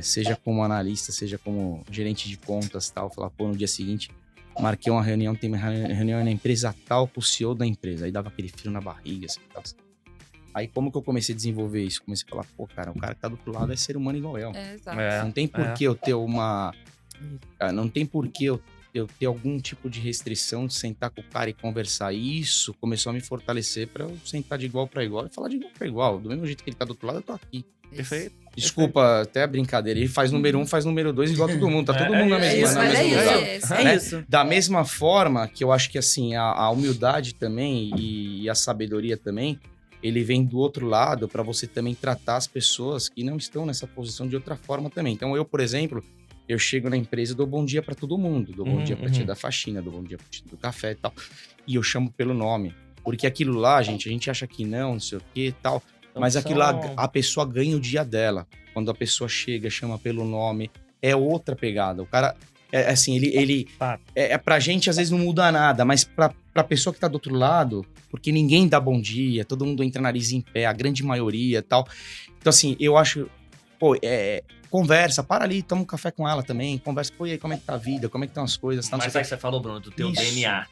B: seja como analista, seja como gerente de contas, tal, falar, pô, no dia seguinte, marquei uma reunião, tem uma reunião na empresa tal com o CEO da empresa. Aí dava aquele frio na barriga, assim, tal. Aí como que eu comecei a desenvolver isso? Comecei a falar, pô, cara, o cara que tá do outro lado é ser humano igual eu.
D: Exato.
B: Não tem por que eu ter não tem por que eu ter algum tipo de restrição de sentar com o cara e conversar. E isso começou a me fortalecer pra eu sentar de igual pra igual e falar de igual pra igual. Do mesmo jeito que ele tá do outro lado, eu tô aqui.
A: Perfeito.
B: Desculpa, até a brincadeira. Ele faz número 1, faz número 2 igual todo mundo. Tá todo mundo na mesma lugar.
C: É isso.
B: Da mesma forma que eu acho que assim, a humildade também e a sabedoria também, ele vem do outro lado pra você também tratar as pessoas que não estão nessa posição de outra forma também. Então eu, por exemplo... Eu chego na empresa e dou bom dia pra todo mundo. Dou bom dia pra tia da faxina, dou bom dia pra tia do café e tal. E eu chamo pelo nome. Porque aquilo lá, gente, a gente acha que não sei o que e tal. Então, mas aquilo lá, a pessoa ganha o dia dela. Quando a pessoa chega, chama pelo nome, é outra pegada. O cara, assim, ele pra gente, às vezes, não muda nada. Mas pra pessoa que tá do outro lado, porque ninguém dá bom dia, todo mundo entra nariz em pé, a grande maioria e tal. Então, assim, eu acho... Pô, conversa, para ali, toma um café com ela também, conversa, pô, e aí, como é que tá a vida, como é que estão as coisas, tá?
A: Mas sabe que você falou, Bruno, do teu DNA.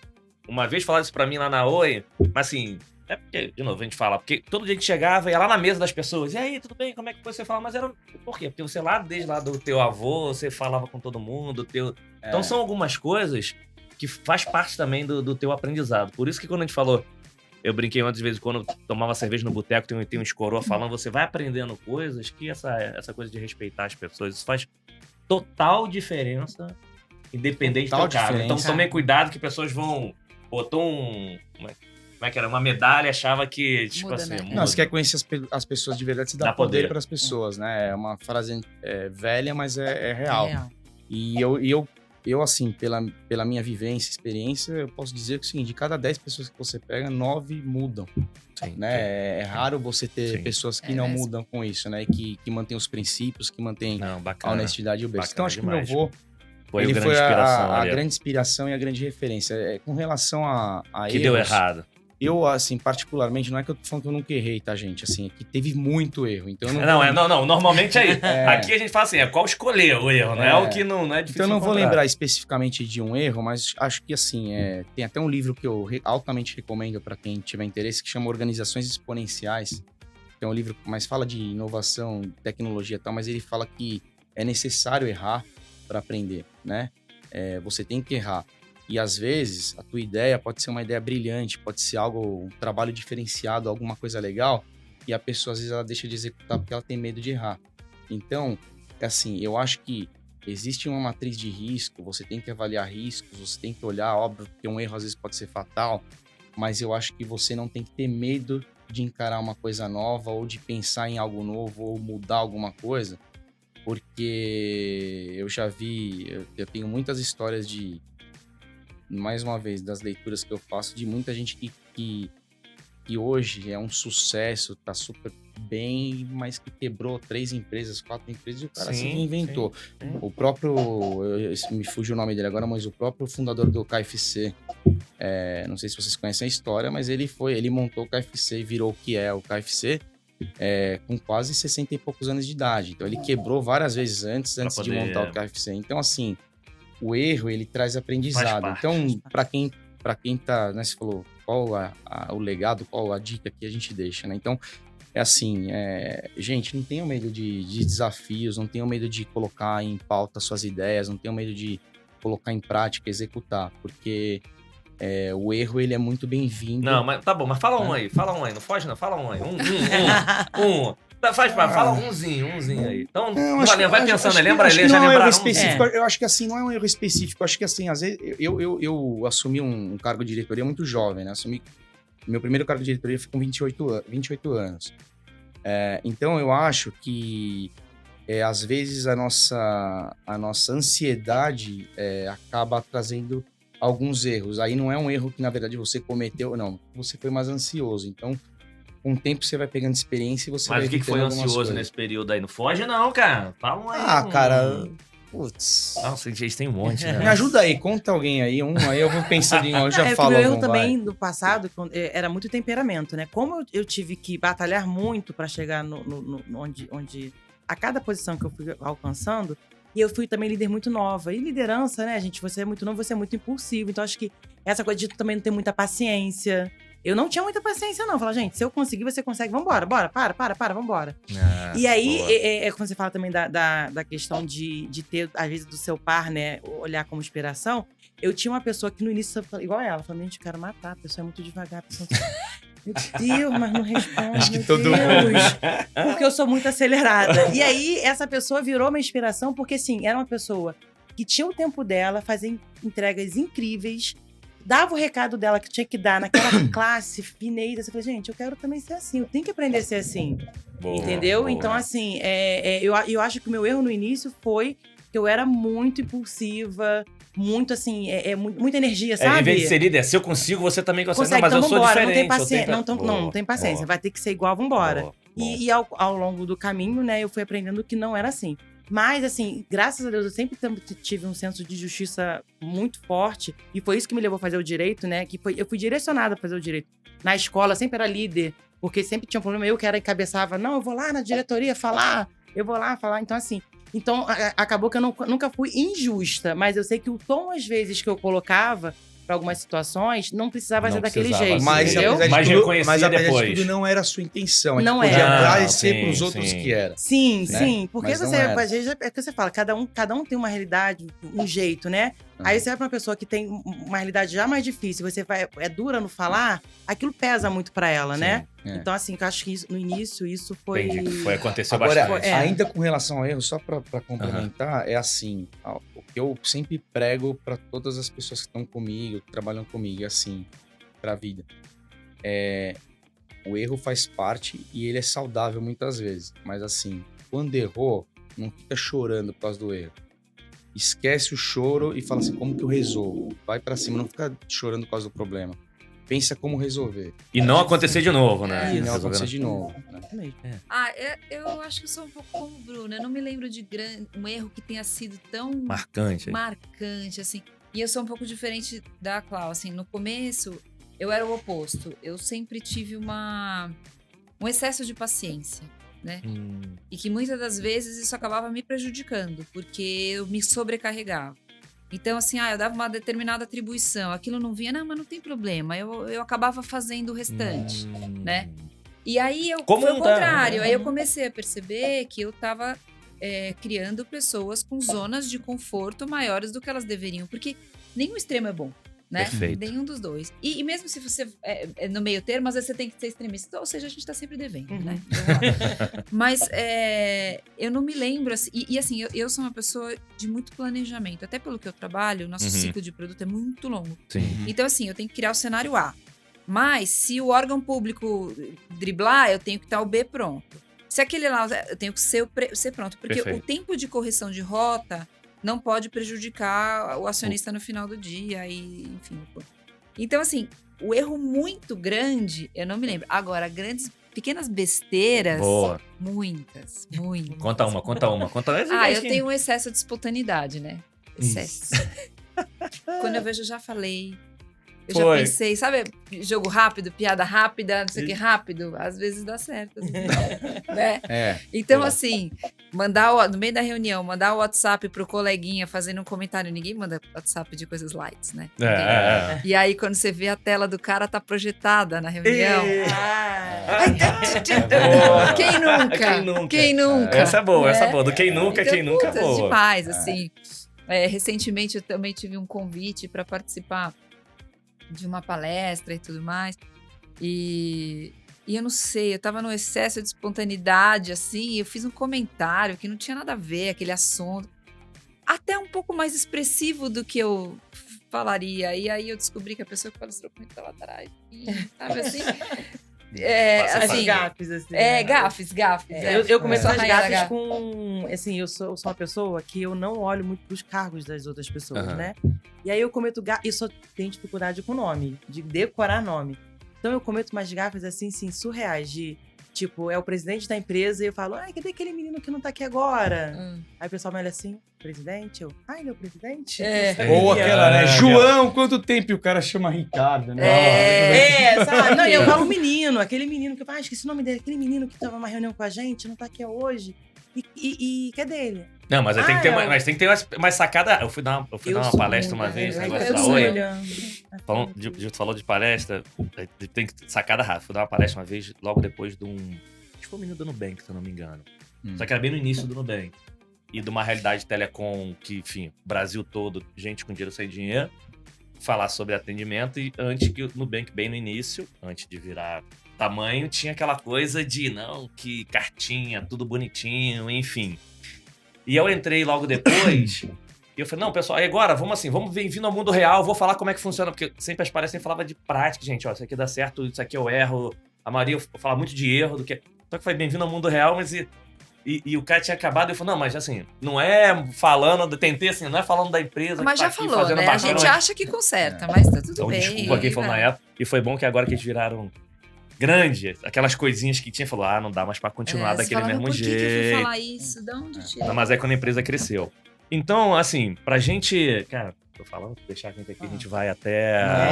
A: Uma vez falaram isso pra mim lá na Oi, mas assim, porque, de novo, a gente fala, porque todo dia que chegava, ia lá na mesa das pessoas, e aí, tudo bem, como é que você fala? Mas era, por quê? Porque você lá, desde lá do teu avô, você falava com todo mundo, Então são algumas coisas que faz parte também do teu aprendizado. Por isso que quando a gente falou, eu brinquei antes, de vez em quando, tomava cerveja no boteco, tem uns coroa falando, você vai aprendendo coisas que essa coisa de respeitar as pessoas, isso faz total diferença, independente do cargo. Então tomem cuidado que pessoas vão... Botou como é que era? Uma medalha, achava que, tipo muda, assim... Né?
B: Não, você quer conhecer as pessoas de verdade, você dá poder para as pessoas, né? É uma frase velha, mas é real. E eu, assim, pela minha vivência, experiência, eu posso dizer que, sim, de cada 10 pessoas que você pega, 9 mudam, né? É raro você ter pessoas que não mudam com isso, né? Que mantêm os princípios, que mantêm a honestidade e o berço. Então, acho que meu avô, ele foi a grande inspiração e a grande referência. Com relação a
A: que deu errado.
B: Eu, assim, particularmente, não é que eu tô falando que eu nunca errei, tá, gente? Assim, é que teve muito erro. Então
A: não, normalmente é isso. Aqui a gente fala assim, qual escolher o erro, não é o que não é difícil.
B: Então eu não vou lembrar especificamente de um erro, mas acho que, assim, tem até um livro que eu altamente recomendo para quem tiver interesse, que chama Organizações Exponenciais. Que é um livro que mais fala de inovação, tecnologia e tal, mas ele fala que é necessário errar para aprender, né? Você tem que errar. E às vezes a tua ideia pode ser uma ideia brilhante, pode ser um trabalho diferenciado, alguma coisa legal, e a pessoa às vezes ela deixa de executar porque ela tem medo de errar. Então, assim, eu acho que existe uma matriz de risco, você tem que avaliar riscos, você tem que olhar, óbvio que um erro às vezes pode ser fatal, mas eu acho que você não tem que ter medo de encarar uma coisa nova ou de pensar em algo novo ou mudar alguma coisa, porque eu já vi, eu tenho muitas histórias mais uma vez, das leituras que eu faço, de muita gente que hoje é um sucesso, tá super bem, mas que quebrou 3 empresas, 4 empresas e o cara se reinventou. Sim. O próprio, me fugiu o nome dele agora, mas o próprio fundador do KFC, não sei se vocês conhecem a história, mas ele montou o KFC e virou o que é o KFC, com quase 60 e poucos anos de idade. Então, ele quebrou várias vezes antes de
A: poder-
B: montar o KFC. Então, assim, o erro, ele traz aprendizado.
A: parte.
B: Então, para quem tá, né, você falou, qual o legado, qual a dica que a gente deixa, né? Então, é assim, gente, não tenham medo de desafios, não tenham medo de colocar em pauta suas ideias, não tenham medo de colocar em prática, executar, porque o erro, ele é muito bem-vindo.
A: Não, mas tá bom, mas fala um aí, não foge não, fala um aí. Um. Fala umzinho aí. Então, Valinha, vai pensando, lembra ele, já
B: não é um erro
A: lembraram
B: específico. Eu acho que assim, não é um erro específico. Eu acho que assim, às vezes, eu assumi um cargo de diretoria muito jovem, né? Meu primeiro cargo de diretoria foi com 28 anos. Então, eu acho que, às vezes, a nossa ansiedade acaba trazendo alguns erros. Aí não é um erro que, na verdade, você cometeu, não. Você foi mais ansioso. Então, com o tempo, você vai pegando experiência e você vai...
A: Mas o que foi ansioso nesse período aí? Não foge não, cara. Fala um aí.
B: Cara... Putz...
A: Nossa, gente, tem um monte, né?
B: Me ajuda aí, conta alguém aí, aí eu vou pensando eu já falo
C: o meu erro
B: algum,
C: também do passado era muito temperamento, né? Como eu tive que batalhar muito para chegar onde a cada posição que eu fui alcançando, e eu fui também líder muito nova. E liderança, né, gente? Você é muito novo, você é muito impulsivo. Então, acho que essa coisa de também não ter muita paciência. Eu não tinha muita paciência, não. Falar, gente, se eu conseguir, você consegue, vambora, bora, para, vambora. E aí, quando você fala também da questão de ter, às vezes, do seu par, né, olhar como inspiração, eu tinha uma pessoa que no início, igual ela, falando, gente, eu quero matar, a pessoa é muito devagar, a pessoa... Meu Deus, mas não responde,
B: acho que
C: meu
B: todo
C: Deus.
B: mundo.
C: Porque eu sou muito acelerada. E aí, essa pessoa virou uma inspiração, porque, assim, era uma pessoa que tinha o tempo dela, fazia entregas incríveis, dava o recado dela que tinha que dar naquela classe fineira. Você falei, gente, eu quero também ser assim, eu tenho que aprender a ser assim.
A: Boa,
C: entendeu?
A: boa.
C: Então, assim, eu acho que o meu erro no início foi que eu era muito impulsiva, muito, assim, muita energia, sabe?
A: Em vez de ser líder, se eu consigo, você também consegue. Não, mas
C: então
A: eu sou
C: vambora,
A: diferente.
C: não tem paciência, não tem paciência,
A: Boa.
C: vai ter que ser igual, vambora.
A: Boa.
C: E ao longo do caminho, né, eu fui aprendendo que não era assim. Mas, assim, graças a Deus, eu sempre tive um senso de justiça muito forte. E foi isso que me levou a fazer o direito, né? Eu fui direcionada a fazer o direito. Na escola, eu sempre era líder. Porque sempre tinha um problema. Eu que era encabeçava. Não, eu vou lá na diretoria falar. Eu vou lá falar. Então, assim... Então, acabou que eu nunca fui injusta. Mas eu sei que o tom, às vezes, que eu colocava... para algumas situações, não precisava ser daquele jeito,
B: mas,
C: entendeu?
A: Mas reconhecia depois.
B: Tudo não era a sua intenção.
C: Não
B: podia
C: era.
B: parecer para os outros que era.
C: Sim,
B: né?
C: sim. Porque
B: Mas
C: você, às vezes, é que você fala, cada um tem uma realidade, um jeito, né? Aí você vai pra uma pessoa que tem uma realidade já mais difícil, você é dura no falar, aquilo pesa muito pra ela, né? Então, assim, eu acho que no início isso foi...
A: Entendi. Aconteceu
B: Agora,
A: bastante.
B: ainda com relação ao erro, só pra complementar, é assim, o que eu sempre prego pra todas as pessoas que estão comigo, que trabalham comigo, é assim, pra vida. O erro faz parte e ele é saudável muitas vezes. Mas assim, quando errou, não fica chorando por causa do erro. Esquece o choro e fala assim, como que eu resolvo? Vai pra cima, não fica chorando por causa do problema. Pensa como resolver.
A: E não acontecer de novo, né?
B: E não acontecer de novo.
D: Eu acho que eu sou um pouco como o Bruno. Eu não me lembro de um erro que tenha sido tão
A: marcante,
D: assim. E eu sou um pouco diferente da Clau. Assim, no começo, eu era o oposto. Eu sempre tive um excesso de paciência, né? E que muitas das vezes isso acabava me prejudicando, porque eu me sobrecarregava. Então, assim, eu dava uma determinada atribuição, aquilo não vinha, não, mas não tem problema. Eu acabava fazendo o restante, né? E aí, foi o contrário. Aí eu comecei a perceber que eu estava criando pessoas com zonas de conforto maiores do que elas deveriam. Porque nenhum extremo é bom, né?
A: Perfeito.
D: Nenhum dos dois. E mesmo se você é no meio termo, às vezes você tem que ser extremista. Ou seja, a gente está sempre devendo, né? Mas eu não me lembro... Assim, e assim, eu sou uma pessoa de muito planejamento. Até pelo que eu trabalho, o nosso ciclo de produto é muito longo.
A: Sim.
D: Então, assim, eu tenho que criar o cenário A. Mas, se o órgão público driblar, eu tenho que estar o B pronto. Se aquele lá, eu tenho que ser pronto. Porque
A: Perfeito.
D: o tempo de correção de rota não pode prejudicar o acionista no final do dia. E, enfim. Então, assim, o erro muito grande, eu não me lembro. Agora, pequenas besteiras,
A: Boa.
D: muitas.
A: Conta uma.
D: Eu tenho um excesso de espontaneidade, né? Excesso. Quando eu vejo, eu já falei. Eu já pensei, sabe, jogo rápido, piada rápida, não sei o que rápido, às vezes dá certo, às vezes não, né? Então, assim, no meio da reunião, mandar o WhatsApp pro coleguinha fazendo um comentário, ninguém manda WhatsApp de coisas light, né? E aí, quando você vê a tela do cara, tá projetada na reunião. Quem nunca? Quem nunca?
A: Essa é boa, essa é boa. Do quem nunca,
D: então,
A: quem nunca é boa.
D: Demais, assim. Recentemente eu também tive um convite para participar de uma palestra e tudo mais. E eu não sei, eu tava num excesso de espontaneidade, assim, eu fiz um comentário que não tinha nada a ver, aquele assunto. Até um pouco mais expressivo do que eu falaria. E aí eu descobri que a pessoa que palestrou comigo estava atrás. Sabe assim?
C: Assim, gafes, assim.
D: Gafes.
C: Eu comecei as gafes
D: gafe.
C: com... Assim, eu sou uma pessoa que eu não olho muito pros cargos das outras pessoas, né? E aí eu cometo gafes... Eu só tenho dificuldade com nome, de decorar nome. Então eu cometo umas gafes, assim, surreais, de... Tipo, é o presidente da empresa e eu falo, cadê aquele menino que não tá aqui agora? Aí o pessoal me olha assim, presidente? Ele é o presidente?
B: Ou aquela, né? João, quanto tempo? E o cara chama Ricardo, né?
C: Sabe? Não, eu falo menino, aquele menino que eu esqueci o nome dele, aquele menino que tava numa reunião com a gente, não tá aqui hoje. E cadê ele?
A: Não, mas tem que ter mais sacada. Eu fui dar uma palestra uma vez, negócio da Oi. Falou de palestra, tem que ter sacada rápida. Fui dar uma palestra uma vez, logo depois de acho que foi o menino do Nubank, se eu não me engano. Só que era bem no início do Nubank. E de uma realidade telecom que, enfim, Brasil todo, gente com dinheiro sem dinheiro, falar sobre atendimento. E antes que o Nubank, bem no início, antes de virar tamanho, tinha aquela coisa de, que cartinha, tudo bonitinho, enfim. E eu entrei logo depois e eu falei, não, pessoal, aí agora, vamos vindo ao mundo real, vou falar como é que funciona, porque sempre as palestras falava de prática, gente, isso aqui dá certo, isso aqui eu erro. A maioria fala muito de erro, do que... Só que foi bem-vindo ao mundo real, mas e o cara tinha acabado, eu falei, não, mas assim, não é falando, tentei assim, não é falando da empresa.
D: Mas
A: que
D: já
A: tá aqui
D: falou, né? A gente acha que conserta, mas tá tudo
A: então,
D: bem.
A: Desculpa quem falou na época. E foi bom que agora que eles viraram grande, aquelas coisinhas que tinha, falou, não dá mais pra continuar daquele mesmo jeito.
D: Por que eu fui falar isso? De onde tirou?
A: Mas é quando a empresa cresceu. Então, assim, pra gente... Cara, tô falando, deixar a gente aqui, a gente vai até...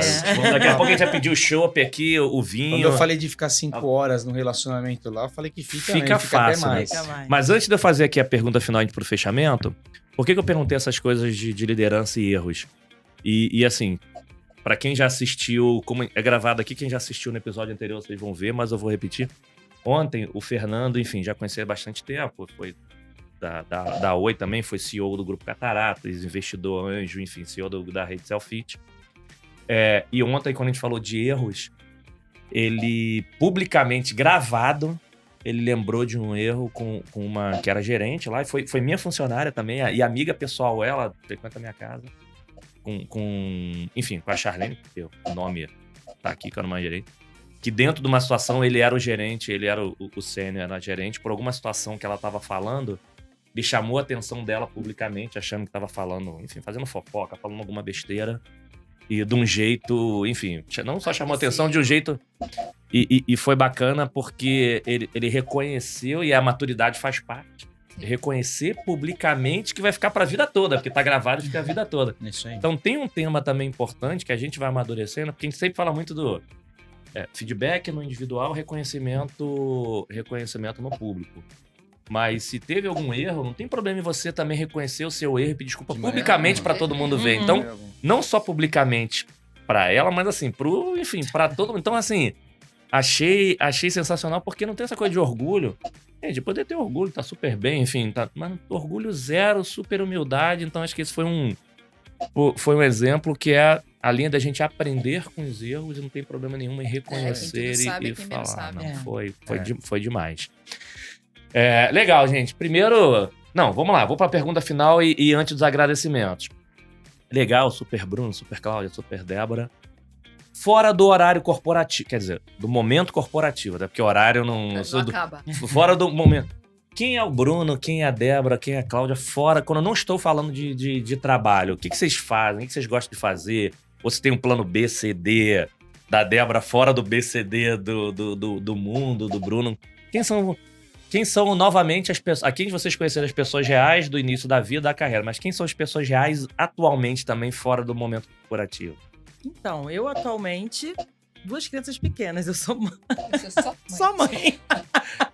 A: Daqui a pouco a gente vai pedir o chopp aqui, o vinho.
B: Quando eu falei de ficar 5 horas no relacionamento lá, eu falei que fica
A: fácil,
B: até
A: mais. Mas antes de eu fazer aqui a pergunta final pro fechamento, por que eu perguntei essas coisas de liderança e erros? E assim... Pra quem já assistiu, como é gravado aqui, quem já assistiu no episódio anterior, vocês vão ver, mas eu vou repetir. Ontem, o Fernando, enfim, já conhecia há bastante tempo, foi da Oi também, foi CEO do Grupo Cataratas, investidor anjo, enfim, CEO da rede Selfit. E ontem, quando a gente falou de erros, ele, publicamente gravado, ele lembrou de um erro com uma que era gerente lá, e foi minha funcionária também, e amiga pessoal, ela frequenta a minha casa. Enfim, com a Charlene, porque o nome tá aqui que eu não mais direito, que dentro de uma situação ele era o gerente, ele era o sênior, era gerente, por alguma situação que ela tava falando, ele chamou a atenção dela publicamente, achando que tava falando, enfim, fazendo fofoca, falando alguma besteira, e de um jeito, enfim, não só chamou a atenção, de um jeito... E foi bacana porque ele reconheceu, e a maturidade faz parte, reconhecer publicamente que vai ficar pra vida toda, porque tá gravado e fica a vida toda.
B: Isso aí.
A: Então tem um tema também importante que a gente vai amadurecendo, porque a gente sempre fala muito do feedback no individual, reconhecimento no público. Mas se teve algum erro, não tem problema em você também reconhecer o seu erro e pedir desculpa publicamente pra todo mundo ver. Então, não só publicamente pra ela, mas assim, pra todo mundo. Então, assim, achei sensacional, porque não tem essa coisa de orgulho. De poder ter orgulho, tá super bem, enfim, mas orgulho zero, super humildade. Então acho que esse foi um exemplo que é a linha da gente aprender com os erros e não tem problema nenhum em reconhecer e falar. Sabe. Não, foi demais. Legal, gente. Primeiro, vamos lá, vou pra pergunta final e antes dos agradecimentos. Legal, super Bruno, super Cláudia, super Débora. Fora do horário corporativo, quer dizer, do momento corporativo, né? Porque horário não
D: acaba.
A: Fora do momento. Quem é o Bruno, quem é a Débora, quem é a Cláudia, fora, quando eu não estou falando de trabalho, o que vocês fazem, o que vocês gostam de fazer? Ou se tem um plano B, C, D da Débora fora do B, C, D do mundo, do Bruno? Quem são novamente as pessoas... Aqui vocês conheceram as pessoas reais do início da vida, da carreira, mas quem são as pessoas reais atualmente também fora do momento corporativo?
C: Então, eu atualmente, 2 crianças pequenas, eu sou mãe.
D: Eu sou só mãe.
C: Só mãe.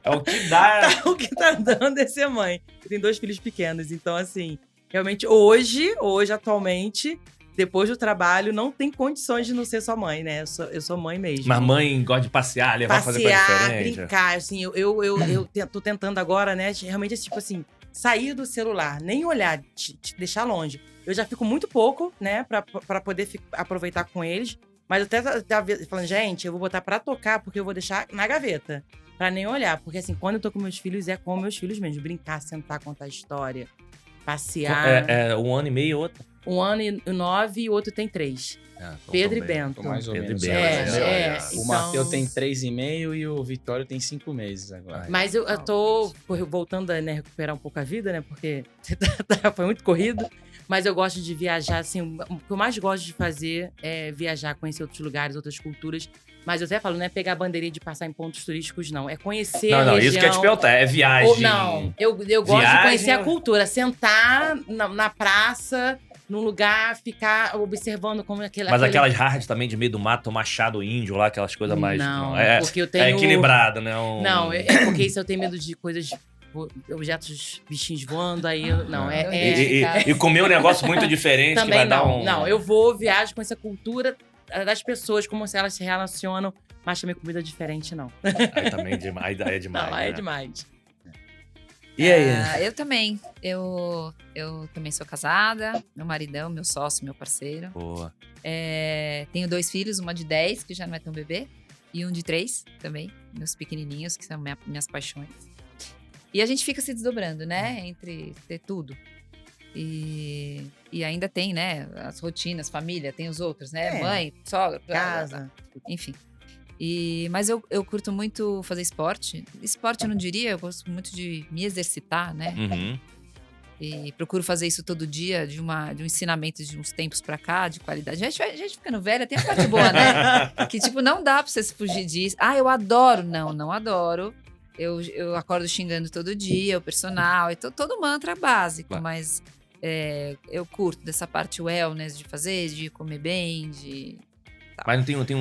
A: É o que dá.
C: O que tá dando é ser mãe. Eu tenho 2 filhos pequenos, então assim, realmente hoje, atualmente, depois do trabalho, não tem condições de não ser só mãe, né? Eu sou mãe mesmo.
A: Mas mãe gosta de passear, levar fazer coisa diferente.
C: brincar, assim, eu tô tentando agora, né, realmente, tipo assim, sair do celular, nem olhar, te deixar longe. Eu já fico muito pouco, né, pra poder aproveitar com eles, mas eu até tava falando, gente, eu vou botar pra tocar, porque eu vou deixar na gaveta, pra nem olhar, porque assim, quando eu tô com meus filhos, é com meus filhos mesmo, brincar, sentar, contar história, passear.
A: É 1 ano e meio e outro.
C: 1 ano e 9 e o outro tem 3.
A: Então
C: Pedro e
A: também.
C: Bento.
B: Mais ou
A: Pedro e
B: menos.
A: Bento,
B: O
C: então-
B: Matheus tem 3,5 e o Vitório tem 5 meses agora.
C: Mas eu tô voltando a, né, recuperar um pouco a vida, né? Porque foi muito corrido. Mas eu gosto de viajar, assim. O que eu mais gosto de fazer é viajar, conhecer outros lugares, outras culturas. Mas eu até falo, não é pegar a bandeirinha de passar em pontos turísticos, não. É conhecer a
A: Não,
C: região.
A: isso que eu ia te perguntar. É viagem.
C: Ou não, eu gosto de
A: Viagem
C: conhecer a
A: ou-
C: cultura. Sentar na praça, num lugar, ficar observando como
A: Mas aquelas hard também de meio do mato, tomar chá do índio lá, aquelas coisas mais.
C: Não,
A: é,
C: porque eu tenho...
A: é equilibrado, né?
C: Não, é porque isso eu tenho medo de coisas, objetos, bichinhos voando, aí não,
A: E comer um negócio muito diferente que
C: também
A: vai dar
C: não.
A: um.
C: Não, eu vou, viajo com essa cultura das pessoas, como se elas se relacionam, mas também comida diferente, não.
A: Aí também aí é demais.
C: Não, aí é
A: né?
C: demais.
A: E aí?
D: Eu também. Eu também sou casada, meu maridão, meu sócio, meu parceiro.
A: Boa.
D: Tenho 2 filhos, uma de 10, que já não é tão bebê, e um de 3 também, meus pequenininhos, que são minhas paixões. E a gente fica se desdobrando, né? Entre ter tudo. E ainda tem, né? As rotinas, família, tem os outros, né?
C: É.
D: Mãe, sogra,
C: Casa.
D: enfim. Mas eu curto muito fazer esporte. Esporte eu não diria, eu gosto muito de me exercitar, né?
A: Uhum.
D: E procuro fazer isso todo dia, de um ensinamento de uns tempos pra cá, de qualidade. A gente ficando velha, tem a parte boa, né? Que, tipo, não dá pra você se fugir disso. Eu adoro. Não adoro. Eu acordo xingando todo dia, o personal, então todo mantra básico,
A: Claro.
D: mas eu curto dessa parte wellness de fazer, de comer bem, de...
A: Mas não tem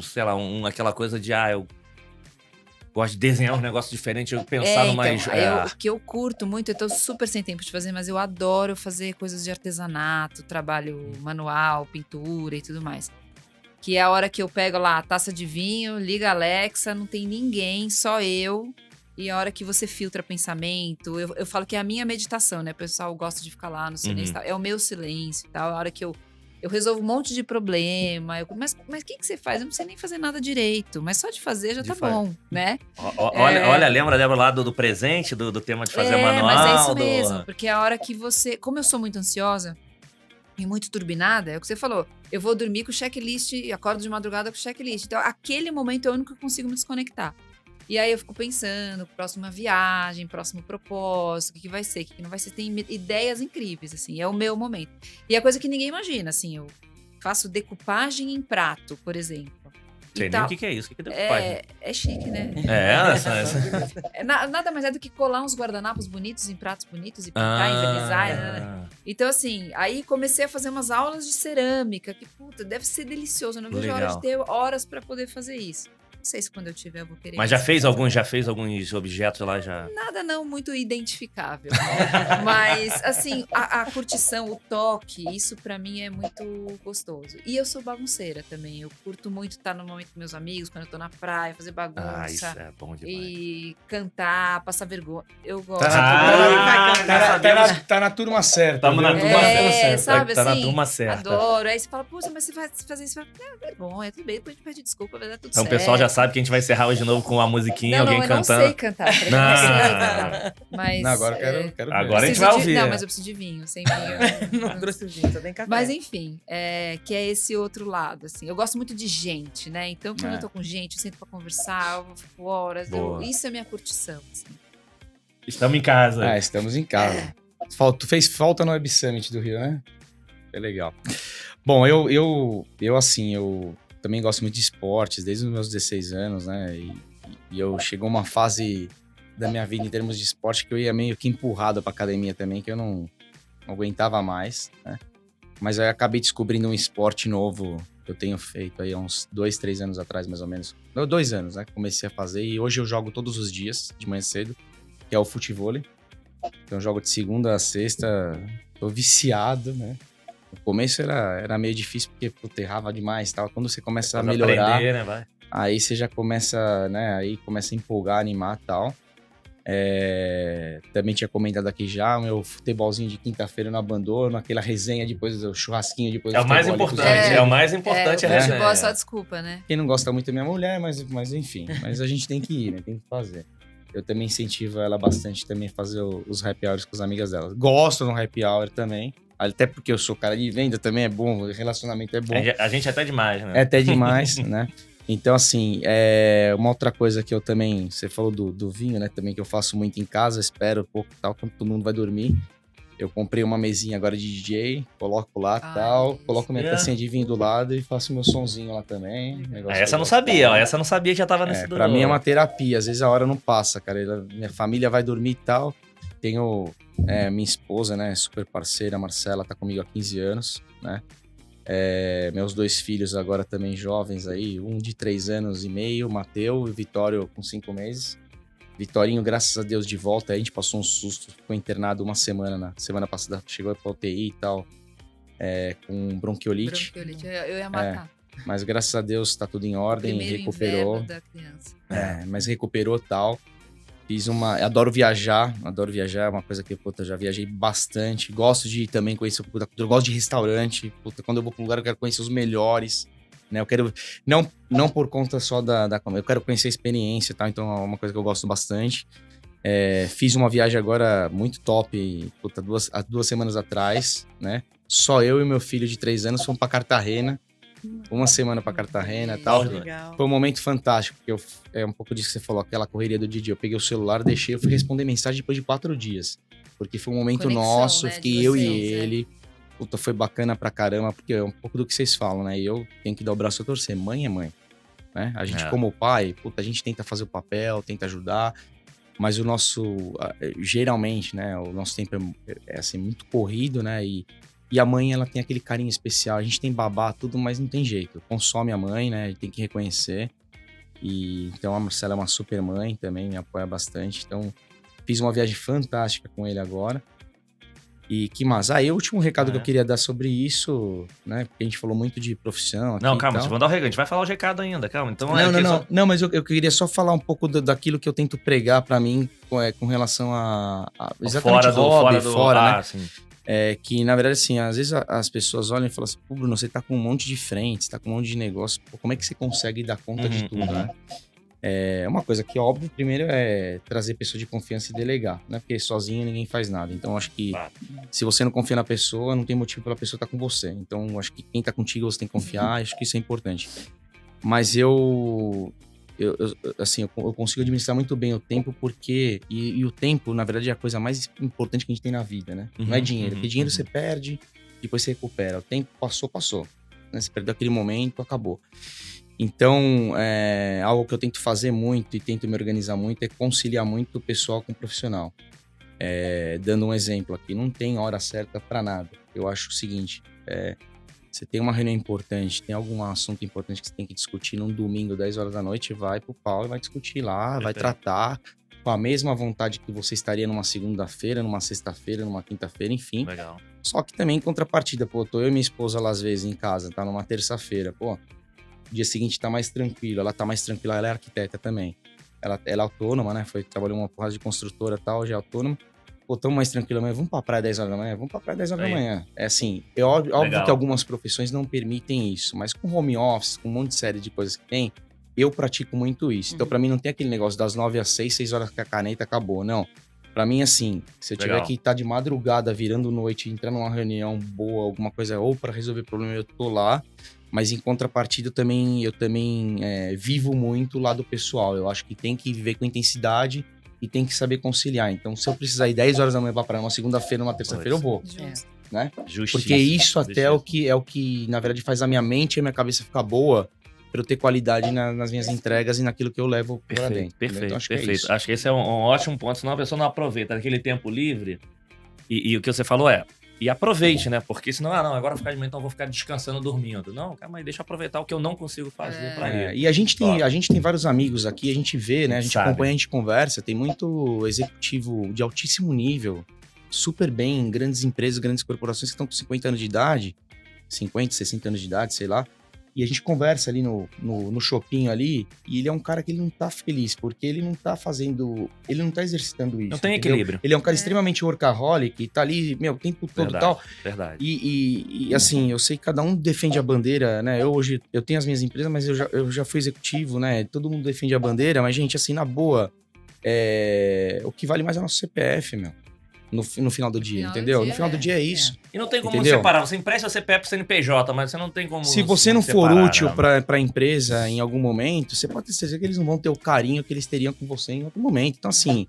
A: sei lá, aquela coisa de, eu gosto de desenhar um negócio diferente, eu pensar numa.
D: O que eu curto muito, eu tô super sem tempo de fazer, mas eu adoro fazer coisas de artesanato, trabalho manual, pintura e tudo mais. Que é a hora que eu pego lá a taça de vinho, liga a Alexa, não tem ninguém, só eu. E a hora que você filtra pensamento, eu falo que é a minha meditação, né? O pessoal gosta de ficar lá no silêncio e tal. É o meu silêncio e tal. É a hora que eu resolvo um monte de problema. Mas o que você faz? Eu não sei nem fazer nada direito. Mas só de fazer já tá bom, né?
A: Olha, lembra lá do presente, do tema de fazer manual?
D: Mas é isso mesmo. Porque a hora que você... Como eu sou muito ansiosa e muito turbinada, é o que você falou. Eu vou dormir com o checklist e acordo de madrugada com o checklist. Então, aquele momento é o único que eu consigo me desconectar. E aí eu fico pensando, próxima viagem, próximo propósito, o que vai ser, o que não vai ser. Tem ideias incríveis, assim, é o meu momento. E é coisa que ninguém imagina, assim, eu faço decupagem em prato, por exemplo.
A: Sei nem o que é isso, o que é decupagem?
D: É chique, né? Nada mais é do que colar uns guardanapos bonitos em pratos bonitos e pintar, envernizar. Né? Então, assim, aí comecei a fazer umas aulas de cerâmica, que, puta, deve ser delicioso. Eu não vejo hora de ter horas pra poder fazer isso. Não sei se quando eu tiver eu vou querer.
A: Mas já fez alguns objetos lá já?
D: Nada não muito identificável. Mas, assim, a curtição, o toque, isso pra mim é muito gostoso. E eu sou bagunceira também. Eu curto muito estar no momento com meus amigos, quando eu tô na praia, fazer bagunça.
A: Isso é bom demais.
D: E cantar, passar vergonha. Eu gosto.
B: Tá na turma certa.
A: Tamo na turma certa.
D: Sabe,
A: tá
D: assim,
A: na turma certa.
D: Adoro. Aí você fala, poxa, mas você vai fazer isso? Vergonha, tudo bem, depois a gente pede desculpa, vai dar tudo
A: Então
D: certo.
A: o pessoal já sabe que a gente vai encerrar hoje de novo com uma musiquinha, alguém cantando.
D: Eu não sei cantar. Mas,
B: agora eu quero ver.
A: Agora a gente vai ouvir.
D: Não, mas eu preciso de vinho, sem vinho.
C: Não trouxe vinho, só tem café.
D: Mas enfim, que é esse outro lado, assim. Eu gosto muito de gente, né? Então, quando eu tô com gente, eu sento pra conversar, eu fico horas. Isso é minha curtição, assim.
A: Estamos em casa.
B: Estamos em casa. Fez falta no Web Summit do Rio, né? É legal. Bom, eu também gosto muito de esportes, desde os meus 16 anos, né? E eu chegou uma fase da minha vida em termos de esporte que eu ia meio que empurrado pra academia também, que eu não aguentava mais, né? Mas aí eu acabei descobrindo um esporte novo que eu tenho feito aí há uns 2, 3 anos atrás, mais ou menos. Não, 2 anos, né? Comecei a fazer e hoje eu jogo todos os dias, de manhã cedo, que é o futevôlei. Então eu jogo de segunda a sexta, tô viciado, né? No começo era meio difícil porque puta, errava demais e tal. Quando você começa a melhorar,
A: aprender, né? Vai.
B: aí você já começa, né? Aí começa a empolgar, animar e tal. Também tinha comentado aqui já, o meu futebolzinho de quinta-feira eu não abandono, aquela resenha depois, o churrasquinho depois
A: É
B: do
A: o mais
B: futebol ali com os
A: importante,
B: amigos.
A: é o mais importante a
D: o futebol
A: resenha.
D: é só desculpa, né?
B: Quem não gosta muito é minha mulher, mas enfim. Mas a gente tem que ir, né? Tem que fazer. Eu também incentivo ela bastante também a fazer os happy hours com as amigas dela. Gosto no happy hour também. Até porque eu sou cara de venda também, é bom. Relacionamento é bom.
A: A gente é até demais, né?
B: É até demais, né? Então, assim, uma outra coisa que eu também... Você falou do vinho, né? Também que eu faço muito em casa. Espero um pouco tal, quando todo mundo vai dormir. Eu comprei uma mesinha agora de DJ, coloco lá e tal,
D: isso.
B: coloco minha tacinha de vinho do lado e faço meu sonzinho lá também. Negócio
A: Essa eu não
B: gosto
A: sabia, ó.
B: também.
A: Essa eu não sabia que já tava nesse
B: Pra mim é uma terapia, às vezes a hora não passa, cara. Minha família vai dormir e tal. Tenho minha esposa, né, super parceira, a Marcela, tá comigo há 15 anos, né? Meus 2 filhos agora também jovens aí, um de 3 anos e meio, Mateu, e Vitório com 5 meses. Vitorinho, graças a Deus, de volta. A gente passou um susto, ficou internado uma semana, na semana passada, chegou pra UTI e tal, com bronquiolite.
D: Eu ia matar.
B: Mas graças a Deus tá tudo em ordem,
D: Primeiro
B: recuperou.
D: inverno da criança.
B: Mas recuperou tal. Adoro viajar, é uma coisa que, puta, já viajei bastante. Gosto de também conhecer um pouco da cultura, gosto de restaurante. Puta, quando eu vou pra um lugar eu quero conhecer os melhores. Né, eu quero, não por conta só da comida, eu quero conhecer a experiência, tá? Então é uma coisa que eu gosto bastante. Fiz uma viagem agora muito top, puta, há 2 semanas atrás, né? Só eu e meu filho de 3 anos fomos pra Cartagena. Uma semana pra Cartagena e tal.
C: Legal.
B: Foi um momento fantástico, porque é um pouco disso que você falou, aquela correria do dia. Eu peguei o celular, deixei, eu fui responder mensagem depois de 4 dias. Porque foi um momento
D: Conexão,
B: nosso,
D: né,
B: fiquei
D: de
B: eu
D: vocês,
B: e ele. Puta, foi bacana pra caramba, porque é um pouco do que vocês falam, né? E eu tenho que dar o braço a torcer. Mãe é mãe, né? A gente, como pai, puta, a gente tenta fazer o papel, tenta ajudar, mas o nosso, geralmente, né? O nosso tempo é assim, muito corrido, né? E a mãe, ela tem aquele carinho especial. A gente tem babá, tudo, mas não tem jeito. Consome a mãe, né? Tem que reconhecer. Então a Marcela é uma super mãe também, me apoia bastante. Então, fiz uma viagem fantástica com ele agora. E que mais? E o último recado que eu queria dar sobre isso, né? Porque a gente falou muito de profissão aqui.
A: Não, calma, vamos dar o recado. A gente vai falar o recado ainda, calma. Então,
B: não, mas eu queria só falar um pouco daquilo que eu tento pregar pra mim com relação a exatamente fora, né?
A: Sim.
B: Que, na verdade, assim, às vezes as pessoas olham e falam assim, pô, Bruno, você tá com um monte de frente, você tá com um monte de negócio, pô, como é que você consegue dar conta de tudo, né? Uma coisa que, óbvio, primeiro é trazer pessoa de confiança e delegar, né? Porque sozinho ninguém faz nada. Então, acho que se você não confia na pessoa, não tem motivo pela pessoa estar com você. Então, acho que quem tá contigo, você tem que confiar, acho que isso é importante. Mas eu consigo administrar muito bem o tempo porque... E o tempo, na verdade, é a coisa mais importante que a gente tem na vida, né? Não é dinheiro. Porque dinheiro você perde, depois você recupera. O tempo passou. Né? Você perdeu aquele momento, acabou. Então, algo que eu tento fazer muito e tento me organizar muito é conciliar muito o pessoal com o profissional. Dando um exemplo aqui, não tem hora certa para nada. Eu acho o seguinte, você tem uma reunião importante, tem algum assunto importante que você tem que discutir num domingo, 10 horas da noite, vai pro pau e vai discutir lá, vai tratar com a mesma vontade que você estaria numa segunda-feira, numa sexta-feira, numa quinta-feira, enfim.
A: Legal.
B: Só que também em contrapartida, pô, tô eu e minha esposa lá às vezes em casa, tá numa terça-feira, pô, o dia seguinte tá mais tranquilo, ela tá mais tranquila, ela é arquiteta também. Ela é autônoma, né? Trabalhou uma porrada de construtora e tal, já é autônoma. Pô, tamo mais tranquilo amanhã, vamos pra praia 10 horas da manhã? Vamos pra praia 10 horas da manhã. É assim, óbvio que algumas profissões não permitem isso, mas com home office, com um monte de série de coisas que tem, eu pratico muito isso. Então, pra mim, não tem aquele negócio das 9 às 6, 6 horas que a caneta acabou, não. Pra mim, assim, se eu tiver que estar de madrugada, virando noite, entrar numa reunião boa, alguma coisa, ou pra resolver problema, eu tô lá. Mas em contrapartida, eu também vivo muito o lado pessoal. Eu acho que tem que viver com intensidade e tem que saber conciliar. Então, se eu precisar ir 10 horas da manhã pra praia, uma segunda-feira, uma terça-feira, eu vou. Né? Porque isso até é o que, na verdade, faz a minha mente e a minha cabeça ficar boa para eu ter qualidade nas minhas entregas e naquilo que eu levo pra dentro.
A: Perfeito,
B: então, acho
A: perfeito.
B: Que é isso.
A: Acho que esse é um ótimo ponto, senão a pessoa não aproveita aquele tempo livre. E o que você falou E aproveite, né? Porque senão, não, agora eu vou ficar de manhã, então eu vou ficar descansando, dormindo. Não, calma aí, deixa eu aproveitar o que eu não consigo fazer pra ir.
B: E a gente tem vários amigos aqui, a gente vê, né? A gente
A: Sabe.
B: acompanha, a gente conversa. Tem muito executivo de altíssimo nível, super bem, em grandes empresas, grandes corporações que estão com 50 anos de idade, 50, 60 anos de idade, sei lá. E a gente conversa ali no shopping ali, e ele é um cara que ele não tá feliz, porque ele não tá exercitando isso.
A: Não tem
B: entendeu?
A: equilíbrio.
B: Ele é um cara extremamente workaholic, e tá ali, o tempo todo e tal.
A: Verdade.
B: E assim, eu sei que cada um defende a bandeira, né? Eu tenho as minhas empresas, mas eu já fui executivo, né? Todo mundo defende a bandeira, mas, gente, assim, na boa, o que vale mais é o nosso CPF, meu. No final do dia, entendeu? No final do dia é isso.
A: E não tem como
B: Entendeu?
A: separar. Você empresta CPF pro CNPJ, mas você não tem como.
B: Se você não for
A: separar,
B: útil
A: né?
B: pra empresa em algum momento, você pode ter certeza que eles não vão ter o carinho que eles teriam com você em outro momento. Então, assim,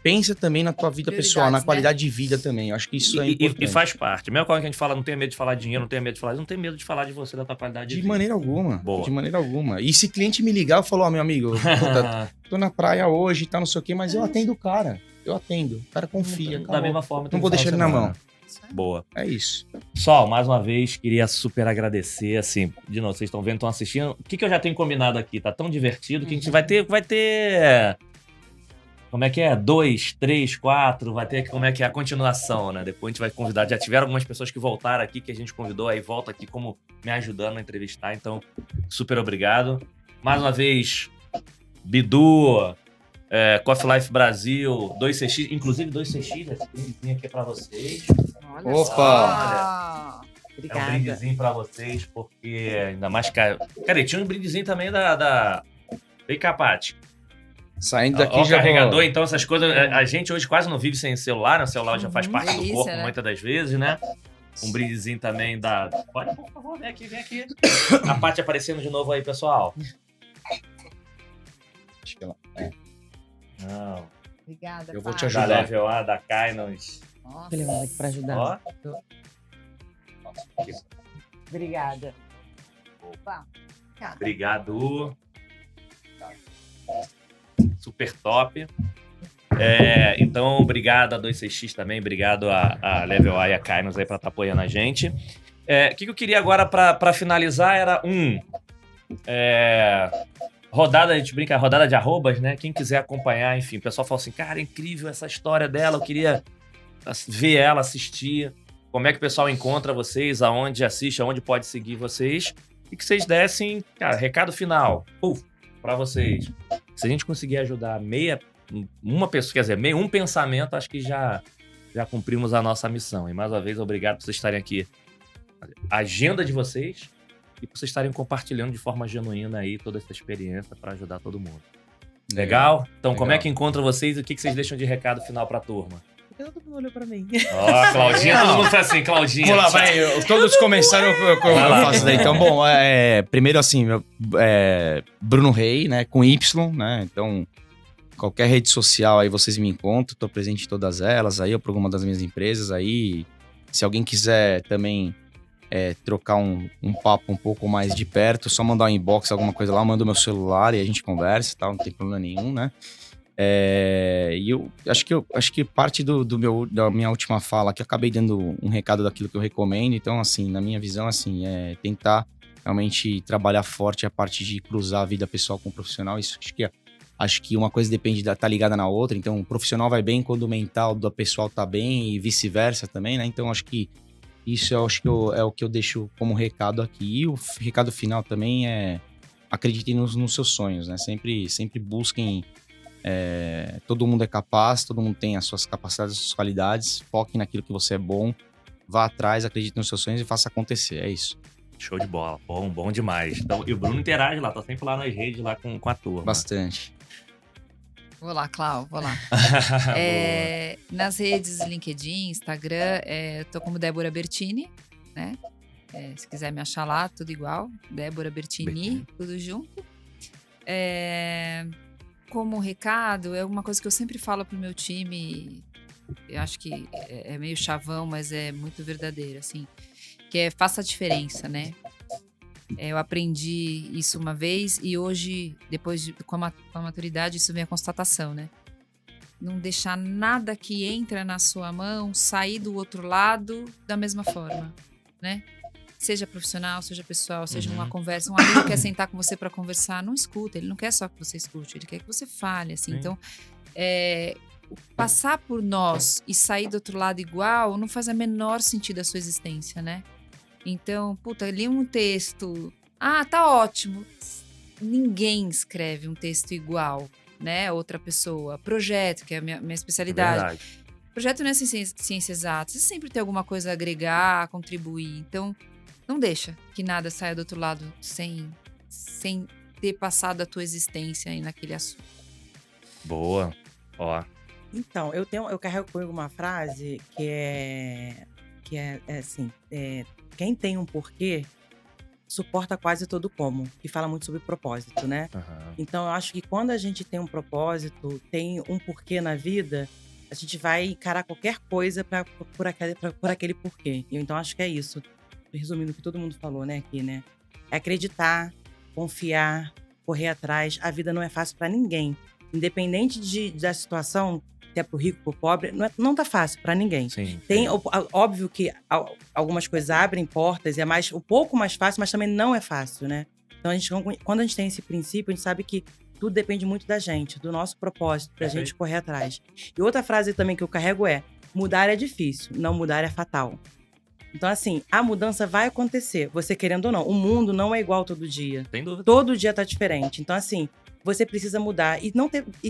B: pensa também na tua vida pessoal, na
D: Prioridades,
B: qualidade de vida também. Eu acho que isso é importante.
A: E faz parte. Mesmo quando a gente fala, não tem medo de falar de dinheiro, não tem medo de falar, não tem medo de falar de você, da tua qualidade de
B: De
A: vida.
B: maneira alguma.
A: Boa.
B: De maneira alguma. E se cliente me ligar, eu falo, meu amigo, puta, tô na praia hoje, tá não sei o quê, mas eu atendo o cara. Eu atendo. O cara confia.
A: Da
B: acabou.
A: mesma forma.
B: Não vou deixar ele na mão.
A: Boa.
B: É isso.
A: Sol, mais uma vez, queria super agradecer, assim, de novo, vocês estão vendo, estão assistindo. O que eu já tenho combinado aqui? Tá tão divertido que a gente vai ter... Como é que é? 2, 3, 4, vai ter como é que é a continuação, né? Depois a gente vai convidar. Já tiveram algumas pessoas que voltaram aqui, que a gente convidou, aí volta aqui como me ajudando a entrevistar. Então, super obrigado. Mais uma vez, Bidu, Coffee Life Brasil, 2CX, inclusive 2CX, esse brindezinho aqui é pra vocês.
D: Olha
B: Opa!
D: só.
A: É um
C: Obrigada.
A: brindezinho pra vocês, porque ainda mais... Cara, e tinha um brindezinho também da... Vem cá, Paty.
B: Saindo
A: Ó,
B: daqui
A: o
B: já
A: carregador,
B: vou...
A: então essas coisas... A gente hoje quase não vive sem celular, né? O celular já faz parte do
D: delícia,
A: corpo
D: né?
A: muitas das vezes, né? Um brindezinho também da... Pode, por favor, vem aqui, vem aqui. A Paty aparecendo de novo aí, pessoal.
B: Acho que ela-
A: Não.
D: Obrigada,
B: Eu vou te
D: Paty.
A: Da
B: ajudar.
A: Level A, da Kainos.
D: Nossa.
C: Vou levar aqui pra ajudar.
A: Ó.
C: Obrigada.
D: Opa.
A: Obrigado. Super top. Então, obrigado a 2CX também, obrigado a Level A e a Kainos aí pra estar apoiando a gente. O que eu queria agora pra finalizar era rodada, a gente brinca, rodada de arrobas, né? Quem quiser acompanhar, enfim, o pessoal fala assim, cara, é incrível essa história dela, eu queria ver ela, assistir. Como é que o pessoal encontra vocês, aonde assiste, aonde pode seguir vocês. E que vocês dessem, cara, recado final, pra vocês. Se a gente conseguir ajudar uma pessoa, quer dizer, um pensamento, acho que já cumprimos a nossa missão. E mais uma vez, obrigado por vocês estarem aqui. A agenda de vocês e por vocês estarem compartilhando de forma genuína aí toda essa experiência para ajudar todo mundo. Legal? Então, como é que encontra vocês e o que vocês deixam de recado final pra turma?
C: Por que todo mundo olhou pra mim?
A: Ó, Claudinha, todo mundo foi assim, Claudinha.
B: Vamos lá, vai. Todos começaram, eu faço daí. Então, bom, primeiro assim, Bruno Rei, né, com Y, né, então qualquer rede social aí vocês me encontram, tô presente em todas elas, aí eu para alguma das minhas empresas aí, se alguém quiser também trocar um papo um pouco mais de perto, só mandar um inbox, alguma coisa lá, manda o meu celular e a gente conversa e tal, não tem problema nenhum, né. E eu acho que parte da minha última fala que eu acabei dando um recado daquilo que eu recomendo. Então, assim, na minha visão, assim, tentar realmente trabalhar forte a parte de cruzar a vida pessoal com o profissional. Isso acho que uma coisa depende tá ligada na outra. Então, o profissional vai bem quando o mental do pessoal tá bem e vice-versa também, né? Então, acho que isso é o que eu deixo como recado aqui. E o recado final também acreditem nos seus sonhos, né? Sempre busquem. Todo mundo é capaz, todo mundo tem as suas capacidades, as suas qualidades. Foque naquilo que você é bom, vá atrás, acredite nos seus sonhos e faça acontecer. É isso.
A: Show de bola, bom demais. Então, e o Bruno interage lá, tá sempre lá nas redes, lá com a turma.
B: Bastante.
D: Vou lá, Clau, vou lá. Nas redes LinkedIn, Instagram, tô como Débora Bertini, né? Se quiser me achar lá, tudo igual. Débora Bertini, tudo junto. Como recado, é uma coisa que eu sempre falo pro meu time, eu acho que é meio chavão, mas é muito verdadeiro, assim, que faça a diferença, né? Eu aprendi isso uma vez e hoje, depois com a maturidade, isso vem a constatação, né? não deixar nada que entra na sua mão sair do outro lado da mesma forma, né? Seja profissional, seja pessoal, seja uma conversa. Um amigo quer sentar com você para conversar, não escuta. Ele não quer só que você escute, ele quer que você fale, assim. Então, passar por nós e sair do outro lado igual não faz a menor sentido a sua existência, né? Então, li um texto. Ah, tá ótimo. Ninguém escreve um texto igual, né? Outra pessoa. Projeto, que é a minha especialidade.
A: Verdade.
D: Projeto não é ciência exata. Você sempre tem alguma coisa a agregar, a contribuir. Então, não deixa que nada saia do outro lado sem ter passado a tua existência aí naquele assunto.
A: Boa. Ó.
C: Então, eu carrego comigo uma frase que é assim, quem tem um porquê suporta quase todo como, que fala muito sobre propósito, né?
A: Aham.
C: Então, eu acho que quando a gente tem um propósito, tem um porquê na vida, a gente vai encarar qualquer coisa por aquele porquê. Então, acho que é isso. Resumindo o que todo mundo falou, né, aqui, né? É acreditar, confiar, correr atrás. A vida não é fácil pra ninguém. Independente da situação, se é pro rico, pro pobre, não tá fácil pra ninguém.
A: Sim.
C: Tem, óbvio que algumas coisas abrem portas, é um pouco mais fácil, mas também não é fácil, né? Então, quando a gente tem esse princípio, a gente sabe que tudo depende muito da gente, do nosso propósito, pra gente correr atrás. E outra frase também que eu carrego é: mudar é difícil, não mudar é fatal. Então, assim, a mudança vai acontecer, você querendo ou não. O mundo não é igual todo dia.
A: Sem dúvida.
C: Todo dia tá diferente. Então, assim, você precisa mudar. E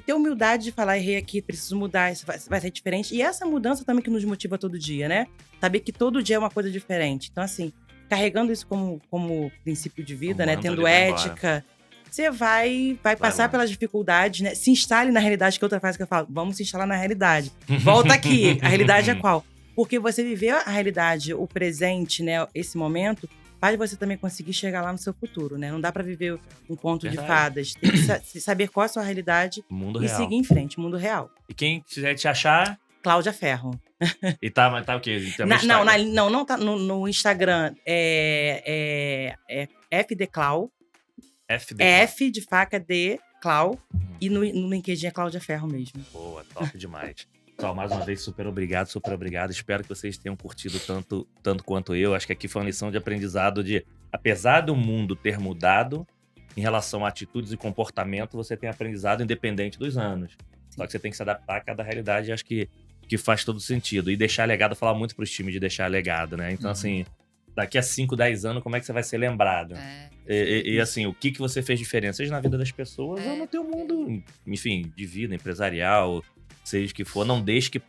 C: ter humildade de falar, errei aqui, preciso mudar, isso vai ser diferente. E essa mudança também que nos motiva todo dia, né? Saber que todo dia é uma coisa diferente. Então, assim, carregando isso como princípio de vida, né? Tendo ética, você vai passar pelas dificuldades, né? Se instale na realidade, que é outra frase que eu falo. Vamos se instalar na realidade. Volta aqui. A realidade é qual? Porque você viver a realidade, o presente, né? Esse momento, faz você também conseguir chegar lá no seu futuro, né? Não dá pra viver um conto de fadas. Tem que saber qual é a sua realidade
A: Mundo
C: e
A: real.
C: seguir em frente, mundo real.
A: E quem quiser te achar...
C: Cláudia Ferro.
A: E tá o quê?
C: Não tá no Instagram. É FDClau. F de faca, D, Clau. E no LinkedIn é Cláudia Ferro mesmo.
A: Boa, top demais. Pessoal, mais uma vez, super obrigado. Espero que vocês tenham curtido tanto quanto eu. Acho que aqui foi uma lição de aprendizado de, apesar do mundo ter mudado, em relação a atitudes e comportamento, você tem aprendizado independente dos anos. Só que você tem que se adaptar a cada realidade e acho que faz todo sentido. E deixar legado, falar muito pros times de deixar legado, né? Então, assim, daqui a 5, 10 anos, como é que você vai ser lembrado? E assim, o que você fez diferença, seja na vida das pessoas ou no teu mundo, enfim, de vida, empresarial, seja o que for. Não deixe que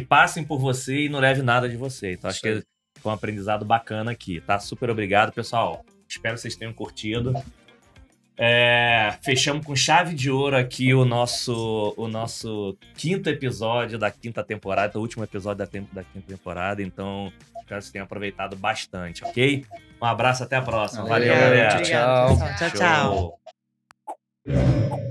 A: passem por você e não leve nada de você. Então, acho que foi um aprendizado bacana aqui, tá? Super obrigado, pessoal. Espero que vocês tenham curtido. Fechamos com chave de ouro aqui o nosso 5º episódio da 5ª temporada, o último episódio da 5ª temporada. Então, espero que vocês tenham aproveitado bastante, ok? Um abraço, até a próxima. Valeu, galera.
C: Obrigado, tchau. Tchau.
A: Show.